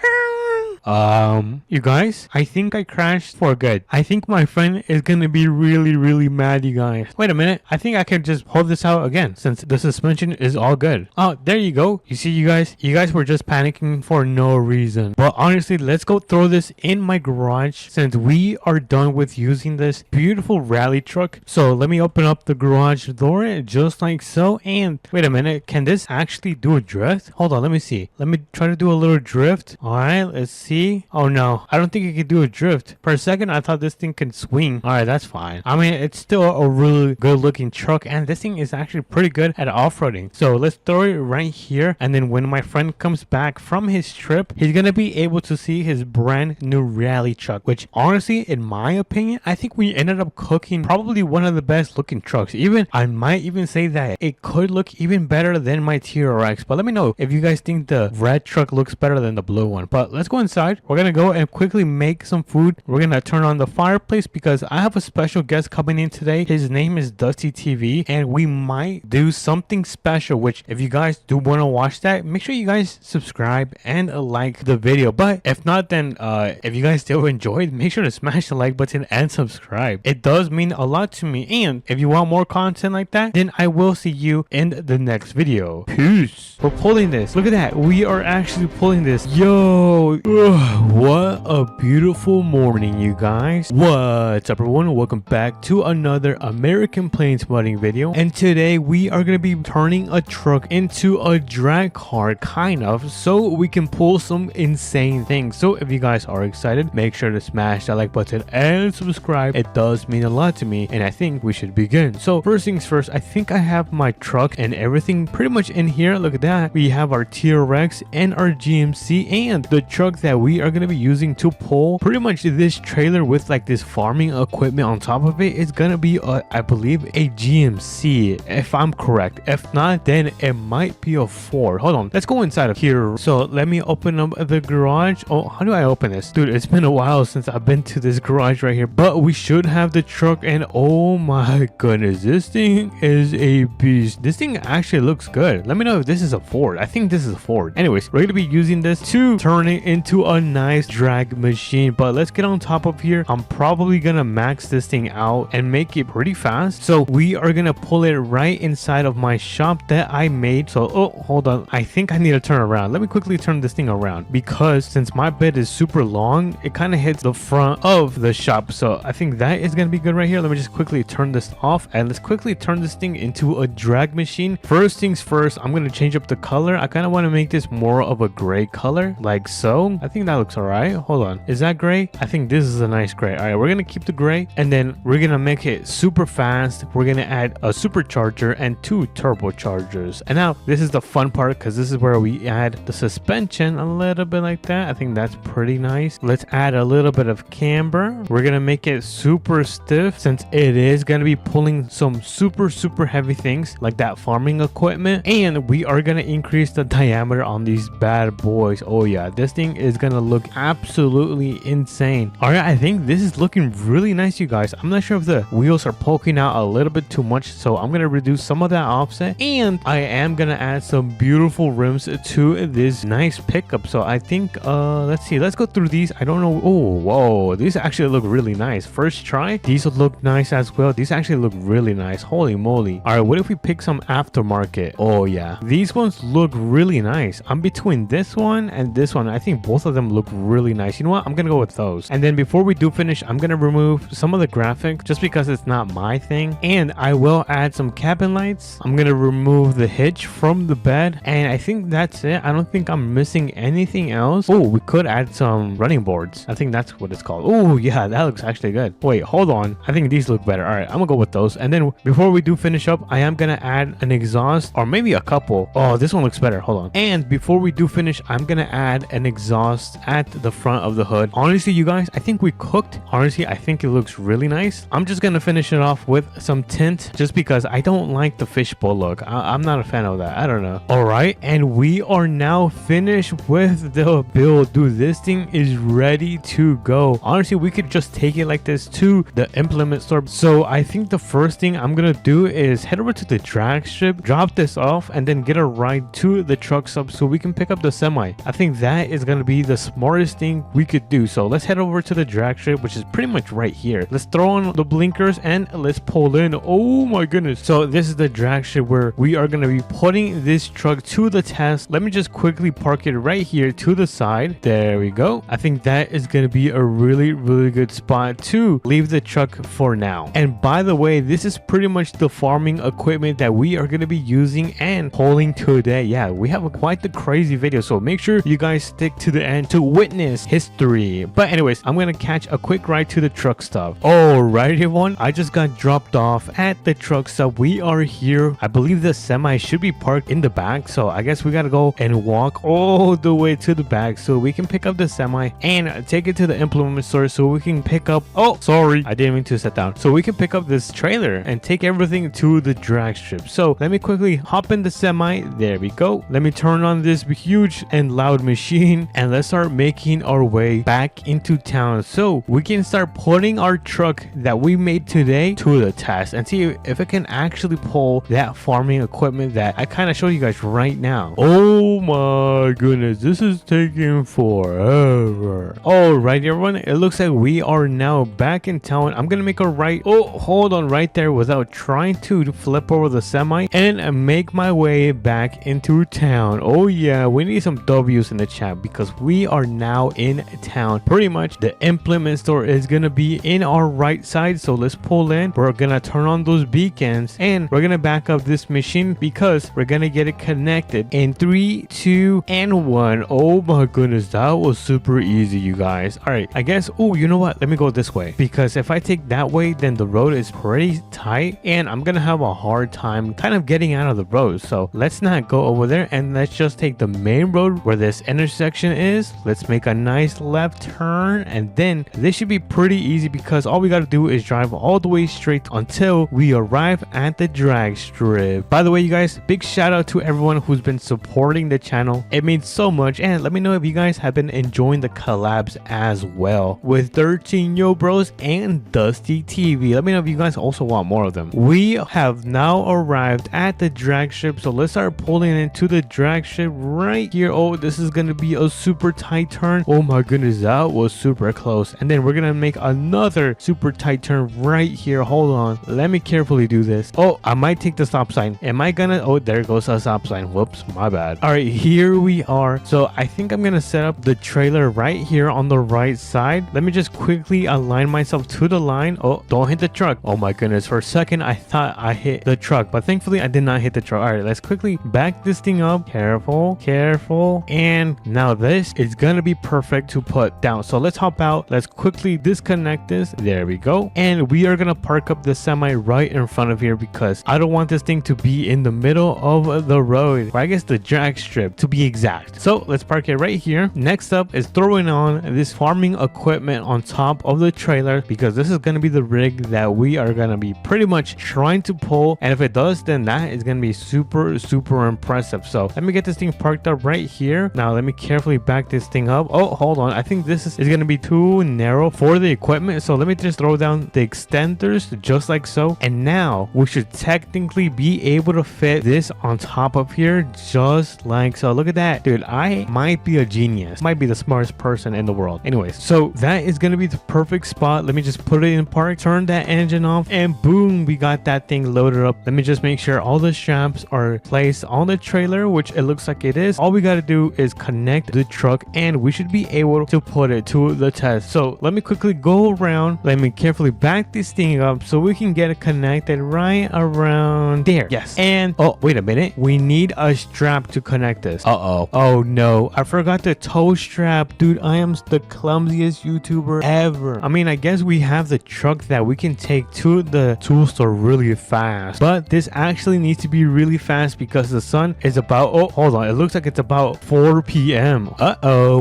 You guys, I think I crashed for good. I think my friend is gonna be really mad, you guys. Wait a minute, I think I can just hold this out again since the suspension is all good. Oh, there you go. You see, you guys were just panicking for no reason. But honestly, let's go throw this in my garage since we are done with using this beautiful rally truck. So let me open up the garage door just like so. And wait a minute, can this actually do a drift? Hold on, let me see. Let me try to do a little drift. All right, let's see. Oh no, I don't think it can do a drift. For a second, I thought this thing can swing. All right, that's fine. I mean, it's still a really good looking truck, and this thing is actually pretty good at off-roading. So let's throw it right here, and then when my friend comes back from his trip, he's gonna be able to see his brand new rally truck, which honestly, in my opinion, I think we ended up cooking probably one of the best looking trucks. Even I might even say that it could look even better than my TRX. But let me know if you guys think the red truck looks better than the blue one. But let's go inside. We're gonna go and quickly make some food. We're gonna turn on the fireplace because I have a special guest coming in today. His name is Dusty TV, and we might do something special, which if you guys do want to watch that, make sure you guys subscribe and like the video. But if not, then if you guys still enjoyed, make sure to smash the like button and subscribe. It does mean a lot to me, and if you want more content like that, then I will see you in the next video. Peace. We're pulling this. Look at that, we are actually pulling this. Yo. What a beautiful morning, you guys. What's up, everyone? Welcome back to another American Plains modding video. And today we are going to be turning a truck into a drag car, kind of, so we can pull some insane things. So if you guys are excited, make sure to smash that like button and subscribe. It does mean a lot to me, and I think we should begin. So first things first, I think I have my truck and everything pretty much in here. Look at that. We have our T-Rex and our GMC and the truck that we are going to be using to pull pretty much this trailer with like this farming equipment on top of it. Is going to be I believe a GMC, if I'm correct. If not, then it might be a Ford. Hold on, let's go inside of here. So let me open up the garage. Oh, how do I open this? Dude, it's been a while since I've been to this garage right here, but we should have the truck. And oh my goodness, this thing is a beast. This thing actually looks good. Let me know if this is a Ford. I think this is a Ford. Anyways, we're going to be using this to turn it into a nice drag machine. But let's get on top of here. I'm probably gonna max this thing out and make it pretty fast. So we are gonna pull it right inside of my shop that I made. So oh, hold on, I think I need to turn around. Let me quickly turn this thing around, because since my bed is super long, it kind of hits the front of the shop. So I think that is gonna be good right here. Let me just quickly turn this off, and let's quickly turn this thing into a drag machine. First things first, I'm gonna change up the color. I kind of want to make this more of a gray color, like so. I think that looks all right. Hold on, is that gray? I think this is a nice gray. All right, we're gonna keep the gray, and then we're gonna make it super fast. We're gonna add a supercharger and 2 turbochargers. And now this is the fun part, because this is where we add the suspension a little bit like that. I think that's pretty nice. Let's add a little bit of camber. We're gonna make it super stiff, since it is gonna be pulling some super heavy things like that farming equipment. And we are gonna increase the diameter on these bad boys. Oh yeah, this thing is gonna look absolutely insane. All right, I think this is looking really nice, you guys. I'm not sure if the wheels are poking out a little bit too much, so I'm gonna reduce some of that offset, and I am gonna add some beautiful rims to this nice pickup. So I think let's see, let's go through these. I don't know. Oh whoa, these actually look really nice. First try, these would look nice as well. These actually look really nice. Holy moly. All right, what if we pick some aftermarket? Oh yeah, these ones look really nice. I'm between this one and this one. I think both of them look really nice. You know what, I'm gonna go with those. And then before we do finish, I'm gonna remove some of the graphics just because it's not my thing, and I will add some cabin lights. I'm gonna remove the hitch from the bed, and I think that's it. I don't think I'm missing anything else. Oh, we could add some running boards. I think that's what it's called. Oh yeah, that looks actually good. Wait, hold on, I think these look better. All right, I'm gonna go with those. And then before we do finish up, I am gonna add an exhaust, or maybe a couple. Oh, this one looks better. Hold on. And before we do finish, I'm gonna add an exhaust at the front of the hood. Honestly, you guys, I think we cooked. Honestly, I think it looks really nice. I'm just gonna finish it off with some tint, just because I don't like the fishbowl look. I'm not a fan of that. I don't know. All right, and we are now finished with the build. Dude, this thing is ready to go. Honestly, we could just take it like this to the implement store. So I think the first thing I'm gonna do is head over to the drag strip, drop this off, and then get a ride to the truck stop so we can pick up the semi. I think that is gonna be the smartest thing we could do. So let's head over to the drag strip, which is pretty much right here. Let's throw on the blinkers and let's pull in. Oh my goodness. So this is the drag strip where we are gonna be putting this truck to the test. Let me just quickly park it right here to the side. There we go. I think that is gonna be a really good spot to leave the truck for now. And by the way, this is pretty much the farming equipment that we are gonna be using and pulling today. Yeah, we have quite the crazy video, so make sure you guys stick to the end to witness history. But anyways, I'm gonna catch a quick ride to the truck stop. Alright everyone, I just got dropped off at the truck stop. We are here. I believe the semi should be parked in the back, so I guess we gotta go and walk all the way to the back so we can pick up the semi and take it to the implement store so we can pick up, oh sorry, I didn't mean to sit down, so we can pick up this trailer and take everything to the drag strip. So let me quickly hop in the semi. There we go. Let me turn on this huge and loud machine, and let's start making our way back into town so we can start putting our truck that we made today to the test and see if it can actually pull that farming equipment that I kind of show you guys right now. Oh my goodness, this is taking forever. All right everyone, it looks like we are now back in town. I'm gonna make a right, oh hold on, right there, without trying to flip over the semi, and make my way back into town. Oh yeah, we need some W's in the chat because we we are now in town. Pretty much the implement store is gonna be in our right side, so let's pull in. We're gonna turn on those beacons and we're gonna back up this machine because we're gonna get it connected in 3, 2, and 1. Oh my goodness, that was super easy, you guys. All right, I guess, oh, you know what, let me go this way, because if I take that way, then the road is pretty tight and I'm gonna have a hard time kind of getting out of the road. So let's not go over there and let's just take the main road where this intersection is. Let's make a nice left turn, and then this should be pretty easy because all we got to do is drive all the way straight until we arrive at the drag strip. By the way, you guys, big shout out to everyone who's been supporting the channel. It means so much, and let me know if you guys have been enjoying the collabs as well with 13 Yo Bros and Dusty TV. Let me know if you guys also want more of them. We have now arrived at the drag strip, so let's start pulling into the drag strip right here. Oh, this is gonna be a super tight turn. Oh my goodness, that was super close. And then we're gonna make another super tight turn right here. Hold on, let me carefully do this. Oh, I might take the stop sign. Am I gonna? Oh, there goes a stop sign. Whoops, my bad. All right, here we are. So I think I'm gonna set up the trailer right here on the right side. Let me just quickly align myself to the line. Oh, don't hit the truck. Oh my goodness, for a second I thought I hit the truck, but thankfully I did not hit the truck. All right, let's quickly back this thing up. Careful, careful. And now this is gonna be perfect to put down. So let's hop out. Let's quickly disconnect this. There we go. And we are gonna park up the semi right in front of here because I don't want this thing to be in the middle of the road, or I guess the drag strip to be exact. So let's park it right here. Next up is throwing on this farming equipment on top of the trailer because this is gonna be the rig that we are gonna be pretty much trying to pull, and if it does, then that is gonna be super impressive. So let me get this thing parked up right here. Now let me carefully back this thing up. Oh, hold on, I think this is gonna be too narrow for the equipment, so let me just throw down the extenders just like so, and now we should technically be able to fit this on top of here just like so. Look at that, dude. I might be a genius, might be the smartest person in the world. Anyways, so that is gonna be the perfect spot. Let me just put it in park, turn that engine off, and boom, we got that thing loaded up. Let me just make sure all the straps are placed on the trailer, which it looks like it is. All we got to do is connect the truck and we should be able to put it to the test. So let me quickly go around. Let me carefully back this thing up so we can get it connected right around there. Yes. And oh, wait a minute, we need a strap to connect this. Oh no, I forgot the tow strap. Dude, I am the clumsiest YouTuber ever. I mean, I guess we have the truck that we can take to the tool store really fast, but this actually needs to be really fast because the sun is about, oh, hold on, it looks like it's about 4 p.m.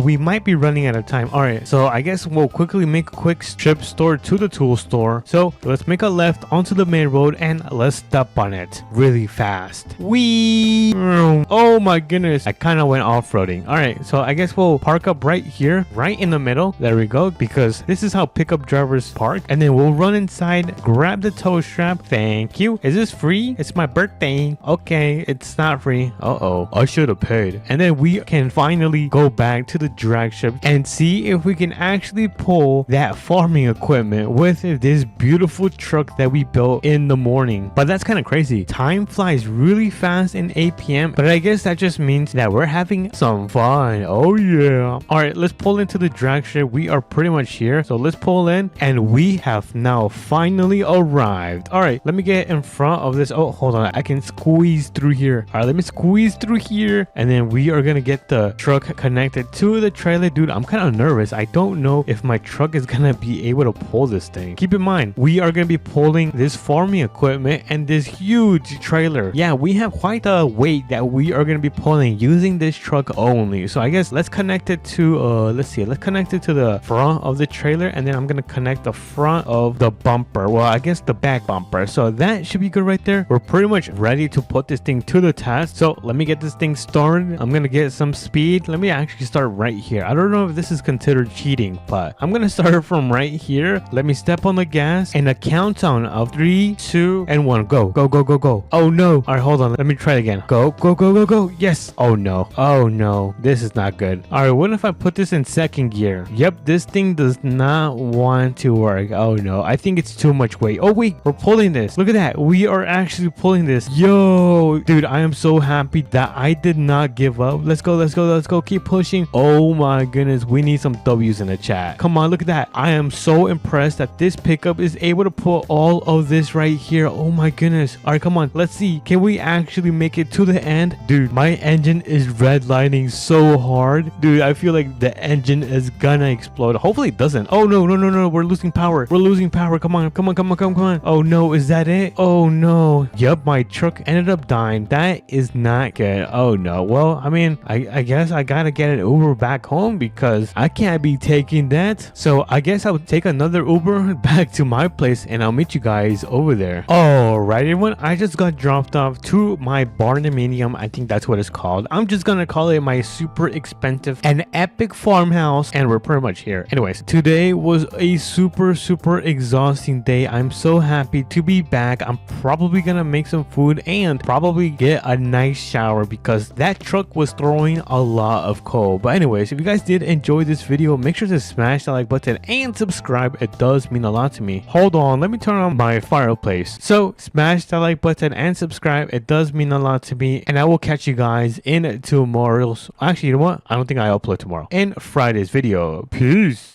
We might be running out of time. All right, so I guess we'll quickly make a quick trip store to the tool store. So let's make a left onto the main road and let's step on it really fast. Whee! Oh my goodness, I kind of went off-roading. All right, so I guess we'll park up right here, right in the middle. There we go, because this is how pickup drivers park. And then we'll run inside, grab the tow strap. Thank you. Is this free? It's my birthday. Okay, it's not free. I should have paid. And then we can finally go back to the drag strip and see if we can actually pull that farming equipment with this beautiful truck that we built in the morning. But that's kind of crazy. Time flies really fast in APM, but I guess that just means that we're having some fun. Oh yeah. All right, let's pull into the drag strip. We are pretty much here, so let's pull in, and we have now finally arrived. All right, let me get in front of this. Oh, hold on, I can squeeze through here. All right, let me squeeze through here, and then we are gonna get the truck connected to the trailer. Dude, I'm kind of nervous. I don't know if my truck is gonna be able to pull this thing. Keep in mind, we are gonna be pulling this farming equipment and this huge trailer. Yeah, we have quite a weight that we are gonna be pulling using this truck only. So I guess let's connect it to let's connect it to the front of the trailer, and then I'm gonna connect the front of the bumper. Well, I guess the back bumper. So that should be good right there. We're pretty much ready to put this thing to the test. So let me get this thing started. I'm gonna get some speed. Let me actually start right here. I don't know if this is considered cheating, but I'm gonna start from right here. Let me step on the gas and a countdown of 3, 2, and 1. Go, go, go, go, go. Oh no. All right, hold on. Let me try it again. Go, go, go, go, go. Yes. Oh no. Oh no. This is not good. All right, what if I put this in second gear? Yep, this thing does not want to work. Oh no. I think it's too much weight. Oh wait, we're pulling this. Look at that. We are actually pulling this. Yo, dude, I am so happy that I did not give up. Let's go, let's go, let's go. Keep pushing. mean, oh my goodness, we need some W's in the chat. Come on, look at that. I am so impressed that this pickup is able to put all of this right here. Oh my goodness. All right, come on, let's see. Can we actually make it to the end? Dude, my engine is redlining so hard. Dude, I feel like the engine is gonna explode. Hopefully it doesn't. Oh no, no, no, no, we're losing power. We're losing power. Come on, come on, come on, come on, come on. Oh no, is that it? Oh no. Yep, my truck ended up dying. That is not good. Oh no. Well, I mean, I guess I gotta get an Uber back home because I can't be taking that. So I guess I'll take another Uber back to my place and I'll meet you guys over there. Alright everyone, I just got dropped off to my barndominium. I think that's what it's called. I'm just gonna call it my super expensive and epic farmhouse, and we're pretty much here. Anyways, today was a super exhausting day. I'm so happy to be back. I'm probably gonna make some food and probably get a nice shower because that truck was throwing a lot of coal. But anyways, if you guys did enjoy this video, make sure to smash that like button and subscribe. It does mean a lot to me. Hold on, let me turn on my fireplace. So smash that like button and subscribe. It does mean a lot to me, and I will catch you guys in tomorrow's, actually, you know what, I don't think I upload tomorrow, in Friday's video. Peace.